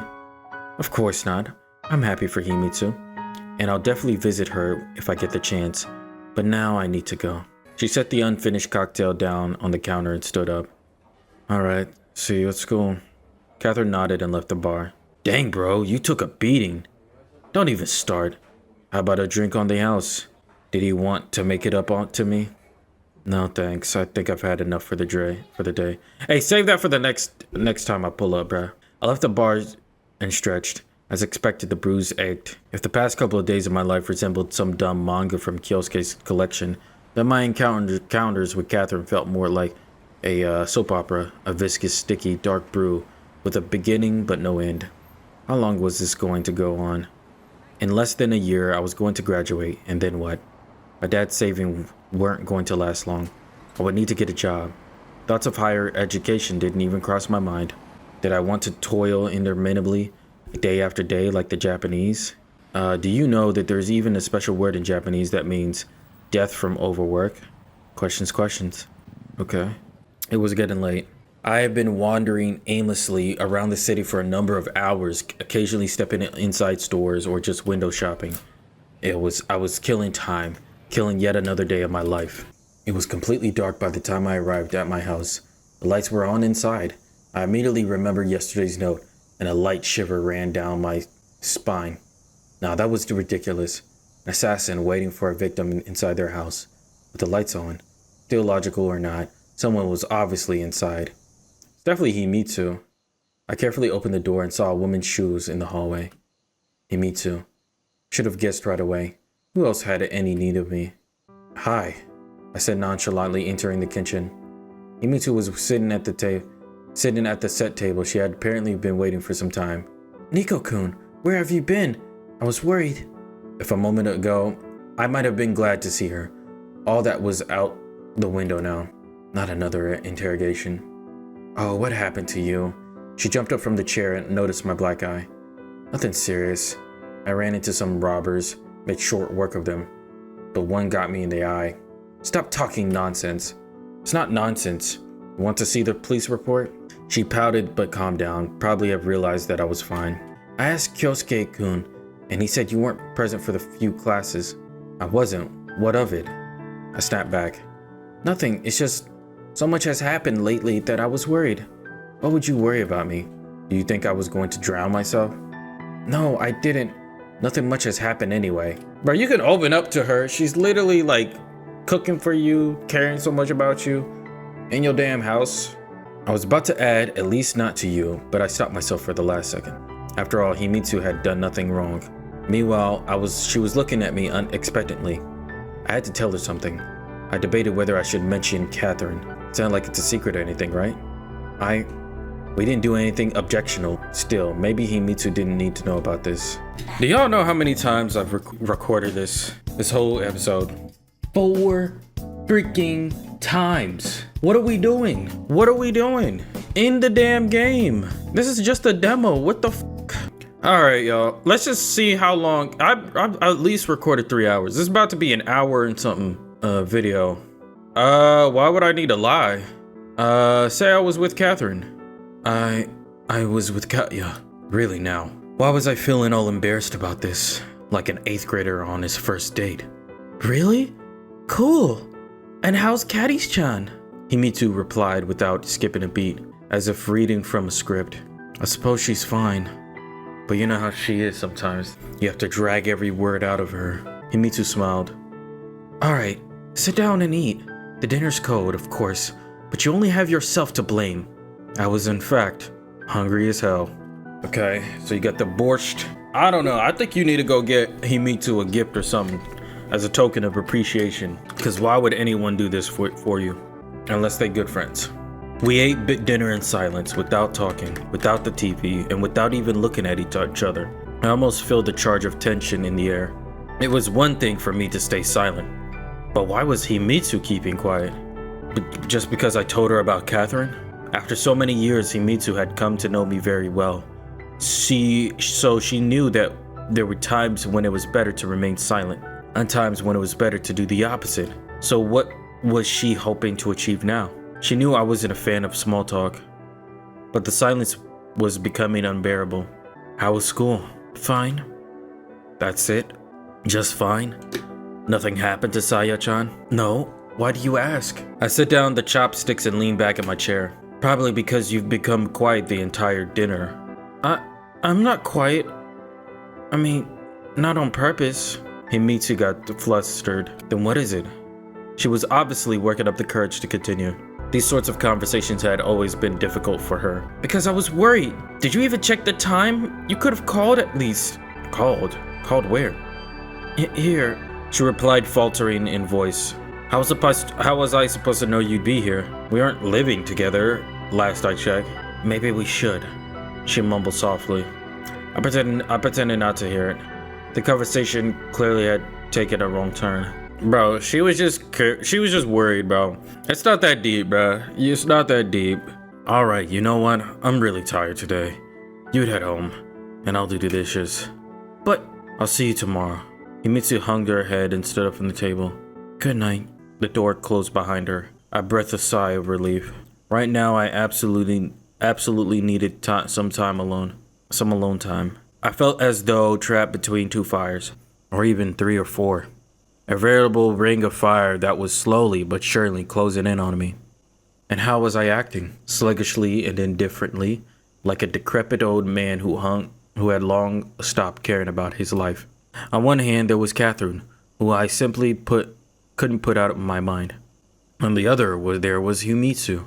Of course not. I'm happy for Himitsu, and I'll definitely visit her if I get the chance. But now I need to go. She set the unfinished cocktail down on the counter and stood up. Alright, see you at school. Catherine nodded and left the bar. Dang, bro, you took a beating. Don't even start. How about a drink on the house? Did he want to make it up to me? No, thanks. I think I've had enough for the day. Hey, save that for the next time I pull up, bruh. I left the bar and stretched. As expected, the bruise ached. If the past couple of days of my life resembled some dumb manga from Kyosuke's collection, then my encounters with Catherine felt more like A soap opera, a viscous, sticky, dark brew with a beginning but no end. How long was this going to go on? In less than a year, I was going to graduate, and then what? My dad's savings weren't going to last long. I would need to get a job. Thoughts of higher education didn't even cross my mind. Did I want to toil interminably, day after day, like the Japanese? Do you know that there's even a special word in Japanese that means death from overwork? Questions. Okay. It was getting late. I have been wandering aimlessly around the city for a number of hours, occasionally stepping inside stores or just window shopping. I was killing time, killing yet another day of my life. It was completely dark by the time I arrived at my house. The lights were on inside. I immediately remembered yesterday's note, and a light shiver ran down my spine. Now that was ridiculous. An assassin waiting for a victim inside their house, with the lights on. Theological or not, someone was obviously inside. It's definitely Himitsu. I carefully opened the door and saw a woman's shoes in the hallway. Himitsu. Should have guessed right away. Who else had any need of me? Hi, I said nonchalantly, entering the kitchen. Himitsu was sitting at the set table. She had apparently been waiting for some time. Nico-kun, where have you been? I was worried. If a moment ago, I might have been glad to see her. All that was out the window now. Not another interrogation. Oh, what happened to you? She jumped up from the chair and noticed my black eye. Nothing serious. I ran into some robbers, made short work of them. But one got me in the eye. Stop talking nonsense. It's not nonsense. You want to see the police report? She pouted but calmed down, probably have realized that I was fine. I asked Kyosuke-kun, and he said you weren't present for the few classes. I wasn't. What of it? I snapped back. Nothing. It's just so much has happened lately that I was worried. What would you worry about me? Do you think I was going to drown myself? No, I didn't. Nothing much has happened anyway. Bro, you can open up to her. She's literally like cooking for you, caring so much about you in your damn house. I was about to add, at least not to you, but I stopped myself for the last second. After all, Himitsu had done nothing wrong. Meanwhile, she was looking at me unexpectedly. I had to tell her something. I debated whether I should mention Catherine. Sound like it's a secret or anything, right? We didn't do anything objectionable. Still, maybe Himitsu didn't need to know about this. Do y'all know how many times I've recorded this whole episode? 4 freaking times. What are we doing? What are we doing? In the damn game. This is just a demo. What the f? Alright, y'all. Let's just see how long. I've at least recorded 3 hours. This is about to be an hour and something video. Why would I need to lie? Say I was with Catherine. I was with Katya. Really now. Why was I feeling all embarrassed about this? Like an 8th grader on his first date. Really? Cool. And how's Caddy's-chan? Himitsu replied without skipping a beat, as if reading from a script. I suppose she's fine. But you know how she is sometimes. You have to drag every word out of her. Himitsu smiled. Alright, sit down and eat. The dinner's cold, of course, but you only have yourself to blame. I was, in fact, hungry as hell. Okay, so you got the borscht. I don't know, I think you need to go get Himitsu a gift or something as a token of appreciation. Because why would anyone do this for you? Unless they're good friends. We ate dinner in silence, without talking, without the TV, and without even looking at each other. I almost felt a charge of tension in the air. It was one thing for me to stay silent. But why was Himitsu keeping quiet? Just because I told her about Catherine? After so many years, Himitsu had come to know me very well. So she knew that there were times when it was better to remain silent, and times when it was better to do the opposite. So what was she hoping to achieve now? She knew I wasn't a fan of small talk, but the silence was becoming unbearable. How was school? Fine. That's it? Just fine? Nothing happened to Saya-chan? No. Why do you ask? I set down the chopsticks and leaned back in my chair. Probably because you've become quiet the entire dinner. I'm not quiet. I mean, not on purpose. Himitsu got flustered. Then what is it? She was obviously working up the courage to continue. These sorts of conversations had always been difficult for her. Because I was worried. Did you even check the time? You could have called at least. Called? Called where? Here. She replied, faltering in voice. How was I supposed to know you'd be here? We aren't living together, last I checked. Maybe we should, she mumbled softly. I pretended not to hear it. The conversation clearly had taken a wrong turn. Bro, she was just worried, bro. It's not that deep, bro. It's not that deep. All right, you know what? I'm really tired today. You'd head home, and I'll do the dishes. But I'll see you tomorrow. Himitsu hung her head and stood up from the table. Good night. The door closed behind her. I breathed a sigh of relief. Right now, I absolutely needed some time alone. Some alone time. I felt as though trapped between two fires, or even 3 or 4. A veritable ring of fire that was slowly but surely closing in on me. And how was I acting? Sluggishly and indifferently, like a decrepit old man who had long stopped caring about his life. On one hand, there was Catherine, who I simply couldn't put out of my mind. On the other, there was Himitsu,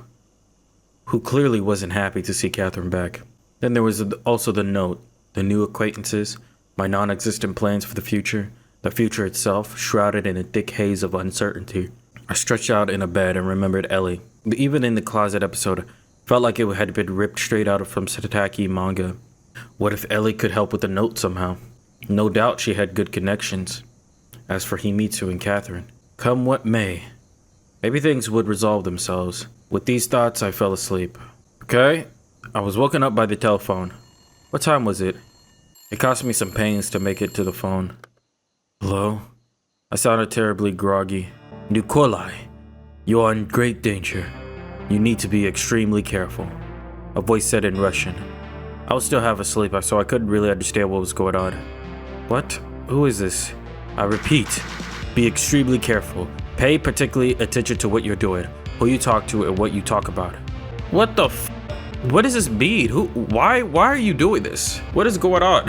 who clearly wasn't happy to see Catherine back. Then there was also the note, the new acquaintances, my non-existent plans for the future itself, shrouded in a thick haze of uncertainty. I stretched out in a bed and remembered Ellie. Even in the closet episode, felt like it had been ripped straight out from Satake manga. What if Ellie could help with the note somehow? No doubt she had good connections. As for Himitsu and Catherine, come what may, maybe things would resolve themselves. With these thoughts, I fell asleep. Okay, I was woken up by the telephone. What time was it? It cost me some pains to make it to the phone. Hello? I sounded terribly groggy. Nikolai, you are in great danger. You need to be extremely careful. A voice said in Russian. I was still half asleep, so I couldn't really understand what was going on. What? Who is this? I repeat, be extremely careful. Pay particularly attention to what you're doing, who you talk to, and what you talk about. What the f? What does this mean? Why are you doing this? What is going on?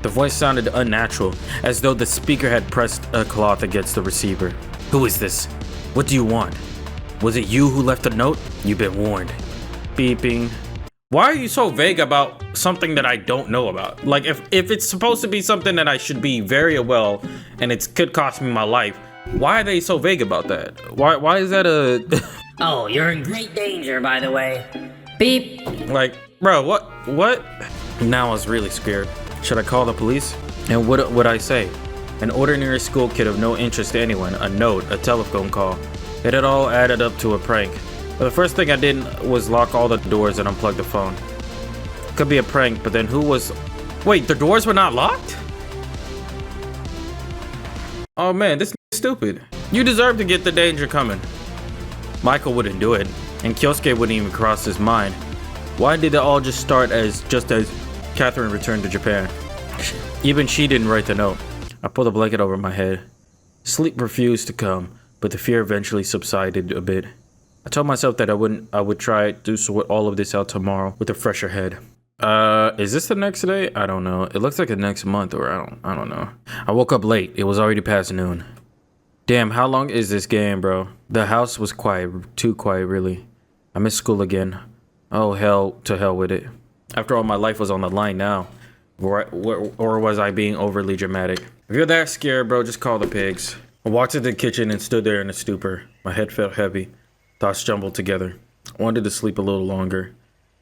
The voice sounded unnatural, as though the speaker had pressed a cloth against the receiver. Who is this? What do you want? Was it you who left the note? You've been warned. Beeping. Why are you so vague about something that I don't know about? Like, if it's supposed to be something that I should be very well, and it could cost me my life, why are they so vague about that? Why is that a... Oh, you're in great danger, by the way. Beep. Like, bro, what? Now I was really scared. Should I call the police? And what would I say? An ordinary school kid of no interest to anyone, a note, a telephone call. It had all added up to a prank. But the first thing I did was lock all the doors and unplug the phone. Could be a prank, but then who was... Wait, the doors were not locked? Oh man, this is stupid. You deserve to get the danger coming. Michael wouldn't do it, and Kyosuke wouldn't even cross his mind. Why did it all just start as Catherine returned to Japan? Even she didn't write the note. I pulled a blanket over my head. Sleep refused to come, but the fear eventually subsided a bit. I told myself that I would try to sort all of this out tomorrow with a fresher head. Is this the next day? I don't know. It looks like the next month, or I don't know. I woke up late. It was already past noon. Damn, how long is this game, bro? The house was quiet, too quiet, really. I missed school again. Oh, hell with it. After all, my life was on the line now. Or was I being overly dramatic? If you're that scared, bro, just call the pigs. I walked to the kitchen and stood there in a stupor. My head felt heavy. Thoughts jumbled together. I wanted to sleep a little longer.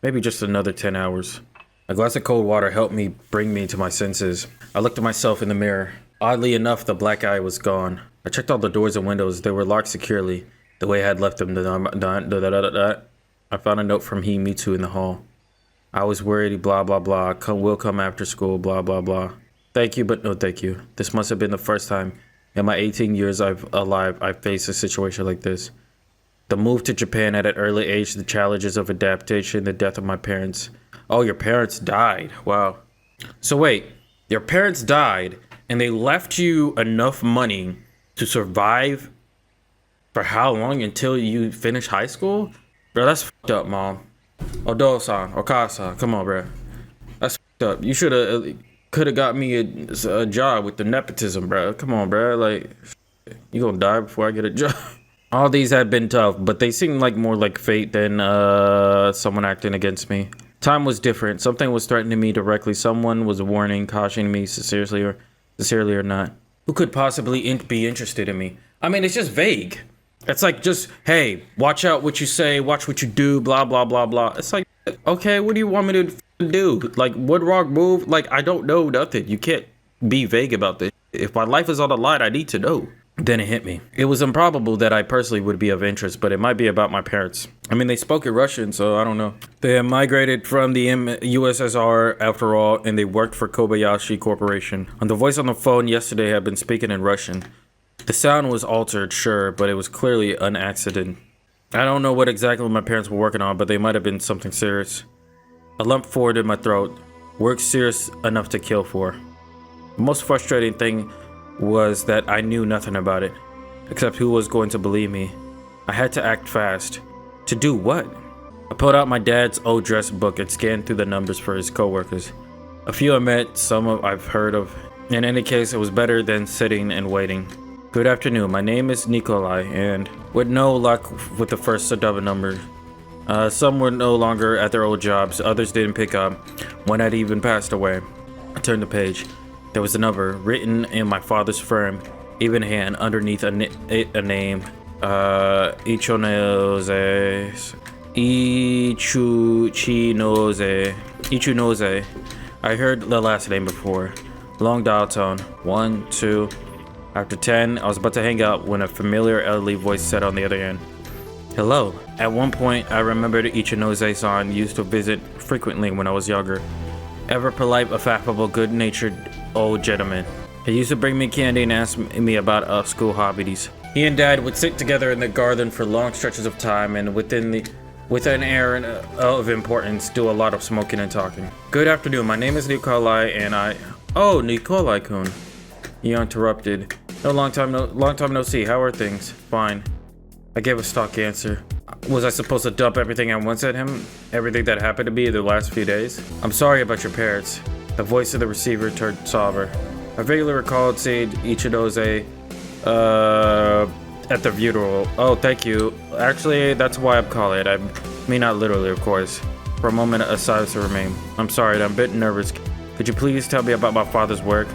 Maybe just another 10 hours. A glass of cold water helped me bring me to my senses. I looked at myself in the mirror. Oddly enough, the black eye was gone. I checked all the doors and windows. They were locked securely, the way I had left them. I found a note from Himitsu in the hall. I was worried, blah, blah, blah. Will come after school, blah, blah, blah. Thank you, but no thank you. This must have been the first time in my 18 years I've faced a situation like this. The move to Japan at an early age, the challenges of adaptation, the death of my parents. Oh, your parents died. Wow. So wait, your parents died and they left you enough money to survive for how long until you finish high school? Bro, that's fucked up, mom. Odo-san, Okasa, come on, bro. That's fucked up. You could have got me a job with the nepotism, bro. Come on, bro. Like, you gonna die before I get a job? All these had been tough, but they seemed like more like fate than someone acting against me. Time was different. Something was threatening me directly. Someone was warning, cautioning me sincerely or not. Who could possibly be interested in me? I mean, it's just vague. It's like just, hey, watch out what you say, watch what you do, blah, blah, blah, blah. It's like, okay, what do you want me to do? Like, what wrong move? Like, I don't know nothing. You can't be vague about this. If my life is on the line, I need to know. Then it hit me. It was improbable that I personally would be of interest, but it might be about my parents. I mean, they spoke in Russian, so I don't know. They had migrated from the USSR after all, and they worked for Kobayashi Corporation. And the voice on the phone yesterday had been speaking in Russian. The sound was altered, sure, but it was clearly an accident. I don't know what exactly my parents were working on, but they might have been something serious. A lump formed in my throat. Work serious enough to kill for. The most frustrating thing was that I knew nothing about it, except who was going to believe me. I had to act fast. To do what? I pulled out my dad's old dress book and scanned through the numbers for his co-workers. A few I met, some I've heard of. In any case, it was better than sitting and waiting. Good afternoon, my name is Nikolai, and with no luck with the first double number. Some were no longer at their old jobs, others didn't pick up. One had even passed away. I turned the page. There was a number written in my father's firm, even hand, underneath a name. Ichinose. I heard the last name before. Long dial tone. 1, 2. After 10, I was about to hang up when a familiar elderly voice said on the other end, "Hello." At one point, I remembered Ichinose-san used to visit frequently when I was younger. Ever polite, affable, good-natured old gentleman. He used to bring me candy and ask me about school hobbies. He and Dad would sit together in the garden for long stretches of time and with an air of importance, do a lot of smoking and talking. Good afternoon, my name is Nikolai and Oh, Nikolai-kun. He interrupted. Long time no see. How are things? Fine. I gave a stock answer. Was I supposed to dump everything at once at him? Everything that happened to me the last few days? I'm sorry about your parents. The voice of the receiver turned somber. I vaguely recalled seeing Ichinose at the funeral. Oh, thank you. Actually, that's why I'm calling. I mean, not literally, of course. For a moment, a silence remained. I'm sorry, I'm a bit nervous. Could you please tell me about my father's work?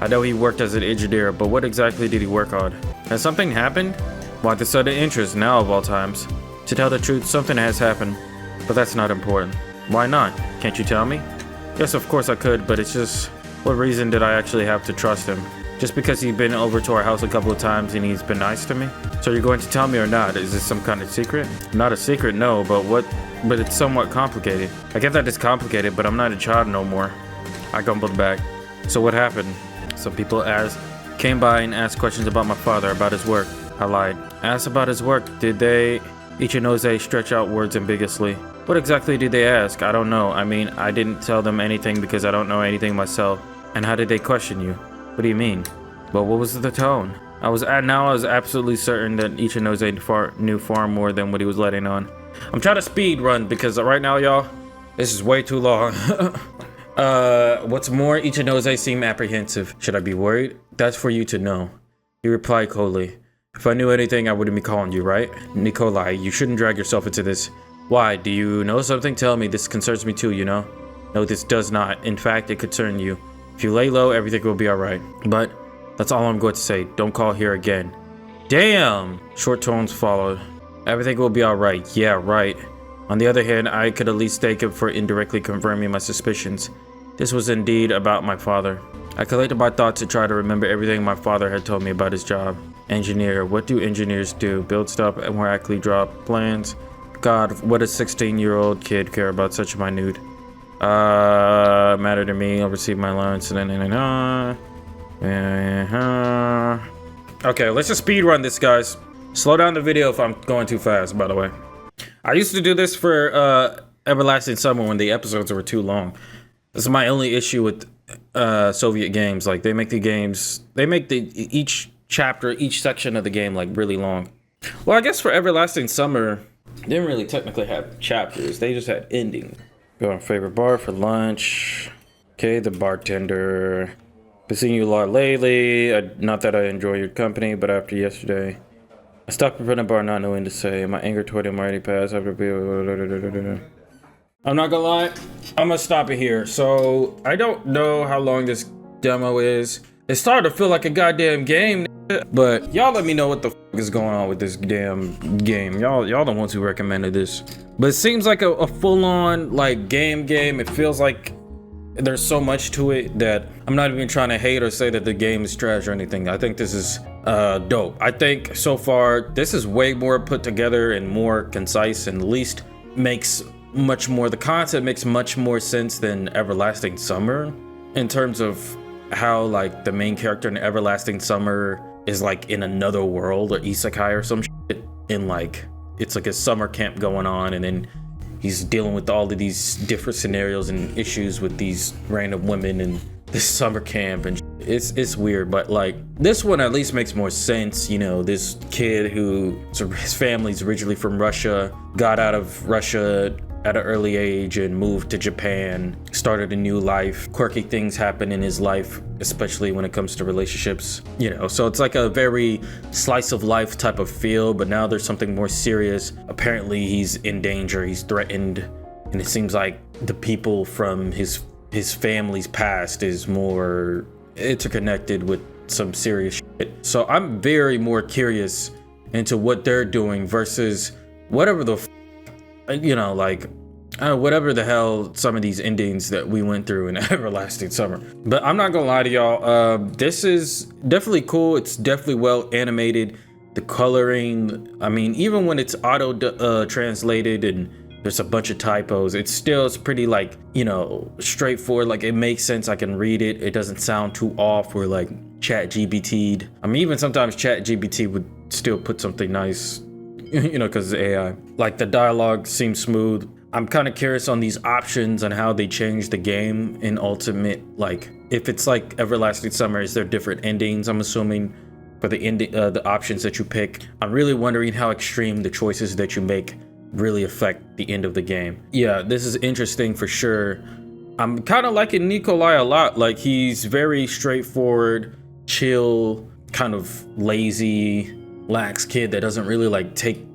I know he worked as an engineer, but what exactly did he work on? Has something happened? Why the sudden interest now of all times? To tell the truth, something has happened, but that's not important. Why not? Can't you tell me? Yes, of course I could, but it's just, what reason did I actually have to trust him? Just because he's been over to our house a couple of times and he's been nice to me? So you're going to tell me or not? Is this some kind of secret? Not a secret, no, but it's somewhat complicated. I get that it's complicated, but I'm not a child no more. I grumbled back. So what happened? Some people came by and asked questions about my father, about his work. I lied. Asked about his work. Did they? Ichinose stretched out words ambiguously. What exactly did they ask? I don't know. I mean, I didn't tell them anything because I don't know anything myself. And how did they question you? What do you mean? Well, what was the tone? I was absolutely certain that Ichinose knew far more than what he was letting on. I'm trying to speed run because right now, y'all, this is way too long. What's more, Ichinose seemed apprehensive. Should I be worried? That's for you to know. He replied coldly. If I knew anything, I wouldn't be calling you, right? Nikolai, you shouldn't drag yourself into this. Why? Do you know something? Tell me. This concerns me too, you know? No, this does not. In fact, it concerns you. If you lay low, everything will be alright. But that's all I'm going to say. Don't call here again. Damn! Short tones followed. Everything will be alright. Yeah, right. On the other hand, I could at least thank him for indirectly confirming my suspicions. This was indeed about my father. I collected my thoughts to try to remember everything my father had told me about his job. Engineer. What do engineers do? Build stuff and more accurately drop plans? God, what does 16-year-old kid care about such minute? Matter to me. I'll receive my allowance. Okay, let's just speed run this, guys. Slow down the video if I'm going too fast, by the way. I used to do this for Everlasting Summer when the episodes were too long. This is my only issue with Soviet games. Like, they make each chapter, each section of the game, like, really long. Well, I guess for Everlasting Summer, they didn't really technically have chapters. They just had endings. Go on favorite bar for lunch. Okay, the bartender. Been seeing you a lot lately. Not that I enjoy your company, but after yesterday, I stopped in front of the bar not knowing to say. My anger toward him already passed after I'm not gonna lie, I'm gonna stop it here. So, I don't know how long this demo is. It's starting to feel like a goddamn game. But y'all let me know what the is going on with this damn game. Y'all the ones who recommended this. But it seems like a full-on like game. It feels like there's so much to it that I'm not even trying to hate or say that the game is trash or anything. I think this is dope. I think so far this is way more put together and more concise, and at least makes much more, the concept makes much more sense than Everlasting Summer, in terms of how like the main character in Everlasting Summer is like in another world or isekai or some shit, and like it's like a summer camp going on, and then he's dealing with all of these different scenarios and issues with these random women in this summer camp, and it's weird. But like this one at least makes more sense. You know, this kid who, so his family's originally from Russia, got out of Russia at an early age and moved to Japan, started a new life. Quirky things happen in his life, especially when it comes to relationships, you know, so it's like a very slice of life type of feel. But now there's something more serious. Apparently he's in danger, he's threatened, and it seems like the people from his family's past is more interconnected with some serious shit. So I'm very more curious into what they're doing versus whatever the you know, like whatever the hell some of these endings that we went through in Everlasting Summer. But I'm not gonna lie to y'all, this is definitely cool. It's definitely well animated. The coloring, I mean, even when it's auto translated and there's a bunch of typos, it's pretty like, you know, straightforward. Like it makes sense, I can read it. It doesn't sound too off where like ChatGPT'd. I mean, even sometimes ChatGPT would still put something nice, you know, because it's AI. Like the dialogue seems smooth. I'm kind of curious on these options and how they change the game in Ultimate. Like if it's like Everlasting Summer, is there different endings? I'm assuming for the ending, the options that you pick. I'm really wondering how extreme the choices that you make really affect the end of the game. Yeah, this is interesting for sure. I'm kind of liking Nikolai a lot. Like he's very straightforward, chill, kind of lazy, lax kid that doesn't really like take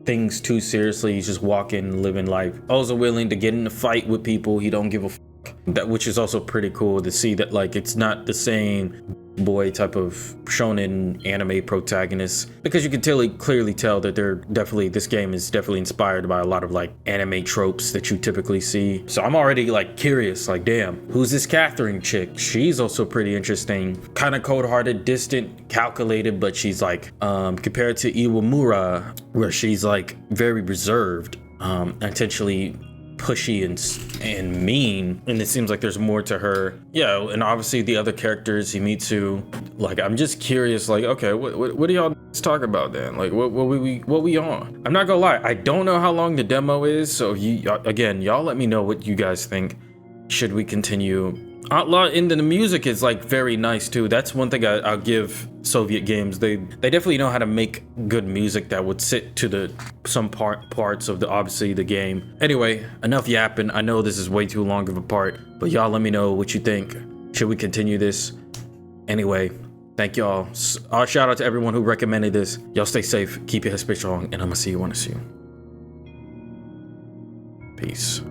things too seriously. He's just walking, living life. Also willing to get in a fight with people. He don't give a fuck. That, which is also pretty cool to see that like it's not the same boy type of shonen anime protagonist, because you can clearly tell that this game is definitely inspired by a lot of like anime tropes that you typically see. So I'm already like curious, like damn, who's this Catherine chick? She's also pretty interesting, kind of cold-hearted, distant, calculated, but she's like compared to Iwamura, where she's like very reserved, intentionally pushy and mean, and it seems like there's more to her. Yeah, and obviously the other characters, Himitsu, like I'm just curious, like okay, what do y'all talk about then? Like what we on? I'm not gonna lie, I don't know how long the demo is, so y'all let me know what you guys think. Should we continue? And the music is like very nice too. That's one thing I'll give Soviet games. They definitely know how to make good music that would sit to some parts of obviously the game. Anyway, enough yapping. I know this is way too long of a part, but y'all let me know what you think. Should we continue this? Anyway, thank y'all. Shout out to everyone who recommended this. Y'all stay safe, keep your head strong, and I'm gonna see you when I see you. Peace.